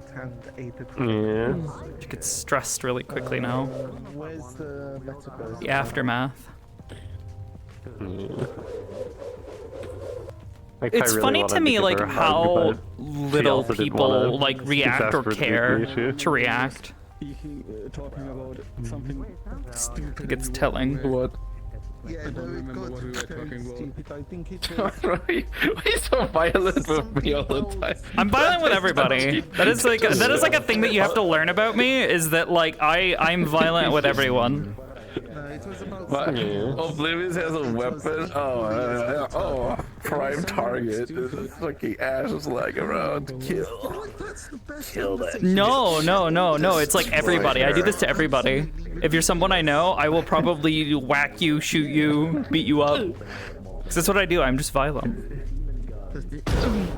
Yeah. She gets stressed really quickly now. Where's the Metaverse? The aftermath. It's funny to me like how little people like react or care to react. Talking about something stupid. It's telling. What? Yeah, no, it got very stupid. I think it Why are you so violent with me all the time? I'm violent with everybody. That is like a thing that you have to learn about me is that like I'm violent with everyone. What? Oblivious has a weapon? Oh, prime target. This fucking ass is lying around. Kill that. No. It's like everybody. I do this to everybody. If you're someone I know, I will probably whack you, shoot you, beat you up. 'Cause that's what I do. I'm just violent.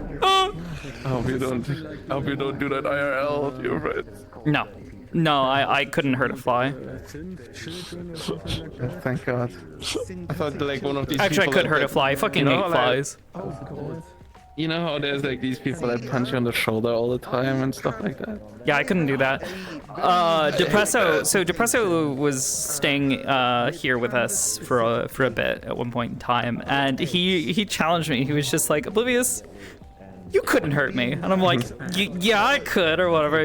I hope you don't do that IRL to your friends. No, I couldn't hurt a fly. Thank God. I thought like one of these Actually, I people could hurt a fly. I fucking hate flies. You know how there's like these people that punch you on the shoulder all the time and stuff like that? Yeah, I couldn't do that. Depresso was staying here with us for a bit at one point in time, and he challenged me. He was just like, Oblivious, you couldn't hurt me. And I'm like, yeah, I could, or whatever,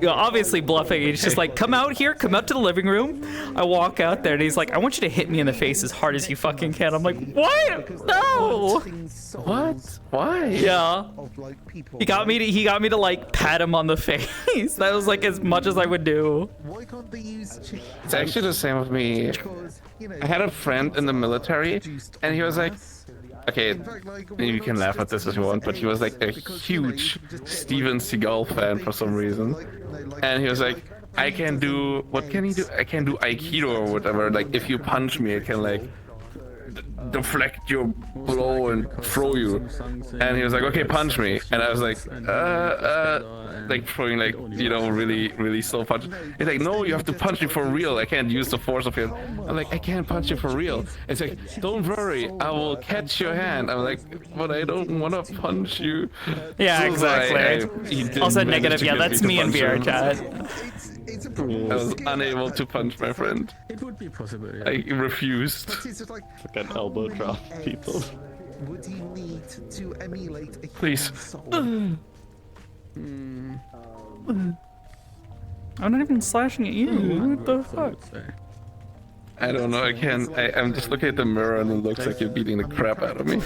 obviously bluffing. He's just like, come out to the living room. I walk out there, and he's like, I want you to hit me in the face as hard as you fucking can. I'm like, what? No! What? Why? Yeah. He got me to like pat him on the face. That was like as much as I would do. Why can't they use It's actually the same with me. I had a friend in the military, and he was like, okay, you can laugh at this if you want, but he was like a huge Steven Seagal fan for some reason. And he was like, I can do, what can he do? I can do Aikido or whatever. Like, if you punch me, I can like deflect your blow and throw you. And he was like, okay, punch me. And I was like throwing like, really, really slow punch. He's like, no, you have to punch me for real. I can't use the force of it. I'm like, I can't punch you for real. It's like, don't worry, I will catch your hand. I'm like, but I don't want to punch you. Yeah, So exactly. he Also didn't negative, manage to yeah, get that's to me in punch VR him. chat. I was unable to punch my friend. It would be possible. I refused. It's just like an elbow elbow drop people. Would he need to emulate a Please. soul? I'm not even slashing at you. What the fuck? I don't know. I'm just looking at the mirror and it looks like you're beating the crap out of me. I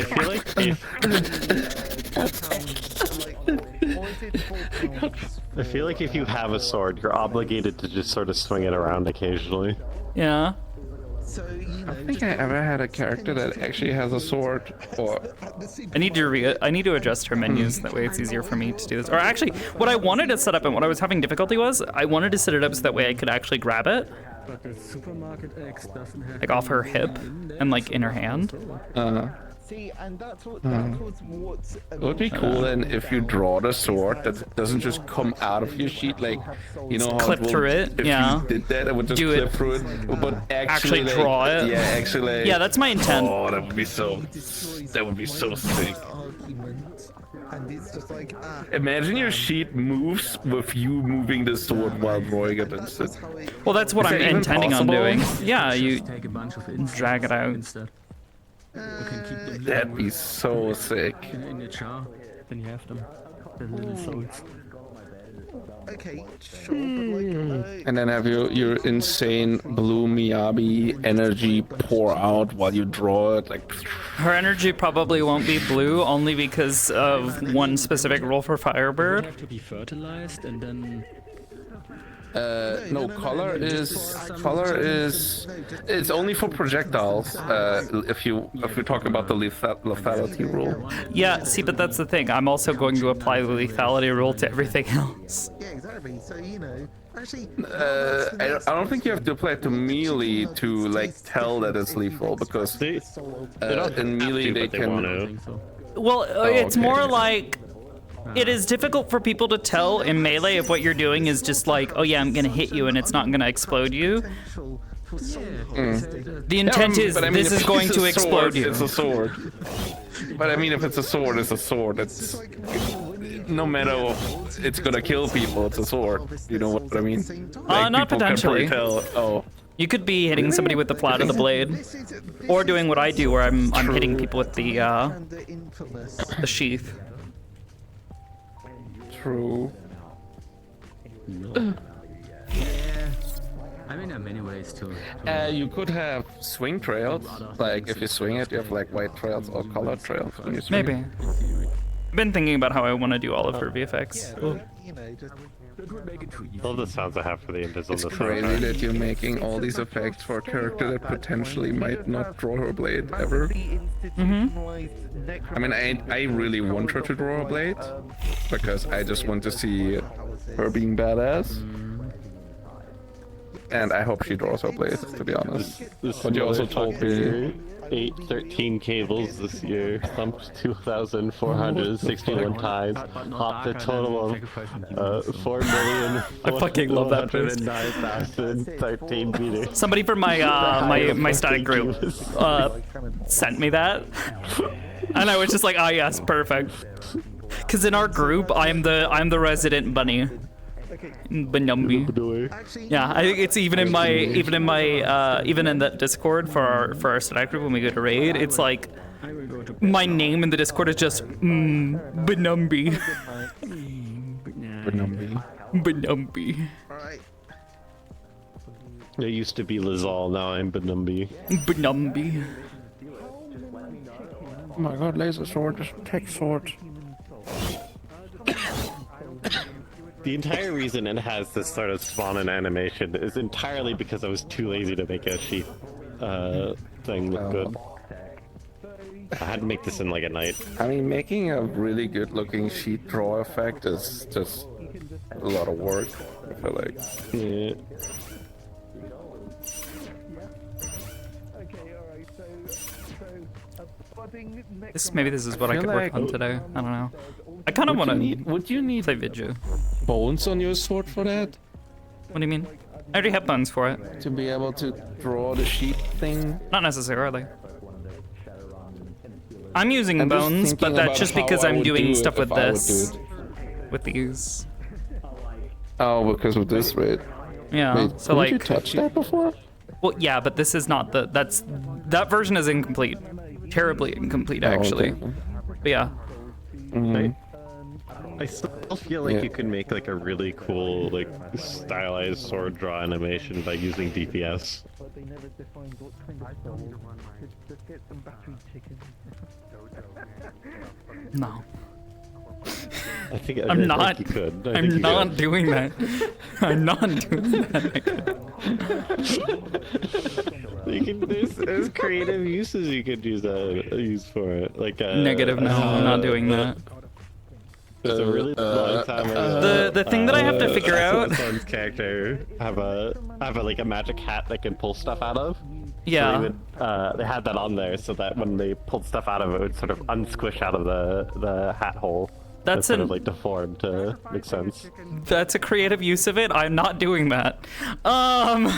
feel like I feel like if you have a sword, you're obligated to just sort of swing it around occasionally. Yeah. So, you know, I don't think I ever had a character that actually has a sword. Or I need to adjust her menus. That way it's easier for me to do this. Or actually, what I wanted to set up and what I was having difficulty was I wanted to set it up so that way I could actually grab it, But the supermarket X doesn't have like off her hip and like in her hand. See, and that's what It would be cool then if you draw the sword that doesn't just come out of your sheet, like, you know how Clip through it, if yeah. you did that, it would just Do clip it. through it, but Actually like, draw it. Yeah, actually. Yeah, that's my intent. Oh, that would be so sick. and it's just like, Imagine your sheet moves with you moving the sword while drawing it instead. Well, that's what Is I'm that even intending on possible? doing. Yeah, you take a bunch of drag it out. instead. You can keep them That'd be so sick. in your jar. Then you have them. The little souls. okay, sure, but like, And then have your insane blue Miyabi energy pour out while you draw it, like. Her energy probably won't be blue only because of one specific rule for It Firebird. have to be fertilized and then. No, color is it's only for projectiles. If you talk about the lethality rule. Yeah, see, but that's the thing. I'm also going to apply the lethality rule to everything else. yeah, exactly. So, you know, actually, I don't think you have to apply it to melee to like tell that it's lethal because in melee they can. Well, it's okay. more like it is difficult for people to tell in melee if what you're doing is just like, oh yeah, I'm gonna hit you and it's not gonna explode you. The intent is but I mean, this if is going it's to a explode sword, you. It's a sword. But I mean, if it's a sword, it's a sword. It's no matter what, it's gonna kill people. It's a sword. You know what I mean? Like, Not people can potentially. tell, oh. You could be hitting somebody with the flat of the blade, or doing what I do, where I'm hitting people with the sheath. True. Yeah. I mean, there are many ways to. You could have swing trails. Like if you swing it, you have like white trails or colored trails when you swing. Maybe. I've been thinking about how I want to do all of her VFX. you know, just All the sounds I have for the It's invisibleness. crazy that you're making all these effects for a character that potentially might not draw her blade ever. I mean, I really want her to draw a blade because I just want to see her being badass. And I hope she draws her blade, to be honest. But you also told me 813 cables this year, thumped 2,461 times, hopped a total of 4,000,000. I fucking love that post. 409,013 meters. Somebody from my my static group sent me that, and I was just like, ah, yes, perfect. Because in our group, I'm the resident bunny. Benumbi. Yeah, it's even in the Discord for our static group when we go to raid. It's like my name in the Discord is just Benumbi. Benumbi. There used to be Lizal, now I'm Benumbi. Benumbi. Oh my god, laser sword, just tech sword. The entire reason it has this sort of spawn in animation is entirely because I was too lazy to make a sheet thing look good. I had to make this in like a night. I mean, making a really good looking sheet draw effect is just a lot of work, I feel like. Yeah. Maybe this is what I could work on today. I don't know. I kind of want to. Would you need play Vidju? Bones on your sword for that? What do you mean? I already have bones for it. To be able to draw the sheet thing? Not necessarily. I'm using I'm just bones, but thinking that's about just how because I I'm would doing do it stuff if with I would this. do With these. Oh, because of this, right? Yeah, Wait, so didn't you like. touch that before? Well, yeah, but this is not that version is incomplete. Terribly incomplete, actually. Okay. But yeah. I still feel like you can make like a really cool, like stylized sword draw animation by using DPS. No. I think I'm not. Think you could. I'm not doing that. I'm not doing that. You can. There's creative uses you could use for it. Like Negative. No, I'm not doing that. It's a really long time ago. The thing that I have to figure out. Someone's character have a like a magic hat they can pull stuff out of. Yeah. So they had that on there so that when they pulled stuff out of it, it would sort of unsquish out of the hat hole. That's sort of like deformed to make sense. That's a creative use of it. I'm not doing that. Yeah.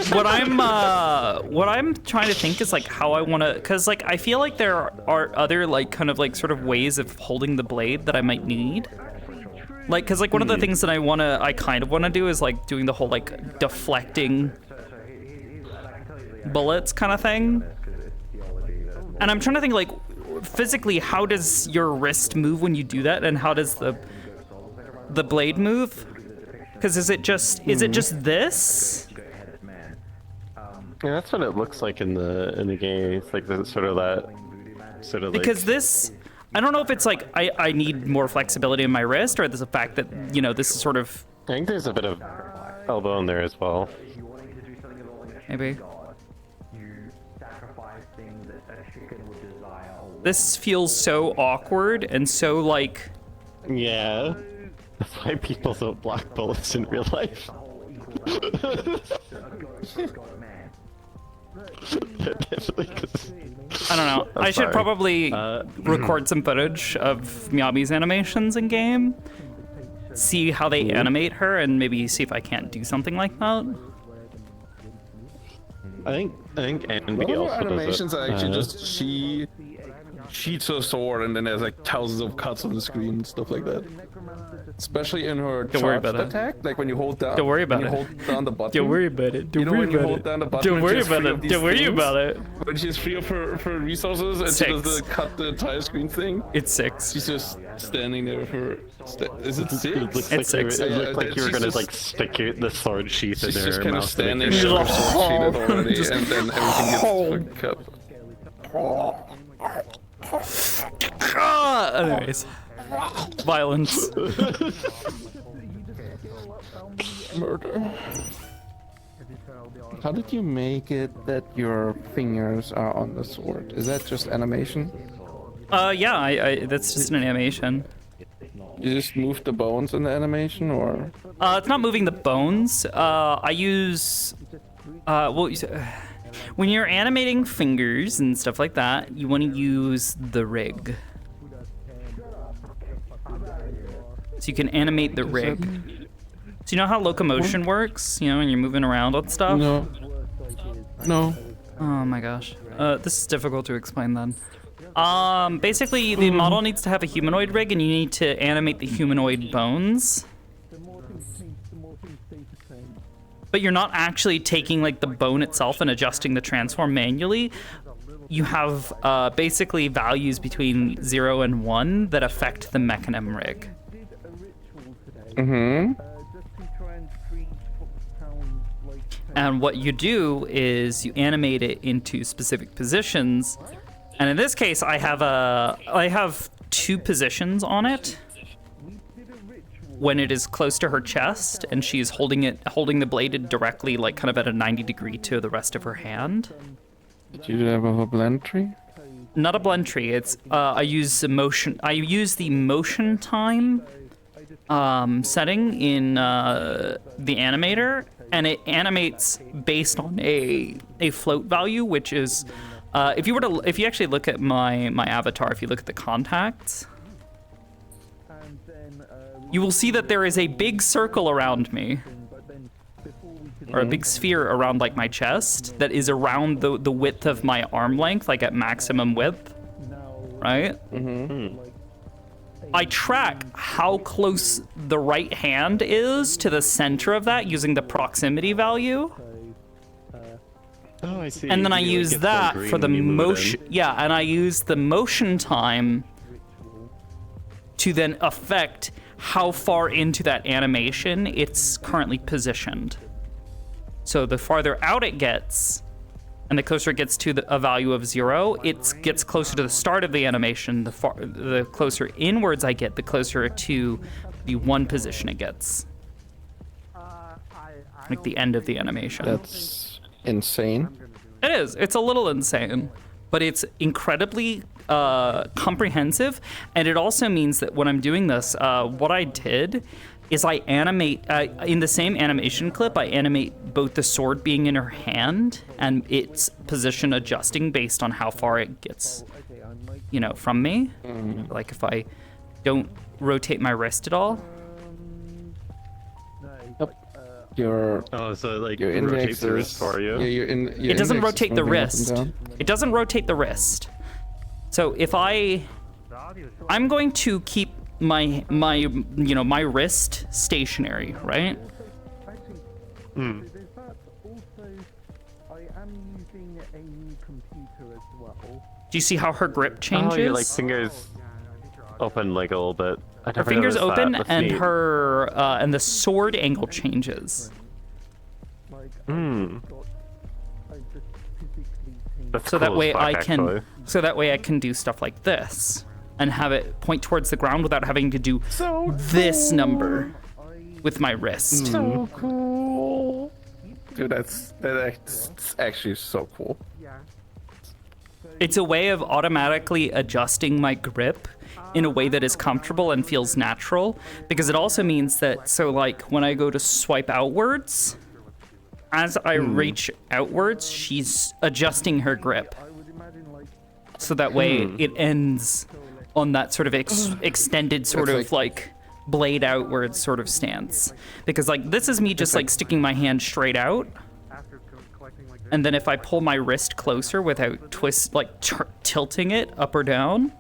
what I'm trying to think is like how I want to, because like I feel like there are other like kind of like sort of ways of holding the blade that I might need. Like, because like one of the things that I kind of want to do is like doing the whole like deflecting bullets kind of thing. And I'm trying to think like physically, how does your wrist move when you do that, and how does the blade move? Because is it just this? Yeah, that's what it looks like in the game. It's like sort of because this, I don't know if it's like I need more flexibility in my wrist, or there's the fact that this is sort of. I think there's a bit of elbow in there as well. Maybe. This feels so awkward and so like. Yeah, that's why people don't block bullets in real life. I don't know. I should probably record some footage of Miyabi's animations in game, see how they animate her, and maybe see if I can't do something like that. I think Envy also animations are actually just she sheets her sword and then there's like thousands of cuts on the screen and stuff like that. Especially in her charged attack, like when you hold down. Don't worry about it. Hold down the button. Don't worry about it. Don't worry about it. Don't worry about it. Don't worry about it. When she's free of her resources and she does the cut the entire screen thing. It's 6. She's just standing there for. Is it 6? It looks like 6. It looked like you were gonna like stick the sword sheath in her mouth. She's just kind of standing there. there, already, and then everything gets cut. Anyways, violence. Murder. How did you make it that your fingers are on the sword? Is that just animation? Yeah, that's just an animation. You just move the bones in the animation, or? It's not moving the bones. I use, when you're animating fingers and stuff like that, you want to use the rig. So you can animate the rig. So you know how locomotion works? You know, when you're moving around on stuff? No. No. Oh my gosh. This is difficult to explain then. Basically, the model needs to have a humanoid rig, and you need to animate the humanoid bones. But you're not actually taking like the bone itself and adjusting the transform manually. You have basically values between 0 and 1 that affect the mechanism rig. Mm-hmm. And what you do is you animate it into specific positions. And in this case, I have 2 positions on it. When it is close to her chest and she's holding the blade directly, like kind of at a 90 degree to the rest of her hand. Do you have a blend tree? Not a blend tree. It's I use the motion time setting in the animator, and it animates based on a float value, which is if you actually look at my avatar, if you look at the contacts, you will see that there is a big circle around me, or a big sphere around like my chest that is around the width of my arm length, like at maximum width, right? Mm-hmm. I track how close the right hand is to the center of that using the proximity value. Oh, I see. And then I You, like, use get that green for the when you move it in. motion. Yeah, and I use the motion time to then affect how far into that animation it's currently positioned. So the farther out it gets, and the closer it gets to a value of 0, it gets closer to the start of the animation. The closer inwards I get, the closer to the 1 position it gets. Like the end of the animation. That's insane. It is. It's a little insane, but it's incredibly comprehensive, and it also means that when I'm doing this, what I did is I animate, in the same animation clip, I animate both the sword being in her hand and its position adjusting based on how far it gets, you know, from me. Like if I don't rotate my wrist at all. Your so like your rotates index the wrist is- for you. Yeah, your It doesn't index is rotate the moving up and wrist. down. It doesn't rotate the wrist. So if I'm going to keep my wrist stationary, right? Hmm. Do you see how her grip changes? Oh, your like fingers open like a little bit. I Her never fingers noticed open, that. That's and neat. her and the sword angle changes. Hmm. That's So that cool way as fuck, I can, actually. so that way I can do stuff like this and have it point towards the ground without having to do this number with my wrist. So cool. Dude, that's actually so cool. It's a way of automatically adjusting my grip in a way that is comfortable and feels natural, because it also means that, so like when I go to swipe outwards, as I reach outwards, she's adjusting her grip. So that way it ends on that sort of extended sort That's of like blade outwards sort of stance. Because like this is me just like sticking my hand straight out. And then if I pull my wrist closer without tilting it up or down.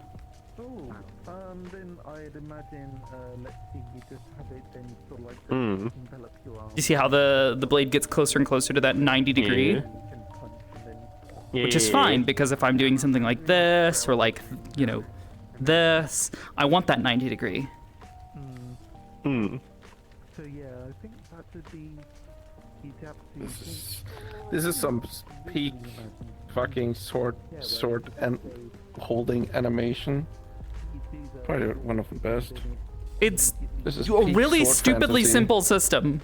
Then I'd imagine, let's see, you just have it then sort of like envelop your arm. You see how the blade gets closer and closer to that 90 degree? Yeah. Which is fine, because if I'm doing something like this, or like, you know, this, I want that 90 degree. So yeah, I think that would be This is some peak fucking sword and holding animation. Probably one of the best. It's This is a peak really sword stupidly fantasy. simple system.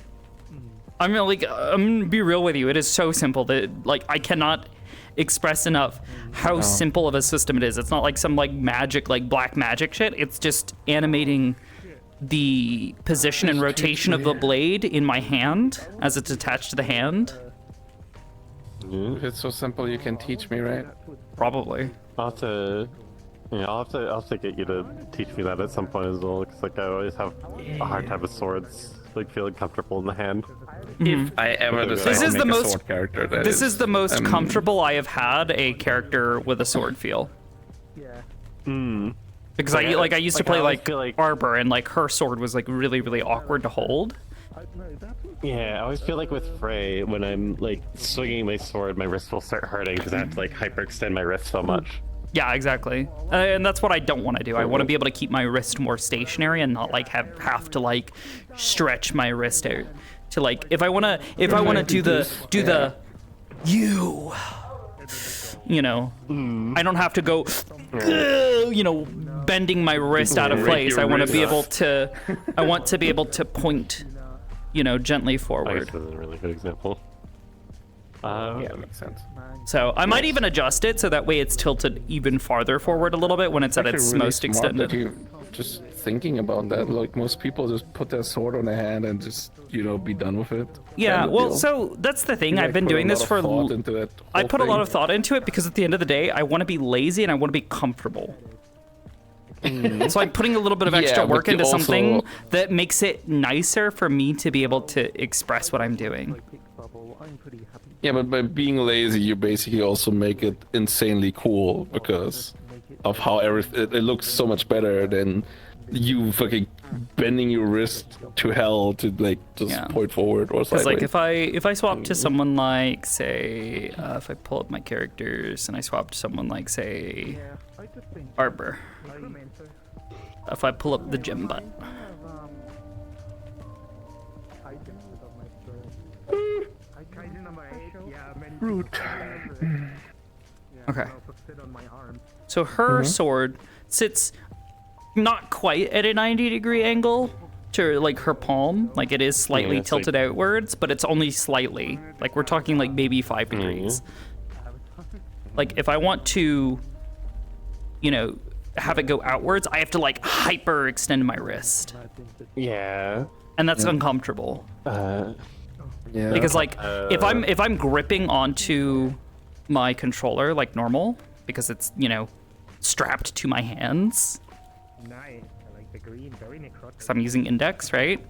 I'm gonna be real with you. It is so simple that like I cannot express enough how simple of a system it is. It's not like some like magic, like black magic shit. It's just animating the position and rotation of the blade in my hand as it's attached to the hand. If it's so simple, you can teach me, right? Probably. I'll have to get you to teach me that at some point as well, because like I always have a hard time with swords, like feeling comfortable in the hand. If I ever decide This to is make the a most sword character, that this is the most I'm- comfortable I have had a character with a sword feel. Because I used to play like Arbor, and like her sword was like really awkward to hold. Yeah, I always feel like with Frey, when I'm like swinging my sword, my wrist will start hurting because I have to like hyperextend my wrist so much. Yeah, exactly. And that's what I don't want to do. I want to be able to keep my wrist more stationary and not like have to like stretch my wrist out to like if I want to do the you know, I don't have to go you know, bending my wrist out of place. I want to be able to point, you know, gently I guess forward. that's a really good example. Yeah, that makes sense. So I might even adjust it so that way it's tilted even farther forward a little bit when it's at Actually its really most smart extended. that you just thinking about that, like most people just put their sword on their hand and just, you know, be done with it. Yeah, kind of well, deal. so that's the thing. You, I've like, been put a doing lot this of for. thought into that I whole put a lot thing. of thought into it because at the end of the day, I want to be lazy and I want to be comfortable. So I'm putting a little bit of extra Yeah, but work you into also- something that makes it nicer for me to be able to express what I'm doing. Yeah, but by being lazy, you basically also make it insanely cool because of how it looks so much better than you fucking bending your wrist to hell to like just point forward or Because sideways. like if I swap to someone like say if I pull up my characters and I swap to someone like say Arbor, if I pull up the gym butt. Root. Okay. So her sword sits not quite at a 90-degree angle to like her palm. Like it is slightly it's like- tilted outwards, but it's only slightly. Like we're talking like maybe 5 degrees. Like if I want to, you know, have it go outwards, I have to like hyper extend my wrist. Yeah. And that's uncomfortable. Yeah. Because like if I'm gripping onto my controller like normal, because it's, you know, strapped to my hands. Nice. I like the green. Very necrotic. Because I'm using index, right?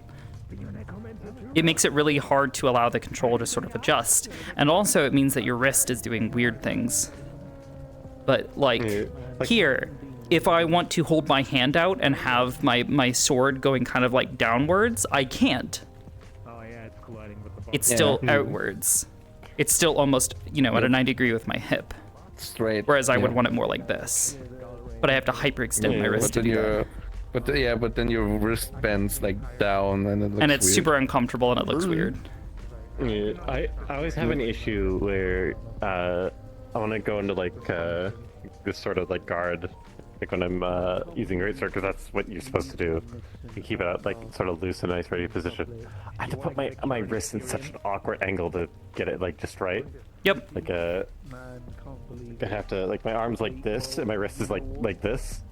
It makes it really hard to allow the control to sort of adjust. And also it means that your wrist is doing weird things. But like here, if I want to hold my hand out and have my sword going kind of like downwards, I can't. Oh yeah, it's colliding with the ball. It's still outwards. It's still almost, you know, at a 90 degree with my hip. Straight. Whereas I would want it more like this. But I have to hyperextend my wrist to do that. But then your wrist bends like down and it looks And it's weird. super uncomfortable and it looks weird. Yeah, I always have an issue where I want to go into like this sort of like guard, like when I'm using greatsword, because that's what you're supposed to do. You keep it like sort of loose and nice, ready position. I have to put my wrist in such an awkward angle to get it like just right. Yep. Like I have to like my arms like this and my wrist is like this.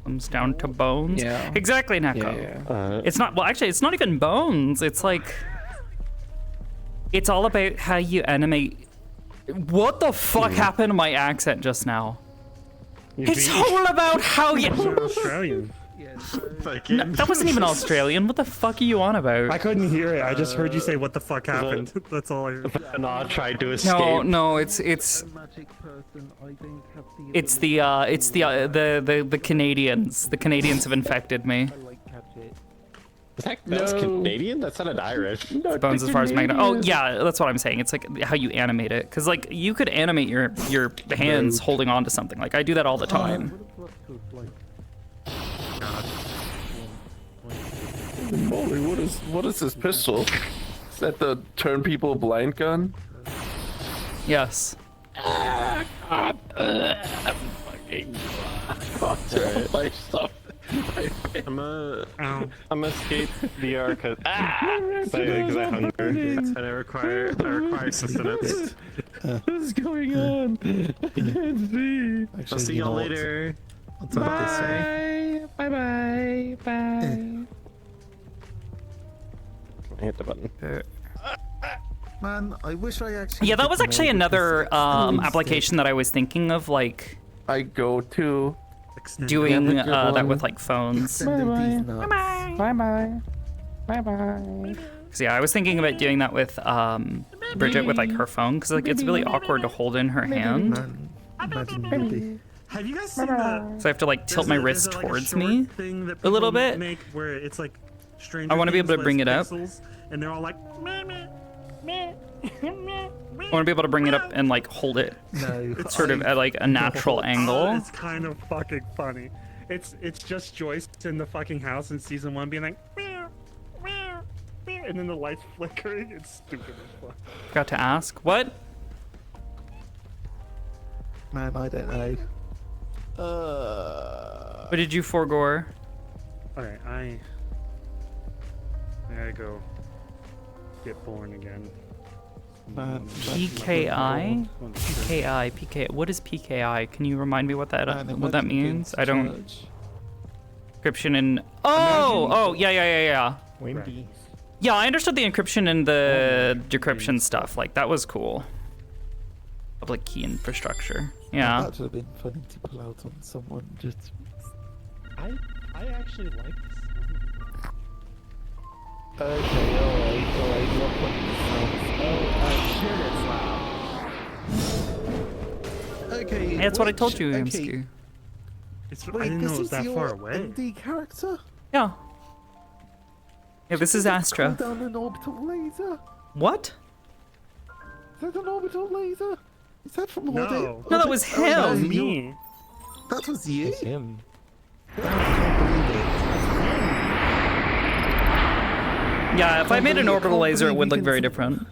Comes down to bones. Yeah. Exactly, Neko. It's not, well, actually, it's not even bones. It's like, it's all about how you animate. What the fuck happened to my accent just now? It's all about how you. Australian. No, that wasn't even Australian. What the fuck are you on about? I couldn't hear it. I just heard you say, "What the fuck happened?" That's all I heard. Nah, tried to escape. No, it's the Canadians. The Canadians have infected me. That was Canadian? That sounded Irish. Bones as far as Magna. Oh yeah, that's what I'm saying. It's like how you animate it, because like you could animate your hands holding on to something. Like I do that all the time. Holy, what is this pistol? Is that the turn people blind gun? Yes. I'm I'm escape VR because I hunger and I require sustenance. What is going on? I can't see. I'll see y'all later. Bye. Bye. Bye. I hit the button. Man, I wish I actually. Yeah, that was actually another application that I was thinking of, like. I go to. Doing that with like phones. Bye. So yeah, I was thinking about doing that with Bridget with like her phone, because like it's really awkward to hold in her hand. Have you guys seen that? So I have to like tilt my wrist towards me a little bit. Make where it's like I want to be able to bring it up. And they're all like, meh, meh, meh, meh. I want to be able to bring it up and like hold it, sort of at like a natural angle. It's kind of fucking funny. It's just Joyce in the fucking house in season 1 being like, meow, meow, meow, and then the lights flickering. It's stupid as fuck. Got to ask what? Man, I don't know. What did you forego? Alright, I gotta go get born again. PKI? PKI. What is PKI? Can you remind me what that means? I don't. Encryption and yeah. Wendy. Yeah, I understood the encryption and the decryption stuff. Like that was cool. Public key infrastructure. Yeah. That would have been funny to pull out on someone. Just. I actually like this. Okay, alright. What one? Okay. That's what I told you, okay. Imsky. I Wait, didn't know this it was is that your far away. ND character? Yeah. Yeah, this is Astra. Call down an orbital laser. What? Is that an orbital laser? Is that from No. Horde? No, that was him. That was me. That was you? It's him. Yeah, if I made an orbital laser, it would look very different.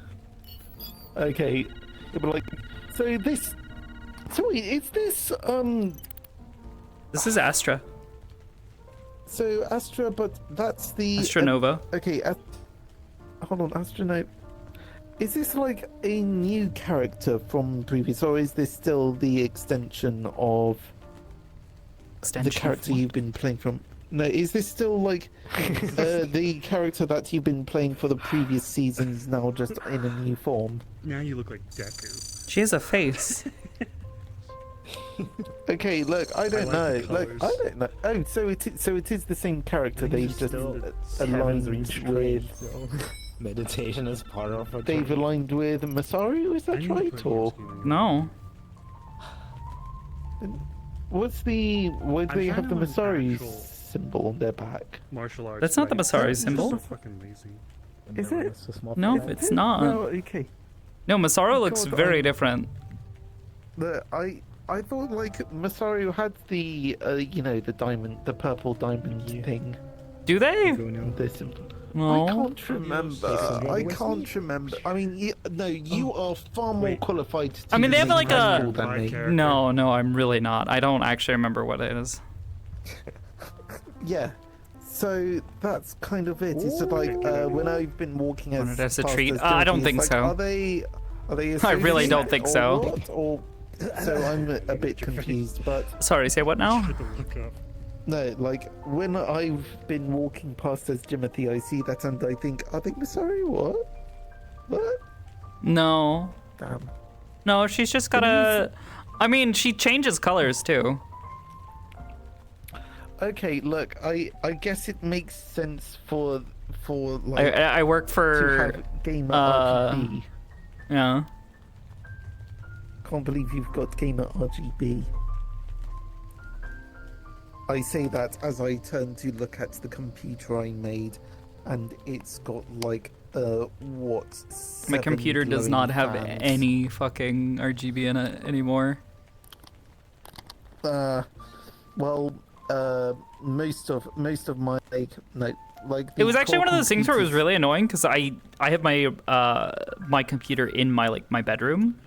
Okay, but like, so this. So wait, is this This is Astra. So Astra, but that's the Astronova. Okay, hold on, Astronova. Is this like a new character from previous, or is this still the extension of the character you've been playing from? No, is this still like the character that you've been playing for the previous seasons, now just in a new form? Now you look like Deku. She has a face. Okay, look, I don't know. the Like, I don't know. Oh, so it is the same character. They've just aligned with. Meditation is part of it. They've aligned with Masaru. Is that right? Or no? What's the? Why do they have the trying to find an Masaru actual symbol on their back? Martial arts. That's not the right? Masaru That's symbol. so fucking lazy. Is it? No, it's not. No, okay. No, Masaru looks God, very different. I thought like Masaru had the you know, the diamond, the purple diamond thing. Do they? The symbol. No. I can't remember. I can't remember. I mean, no, you are far more qualified to I mean, they have like a. than me. No, I'm really not. I don't actually remember what it is. Yeah. So that's kind of it. It's just like when I've been walking as As a past treat? as I don't Dirty, think it's so. like, Are they? I really don't associated think or so. what? Or so I'm a bit confused. But Sorry, say what now? no, like when I've been walking past as Jimothy, I see that and I think Masaru, what? What? No. Damn. No, she's just got a. I mean, she changes colors too. Okay, look, I guess it makes sense for like. I work for. To have Gamer RGB. Yeah. Can't believe you've got Gamer RGB. I say that as I turn to look at the computer I made, and it's got like what? My 7 computer does glowing not have fans. any fucking RGB in it anymore. Well, most of my like. It was the actually core one of those things where it was computers- really annoying because I have my my computer in my bedroom.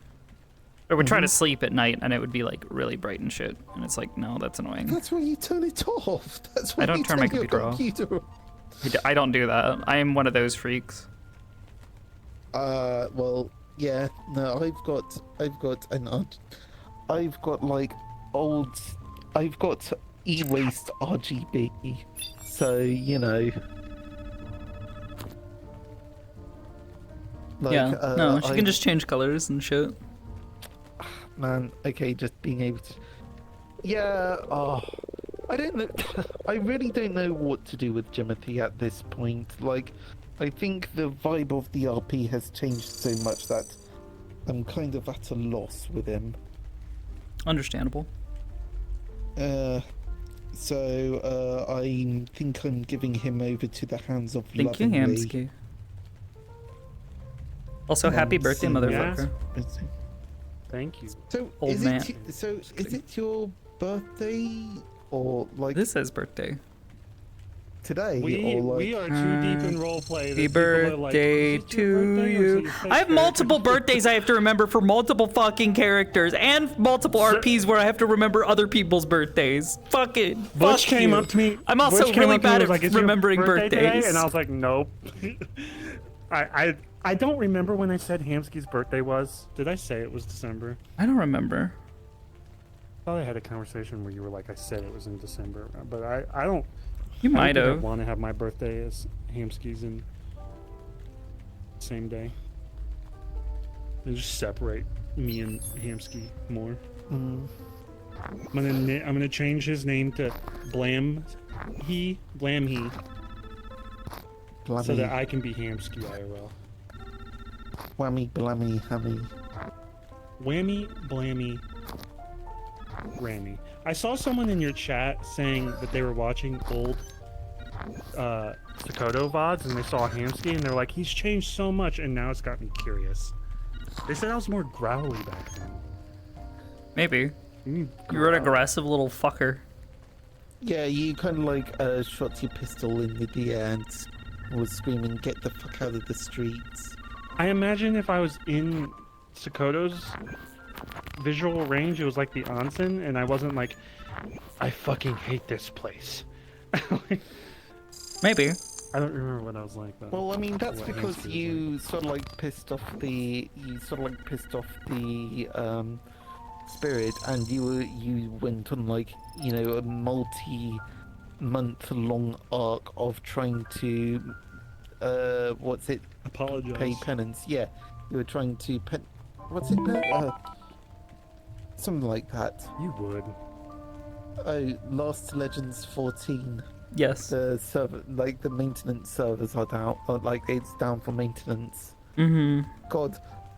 I would try to sleep at night and it would be like really bright and shit, and it's like, no, that's annoying. That's why you turn it off. That's why I don't you turn my your computer off. I don't do that. I am one of those freaks. Well, yeah. No, I've got like old. I've got e-waste RGB. So you know. Like, Yeah. No, she I- can just change colors and shit. Man, okay, just being able to. Yeah. Oh, I don't know. I really don't know what to do with Jimothy at this point. Like, I think the vibe of the RP has changed so much that I'm kind of at a loss with him. Understandable. So I think I'm giving him over to the hands of Thank you, Lovingly. Hamsky. Also, happy birthday, see- motherfucker. Thank you. So Old is man. is it your birthday or like This is birthday. today We or like are too deep in roleplay. Happy birthday to you. I have multiple birthdays I have to remember for multiple fucking characters and multiple RPs where I have to remember other people's birthdays. Fuck it. Butch Fuck came you. up to me. I'm also Butch came really up to me and bad was at like, "Is your remembering birthday today?" birthdays. And I was like, nope. I don't remember when I said Hamsky's birthday was. Did I say it was December? I don't remember. I thought I had a conversation where you were like, I said it was in December, but I don't. You might I have. want to have my birthday as Hamsky's in the same day, and just separate me and Hamsky more. Mm. I'm gonna change his name to Blam He, so that I can be Hamsky IRL. Whammy, blammy, hammy. Whammy, blammy, Granny. I saw someone in your chat saying that they were watching old Sakoto VODs and they saw Hamsky and they're like, he's changed so much, and now it's got me curious. They said I was more growly back then. Maybe. You're an aggressive little fucker. Yeah, you kind of like shot your pistol in the air and was screaming, "Get the fuck out of the streets!" I imagine if I was in Sakoto's visual range, it was like the onsen, and I wasn't like, I fucking hate this place. Maybe. I don't remember what I was like. Well, I mean, that's because you sort of like pissed off the spirit, and you went on like, you know, a multi-month-long arc of trying to apologize, pay penance. Yeah, you were trying to something like that. You would. Oh, Lost Legends 14. Yes. The server, like the maintenance servers are down, like it's down for maintenance. Mm-hmm. God,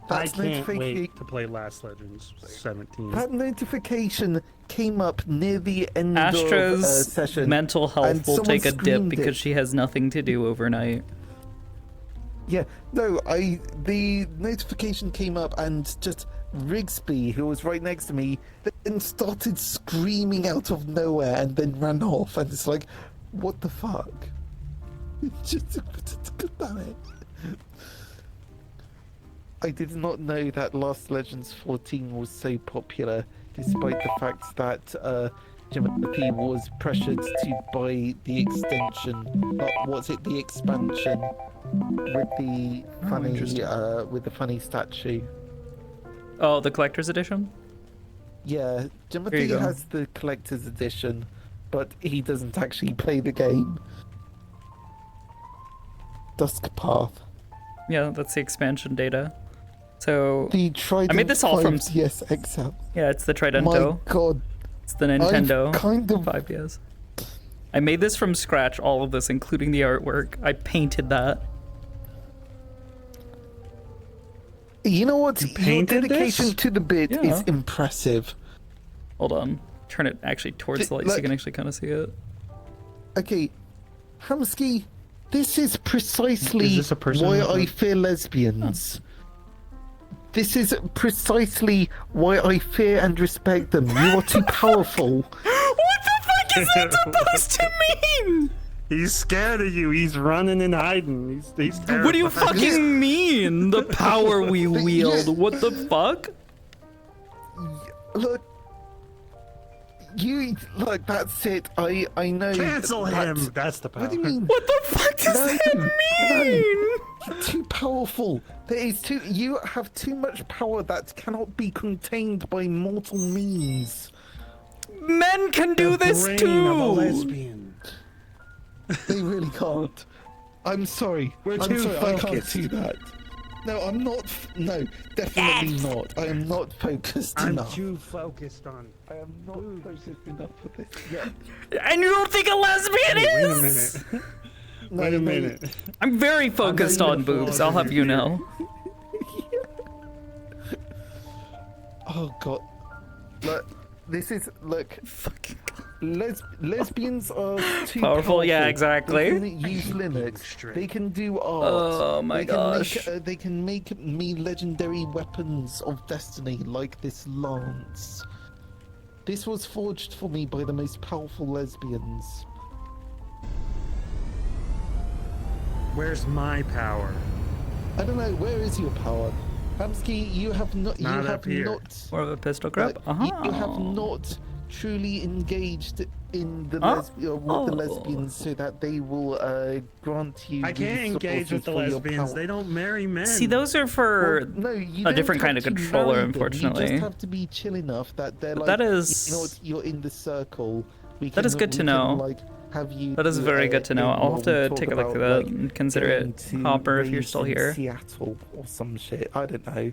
I can't wait to play Last Legends 17. That notification came up near the end Astra's of session. mental health and will take a dip screamed because it. she has nothing to do overnight. Yeah, no, the notification came up and just Rigsby, who was right next to me, then started screaming out of nowhere and then ran off, and it's like, what the fuck? Just damn it. I did not know that Last Legends 14 was so popular, despite the fact that Timothy was pressured to buy the extension, the expansion with the funny statue. Oh, the collector's edition? Yeah, Timothy has the collector's edition, but he doesn't actually play the game. Dusk Path. Yeah, that's the expansion data. So the Trident I made this all from 5DS XL. Yeah, it's the Tridento. My God, it's the Nintendo. I've kind of 5DS. I made this from scratch, all of this, including the artwork. I painted that. You know what? Your dedication this? to the bit Yeah. is impressive. Hold on. Turn it actually towards the light so you can actually kind of see it. Okay, Hamsky, this is precisely why I fear lesbians. This is precisely why I fear and respect them. You are too powerful. What the fuck is that supposed to mean? He's scared of you. He's running and hiding. He's terrified. What do you fucking mean? The power we wield. What the fuck? Look, that's it. I know. Cancel him. That's the power. What do you mean? What the fuck does that mean? No, you're too powerful. You have too much power that cannot be contained by mortal means. Men can do this brain too. Of a lesbian. They really can't. I'm sorry. We're I'm too sorry. I can't focused. do that. No, I'm not. No, definitely not. I am not focused enough. I'm too focused on. I am not focused enough for this yet. And you don't think a lesbian is? Wait a minute. Wait a minute. I'm very focused on boobs, I'll have you know. Oh God. Look, Fucking lesbians are too powerful. Yeah, exactly. They can use Linux. They can do art. Oh my gosh. They can make me legendary weapons of destiny, like this lance. This was forged for me by the most powerful lesbians. Where's my power? I don't know. Where is your power? Hamsky, you have not. You Not have up here. not. More of a pistol grip? You have not truly engaged in the the lesbians so that they will grant you. I can't engage with the lesbians. They don't marry men. See, those are for a different kind of controller, unfortunately. You just have to be chill enough that they're like, that is... you know what, you're in the circle. That is good to know. That is very good to know. I'll have to take a look through that and consider it. Hopper, if you're still here. Seattle or some shit. I don't know.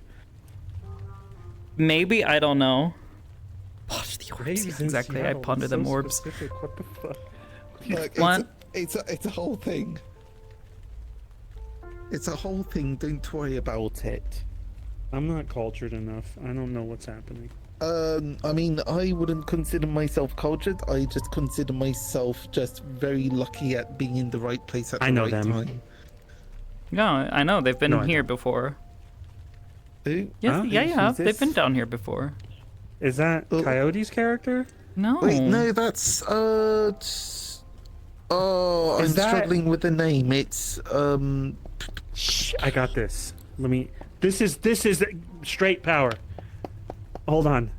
Maybe, I don't know. Watch the orbs. Yeah, exactly, I ponder them orbs. What the fuck? Look, What? It's a whole thing. It's a whole thing. Don't worry about it. I'm not cultured enough. I don't know what's happening. I mean, I wouldn't consider myself cultured. I just consider myself just very lucky at being in the right place at the right time. No, I know. They've been No, I here before. Who? Yes, Huh? yeah, Who's yeah. this? They've been down here before. Is that Coyote's character? No. Wait, no, that's oh, I'm Is that- struggling with the name. It's Shh, I got this. Let me. This is straight power. Hold on.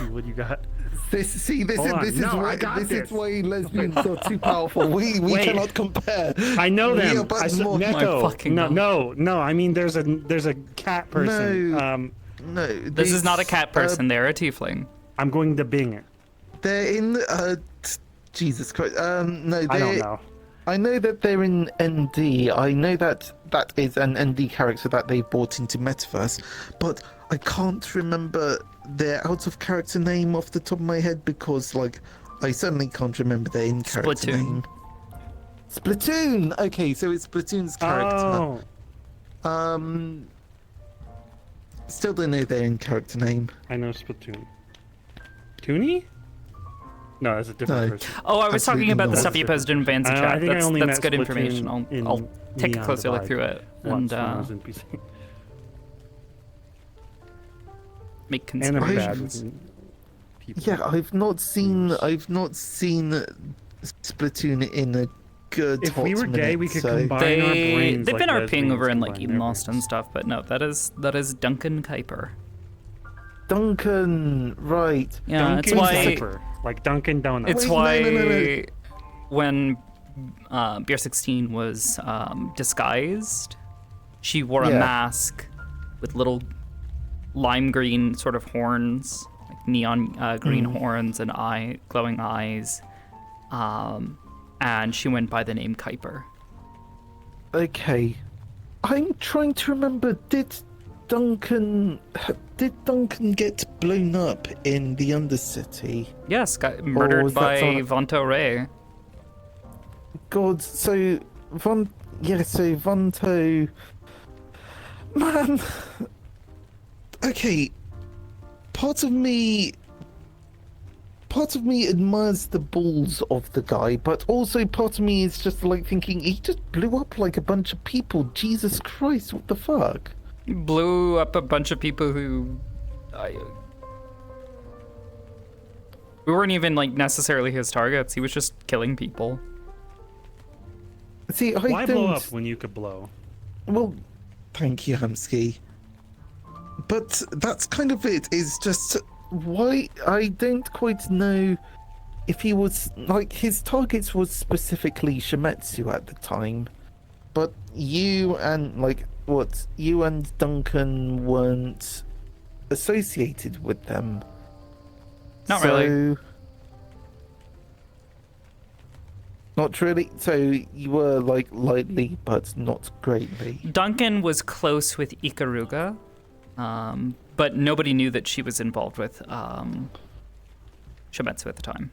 What you got? This Hold on. is No, I why got this this. is why lesbians are too powerful. We Wait. cannot compare. I know We them. are but I said more- Neko. No. I mean, there's a cat person. No, This is not a cat person. They're a tiefling. I'm going to Bing it. They're in Jesus Christ. No, I don't know. I know that they're in ND. I know that that is an ND character that they brought into Metaverse, but I can't remember their out of character name off the top of my head because, like, I certainly can't remember their in character name. Splatoon. Okay, so it's Splatoon's character. Oh. Still don't know their in character name. I know Splatoon. Toonie? No, that's a different person. Oh, I was talking about the not. stuff you posted in Fancy I Chat. think I only That's met good Splatoon information. I'll take a Neon closer look Divide through it once and when I was in PC. make And I'm bad considerations. with people. Yeah, I've not seen Splatoon in a good. If we were hot gay, minute, we could so- combine our brains. They've like been RPing over in like lesbians Eden combine Lost and stuff, but no, that is Duncan Kuiper. Duncan, right? Yeah, Duncan it's why Kuiper, like Dunkin' Donuts. It's why when Beer 16 was disguised, she wore a Yeah. mask with little lime green sort of horns, like neon green horns and glowing eyes, and she went by the name Kuiper. Okay, I'm trying to remember. Did Duncan get blown up in the Undercity? Yes, got Or murdered was that by someone- Vonto Ray. God, so Vonto. Man, okay. Part of me admires the balls of the guy, but also part of me is just like thinking he just blew up like a bunch of people. Jesus Christ, what the fuck? He blew up a bunch of people who we weren't even like necessarily his targets. He was just killing people. See, Why blow up when you could blow? Well, thank you, Hamsky. But that's kind of it. Is just why I don't quite know if he was like his targets was specifically Shimetsu at the time, but you and Duncan weren't associated with them. Not really. Not really. So you were like lightly, but not greatly. Duncan was close with Ikaruga, but nobody knew that she was involved with Shimetsu at the time.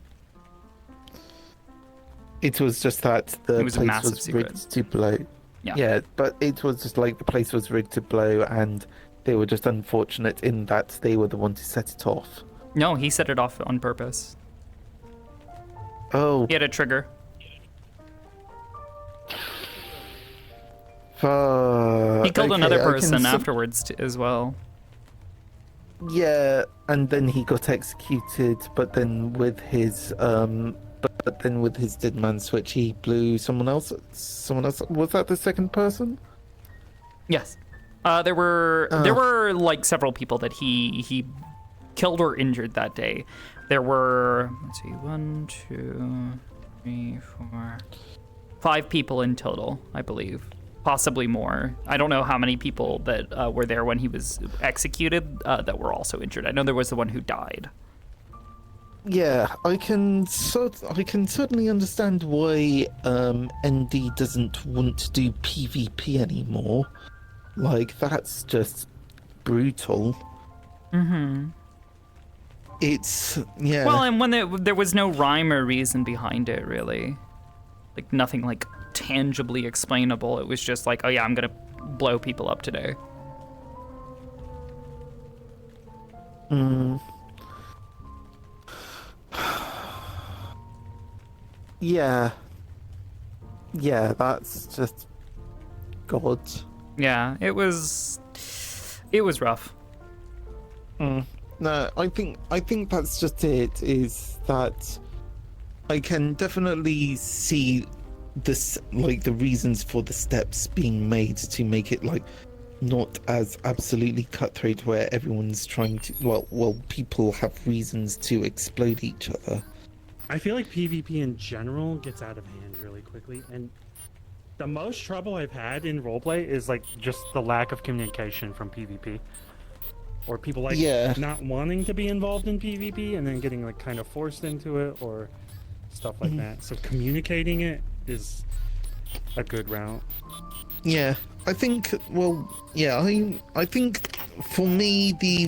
It was just that the It was a place massive was secret. rigged to blow. Yeah. But it was just like the place was rigged to blow, and they were just unfortunate in that they were the one to set it off. No, he set it off on purpose. Oh. He had a trigger. He killed another person afterwards as well. Yeah, and then he got executed, but then with his dead man switch, he blew someone else. Was that the second person? Yes. There were like several people that he killed or injured that day. There were, let's see, 1, 2, 3, 4, 5 people in total, I believe. Possibly more. I don't know how many people that were there when he was executed that were also injured. I know there was the one who died. Yeah, I can certainly understand why ND doesn't want to do PvP anymore. Like, that's just brutal. Mm-hmm. It's yeah. Well, and when there was no rhyme or reason behind it, really, like nothing like tangibly explainable. It was just like, oh yeah, I'm gonna blow people up today. Yeah. Yeah, that's just God. Yeah, it was rough. No, I think that's just it. Is that I can definitely see this, like the reasons for the steps being made to make it like not as absolutely cutthroat where everyone's trying to well people have reasons to exploit each other. I feel like PvP in general gets out of hand really quickly, and the most trouble I've had in roleplay is like just the lack of communication from PvP. Or people like not wanting to be involved in PvP and then getting like kind of forced into it or stuff like that. So communicating it is a good route. Yeah, I think. Well, yeah, I think for me the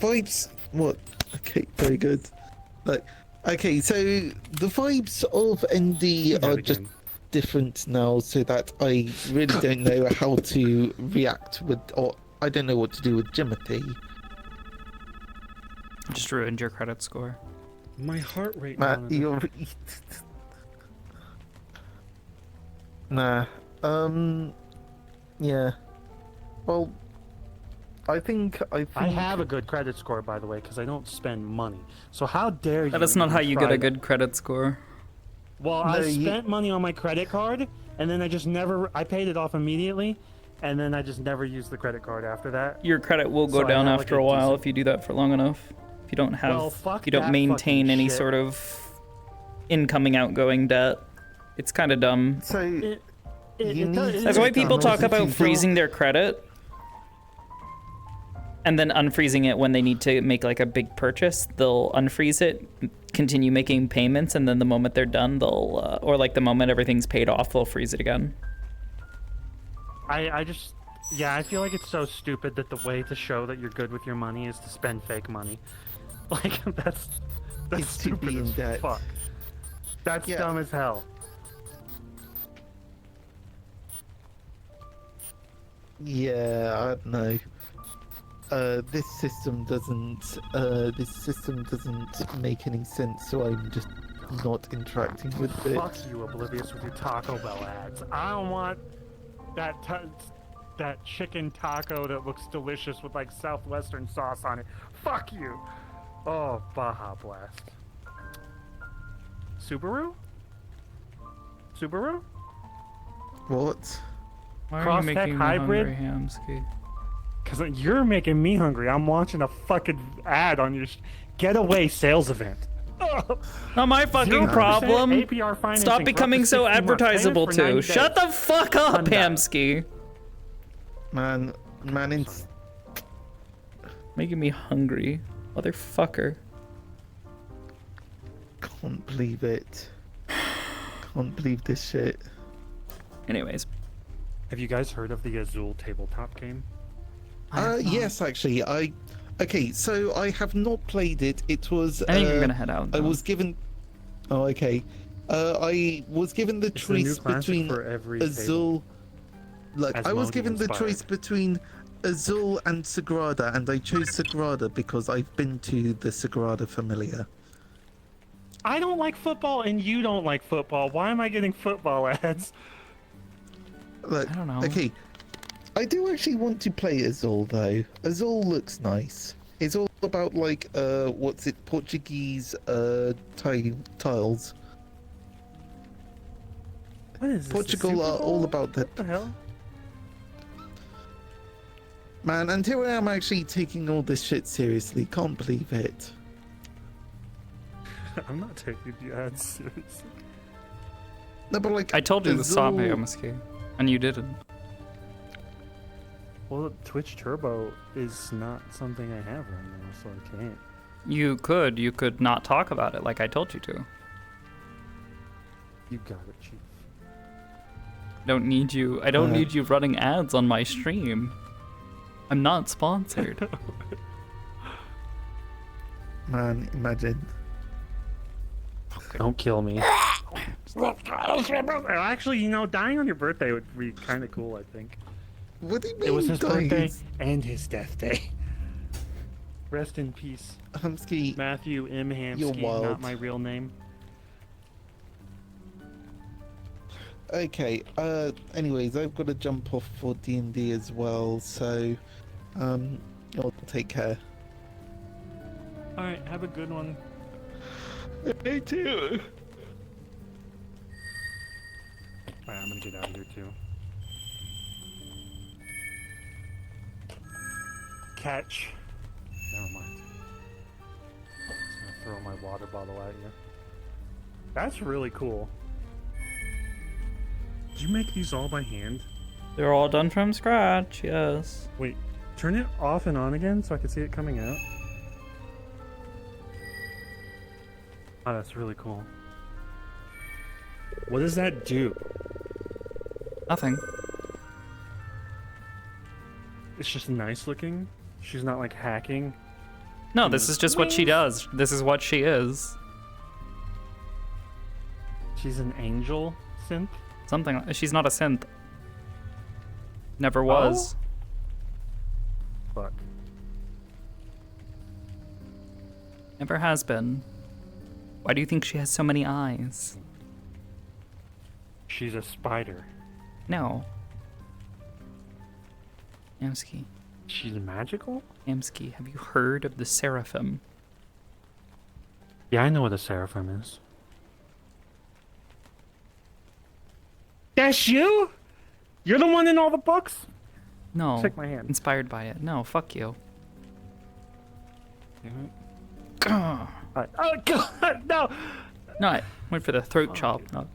vibes. What? Okay, very good. Like, okay, so the vibes of ND are just different now, so that I really don't know how to react with, or I don't know what to do with Jimothy. Just ruined your credit score. My heart rate. Matt, you're. Nah. Yeah. Well, I think I have a good credit score, by the way, because I don't spend money. So how dare you? That is not how you get try a good credit score. Well, No, I you- spent money on my credit card, and then I just never. I paid it off immediately, and then I just never used the credit card after that. Your credit will go So I down have, like, after a while if you do that for long enough. If you don't have, Well, fuck if you don't that maintain fucking any shit. sort of incoming outgoing debt. It's kind of dumb. So That's why people talk about freezing their credit and then unfreezing it when they need to make like a big purchase. They'll unfreeze it, continue making payments, and then the moment they're done, they'll or like the moment everything's paid off, they'll freeze it again. I just. Yeah, I feel like it's so stupid that the way to show that you're good with your money is to spend fake money. Like, that's It's to be stupid in as debt. fuck. That's dumb as hell. Yeah, I don't know. This system doesn't. This system doesn't make any sense, so I'm just not interacting with it. Fuck you, Oblivious, with your Taco Bell ads. I don't want that that chicken taco that looks delicious with like southwestern sauce on it. Fuck you. Oh, Baja Blast. Subaru? Subaru? What? Why are Cross you Tech making me Hybrid? hungry, Hamsky? Because you're making me hungry. I'm watching a fucking ad on your getaway sales event. Not my fucking 0% problem. APR financing Stop for becoming up to so 60 months. Payment advertisable for too. 90 Shut days. the fuck up, Hyundai. Hamsky. Man, it's Making me hungry, motherfucker. can't believe it. Can't believe this shit. Anyways. Have you guys heard of the Azul tabletop game? Yes, actually, Okay, so I have not played it. It was. I think you're gonna head out, I though. was given. Oh, okay. I was given the It's the new choice classic between for every Azul. Like, I was Asmodean given the inspired. choice between Azul and Sagrada, and I chose Sagrada because I've been to the Sagrada Familia. I don't like football and you don't like football. Why am I getting football ads? Look, I don't know. Okay, I do actually want to play Azul though. Azul looks nice. It's all about like what's it? Portuguese tiles. What is this? Portugal the are Super all Bowl? about that. What the hell? Man, and here I am actually taking all this shit seriously. Can't believe it. I'm not taking the ads seriously. No, but like I told you to stop me, Azul- Hamsky, and you didn't. Well, Twitch Turbo is not something I have right now, so I can't. You could not talk about it like I told you to. You got it, Chief. I don't need you running ads on my stream. I'm not sponsored. Man, imagine. Don't kill me. Actually, you know, dying on your birthday would be kind of cool, I think. What do you mean? It was his dying? birthday and his death day. Rest in peace. Hamsky. Matthew M. You're Hamsky, wild. not my real name. Okay. Anyways, I've got to jump off for D&D as well, so y'all take care. Alright, have a good one. Me too. Alright, I'm gonna get out of here too. Catch. Never mind. Just gonna throw my water bottle at you. That's really cool. Did you make these all by hand? They're all done from scratch, yes. Wait, turn it off and on again so I can see it coming out. Oh, that's really cool. What does that do? Nothing. It's just nice looking? She's not like hacking? No, this is just what she does. This is what she is. She's an angel synth? Something. She's not a synth. Never was. Oh? Fuck. Never has been. Why do you think she has so many eyes? She's a spider. No. Amsky. She's magical? Amsky, have you heard of the Seraphim? Yeah, I know what a seraphim is. That's you? You're the one in all the books? No. Shake my hand. Inspired by it. No, fuck you. Oh god, no! No, I went for the throat chop. No.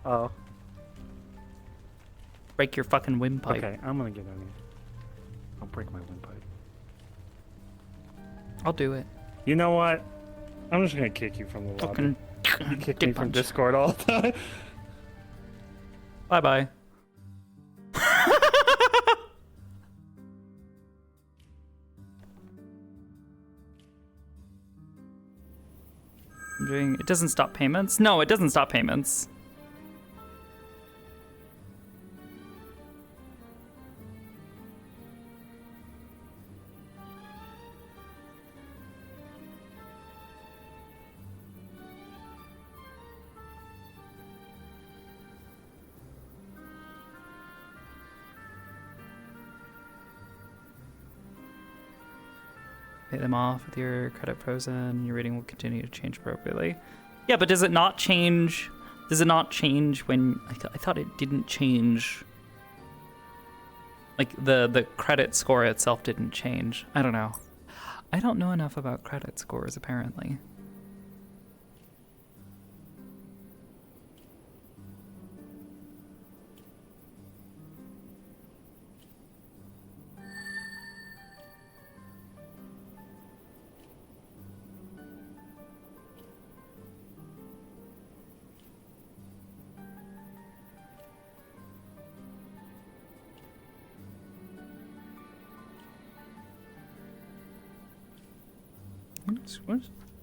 Oh. Break your fucking windpipe. Okay, I'm gonna get on here. I'll break my windpipe. I'll do it. You know what? I'm just gonna kick you from the lobby. Fucking You kick dick me from punch. Discord all the time. Bye-bye. I'm doing... It doesn't stop payments? No, it doesn't stop payments. Pay them off with your credit frozen. Your rating will continue to change appropriately. Yeah, but does it not change? Does it not change when... I thought it didn't change. Like, the credit score itself didn't change. I don't know. I don't know enough about credit scores, apparently.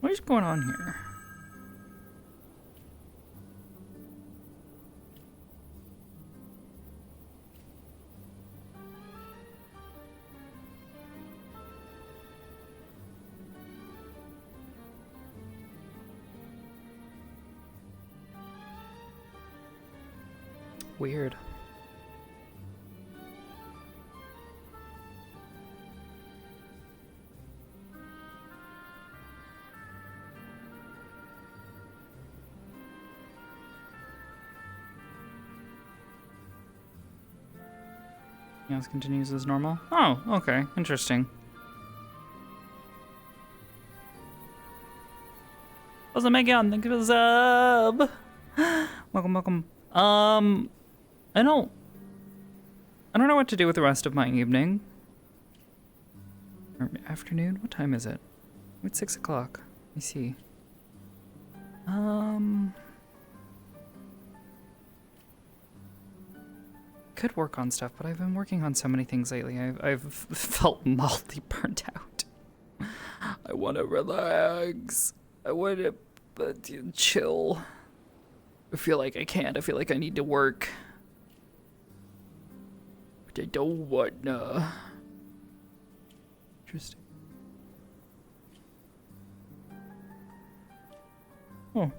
What is going on here? Weird. Else continues as normal. Oh, okay. Interesting. What's up, Megan? Thank you for the sub. Welcome, welcome. I don't know what to do with the rest of my evening. Or afternoon? What time is it? It's 6 o'clock. Let me see. Could work on stuff, but I've been working on so many things lately. I've felt mildly burnt out. I want to relax. I want to chill. I feel like I can't. I feel like I need to work. But I don't want to. Interesting. Oh.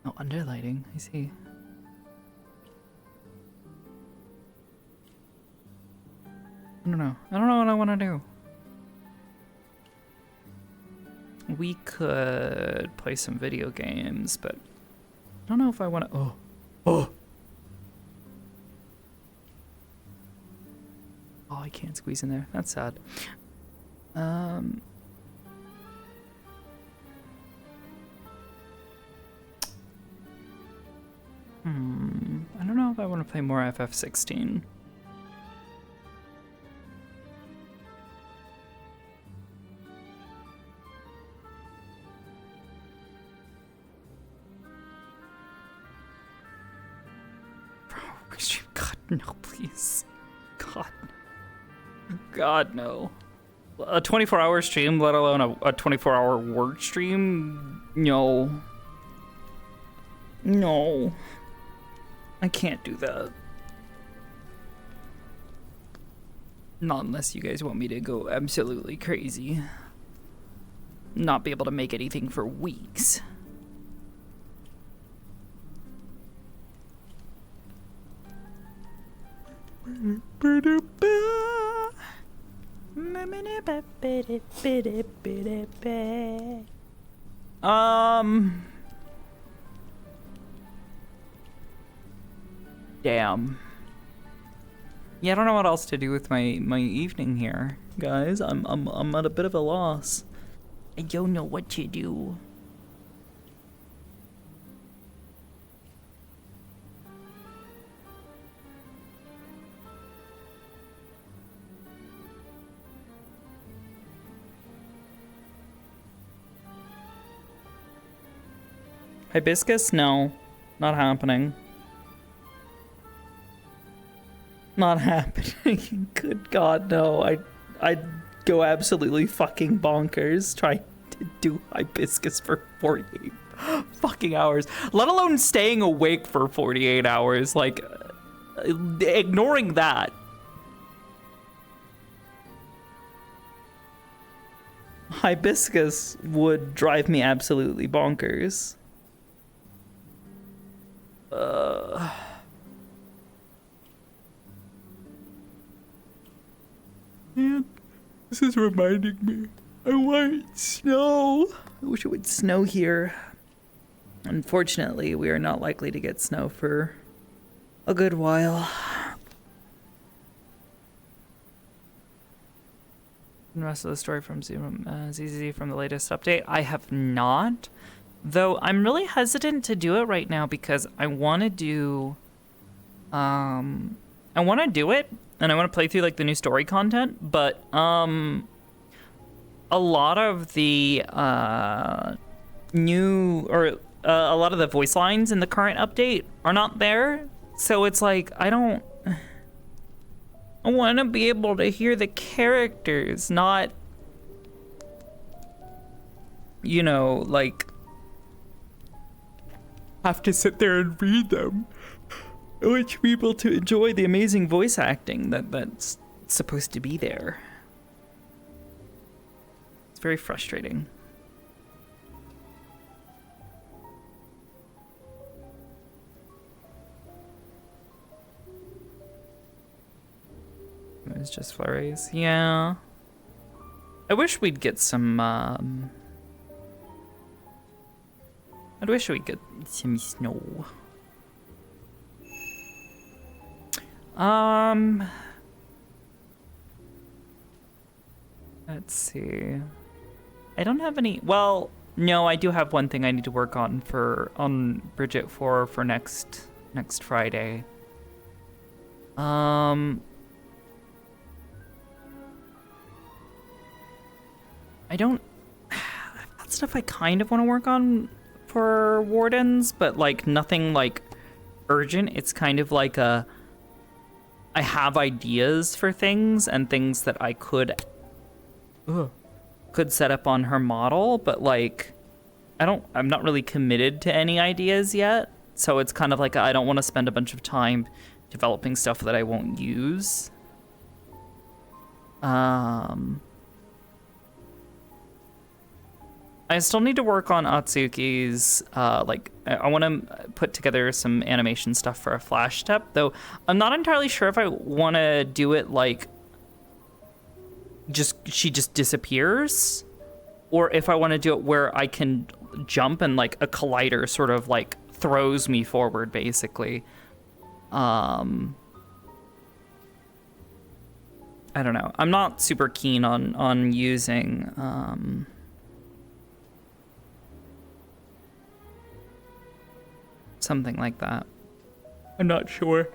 Oh, underlighting. I see. don't know. I don't know what I want to do. We could play some video games, but I don't know if I want to. Oh, I can't squeeze in there. That's sad. I don't know if I want to play more FF16. God, no, please. God, no. A 24-hour stream, let alone a 24-hour work stream? No. No. I can't do that. Not unless you guys want me to go absolutely crazy. Not be able to make anything for weeks. Damn. Yeah, I don't know what else to do with my evening here, guys. I'm at a bit of a loss. I don't know what to do. Hibiscus? No. Not happening. Not happening. Good God, no. I'd go absolutely fucking bonkers trying to do hibiscus for 48 fucking hours. Let alone staying awake for 48 hours. Like, ignoring that. Hibiscus would drive me absolutely bonkers. Man, this is reminding me. I want snow. I wish it would snow here. Unfortunately, we are not likely to get snow for a good while. The rest of the story from ZZ from the latest update. I have not. Though I'm really hesitant to do it right now because I want to do it and I want to play through like the new story content, but a lot of the a lot of the voice lines in the current update are not there. So it's like I want to be able to hear the characters, not, you know, like have to sit there and read them. I want people to enjoy the amazing voice acting that's supposed to be there. It's very frustrating. It's just flurries. Yeah. I wish we'd get some, I wish we'd get some snow. Let's see. I don't have any, well, no, I do have one thing I need to work on on Bridget for next Friday. I don't, that's stuff I kind of want to work on for Wardens, but like nothing like urgent. It's kind of like I have ideas for things and things that I could set up on her model, but like I'm not really committed to any ideas yet. So it's kind of like I don't want to spend a bunch of time developing stuff that I won't use. I still need to work on Atsuki's, like, I want to put together some animation stuff for a flash step, though I'm not entirely sure if I want to do it, like, she just disappears, or if I want to do it where I can jump and like a collider sort of like throws me forward, basically. I don't know. I'm not super keen on using something like that. I'm not sure.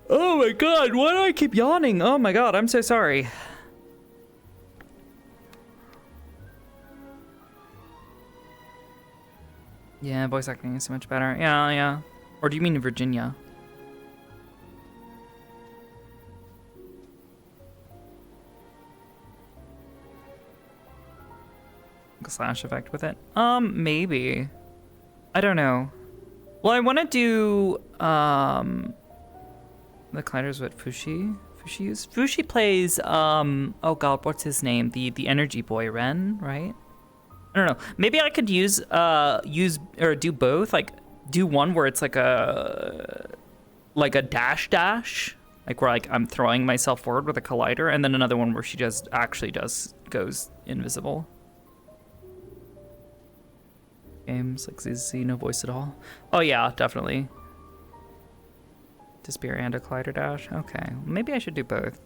Oh my god, why do I keep yawning? Oh my god, I'm so sorry. Yeah, voice acting is so much better. Yeah. Or do you mean Virginia? Slash effect with it? Maybe. I don't know. Well, I want to do, the colliders what Fushi used? Fushi plays, oh god, what's his name? The energy boy, Ren, right? I don't know. Maybe I could use or do both. Like, do one where it's like a dash, like where like I'm throwing myself forward with a collider, and then another one where she just actually goes invisible. Games like ZZ, no voice at all. Oh yeah, definitely. Disappear and a collider dash. Okay, maybe I should do both.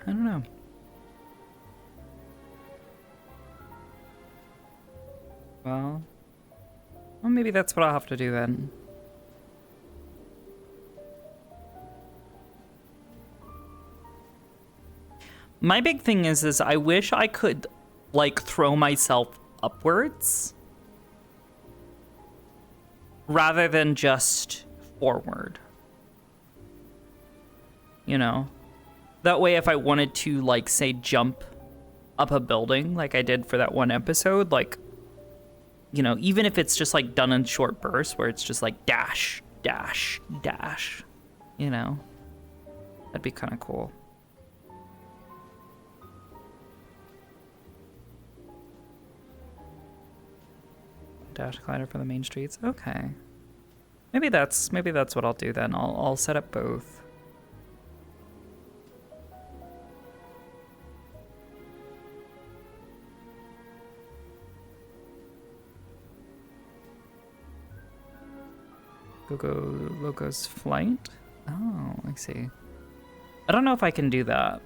I don't know. Well, maybe that's what I'll have to do then. My big thing is I wish I could, like, throw myself upwards rather than just forward. You know? That way, if I wanted to, like, say, jump up a building like I did for that one episode, like, you know, even if it's just, like, done in short bursts where it's just, like, dash, dash, dash, you know, that'd be kind of cool. Dash collider for the main streets. Okay. Maybe that's what I'll do then. I'll set up both. Logo's flight? Oh, I see. I don't know if I can do that.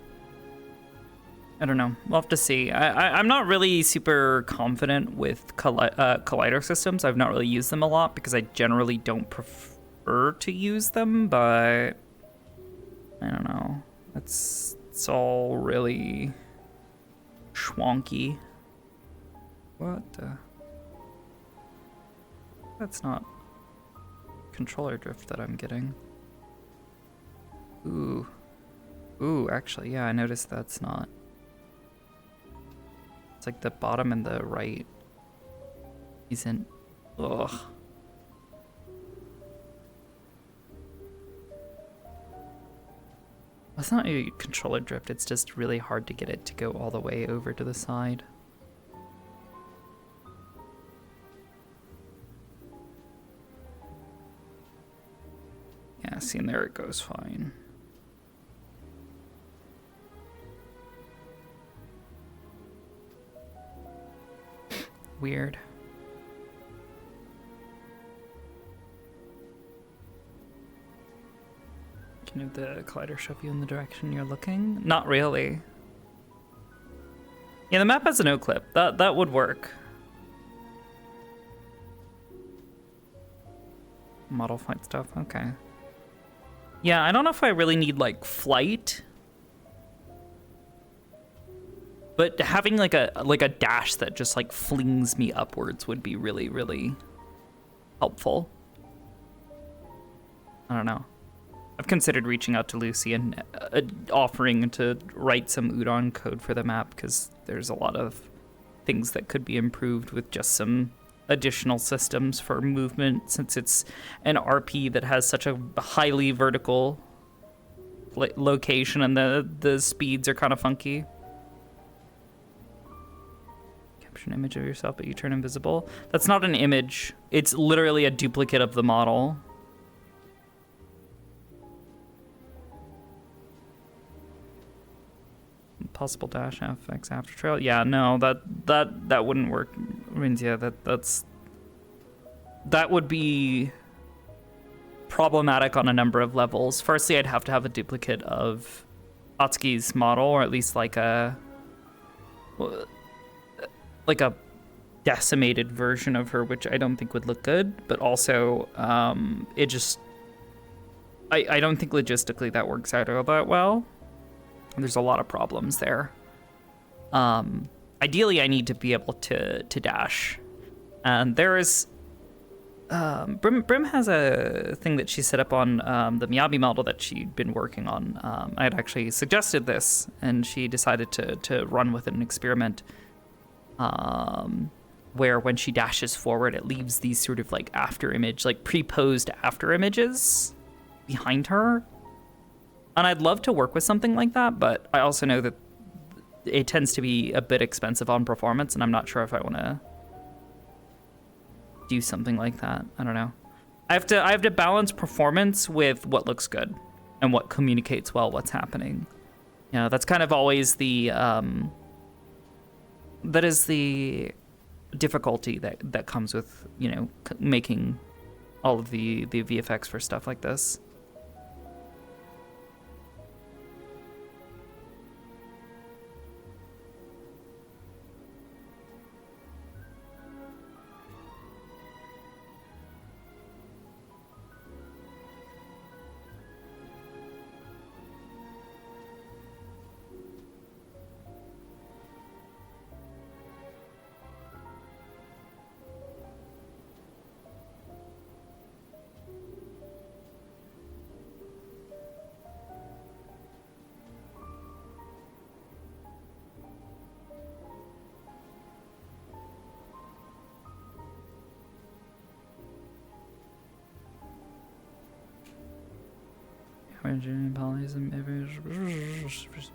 I don't know. We'll have to see. I'm not really super confident with collider systems. I've not really used them a lot because I generally don't prefer to use them, but I don't know. It's all really schwonky. What the? That's not controller drift that I'm getting. Ooh, actually, yeah, I noticed that's not. It's like the bottom and the right isn't. Ugh. That's not a controller drift, it's just really hard to get it to go all the way over to the side. Yeah, see, and there it goes fine. Weird. Can you have the collider shove you in the direction you're looking? Not really. Yeah, the map has a no clip. That would work. Model flight stuff, okay. Yeah, I don't know if I really need, like, flight. But having, like a dash that just, like, flings me upwards would be really, really helpful. I don't know. I've considered reaching out to Lucy and offering to write some Udon code for the map, because there's a lot of things that could be improved with just some additional systems for movement, since it's an RP that has such a highly vertical location and the speeds are kind of funky. Capture an image of yourself, but you turn invisible. That's not an image. It's literally a duplicate of the model. Possible dash FX after trail. Yeah, no, that wouldn't work. I mean, yeah, that would be problematic on a number of levels. Firstly, I'd have to have a duplicate of Atsuki's model, or at least like a decimated version of her, which I don't think would look good. But also, it just I don't think logistically that works out all that well. There's a lot of problems there. Ideally, I need to be able to dash. And there is... Brim has a thing that she set up on the Miyabi model that she'd been working on. I had actually suggested this, and she decided to run with an experiment where when she dashes forward, it leaves these sort of like after image, like pre-posed after images behind her. And I'd love to work with something like that, but I also know that it tends to be a bit expensive on performance, and I'm not sure if I want to do something like that. I don't know. I have to balance performance with what looks good and what communicates well what's happening. You know, that's kind of always the that is the difficulty that comes with, you know, making all of the VFX for stuff like this.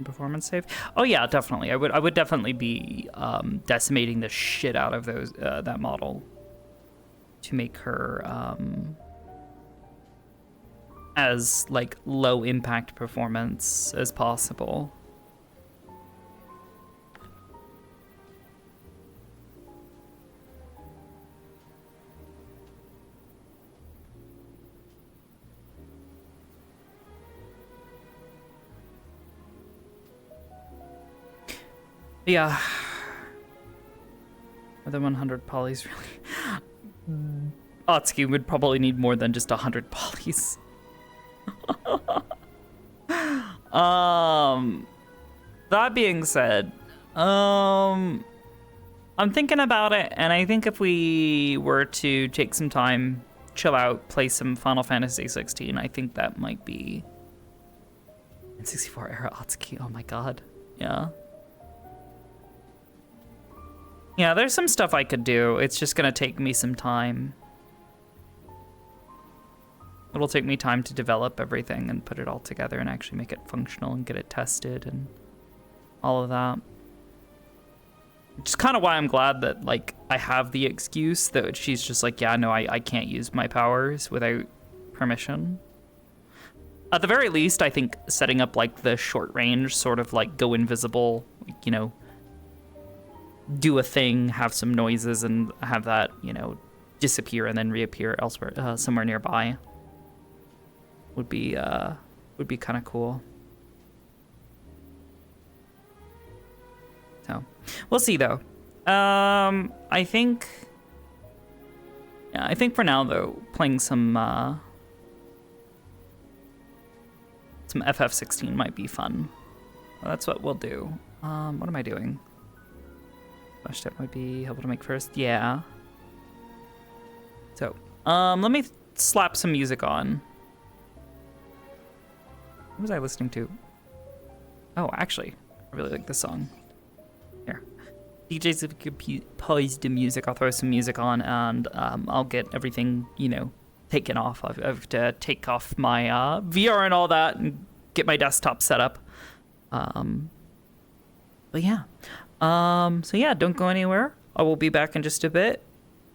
Performance save. Oh yeah, definitely. I would definitely be decimating the shit out of those that model to make her as like low impact performance as possible. Yeah. More than 100 polys, really. Atsuki would probably need more than just 100 polys. That being said, I'm thinking about it, and I think if we were to take some time, chill out, play some Final Fantasy 16, I think that might be N64 era Atsuki. Oh my god. Yeah. Yeah, there's some stuff I could do. It's just gonna take me some time. It'll take me time to develop everything and put it all together and actually make it functional and get it tested and all of that. Which is kind of why I'm glad that, like, I have the excuse that she's just like, yeah, no, I can't use my powers without permission. At the very least, I think setting up, like, the short range, sort of, like, go invisible, you know, do a thing, have some noises, and have that, you know, disappear and then reappear elsewhere, somewhere nearby, would be kind of cool. So we'll see though. I think for now though, playing some FF16 might be fun. Well, that's what we'll do. What am I doing? Flash step might be helpful to make first. Yeah. So, let me slap some music on. What was I listening to? Oh, actually, I really like this song. Here. DJs, if you could pause the music, I'll throw some music on and I'll get everything, taken off. I have to take off my VR and all that and get my desktop set up. But yeah. So yeah, don't go anywhere. I will be back in just a bit.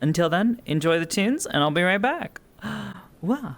Until then, enjoy the tunes and I'll be right back. Wow.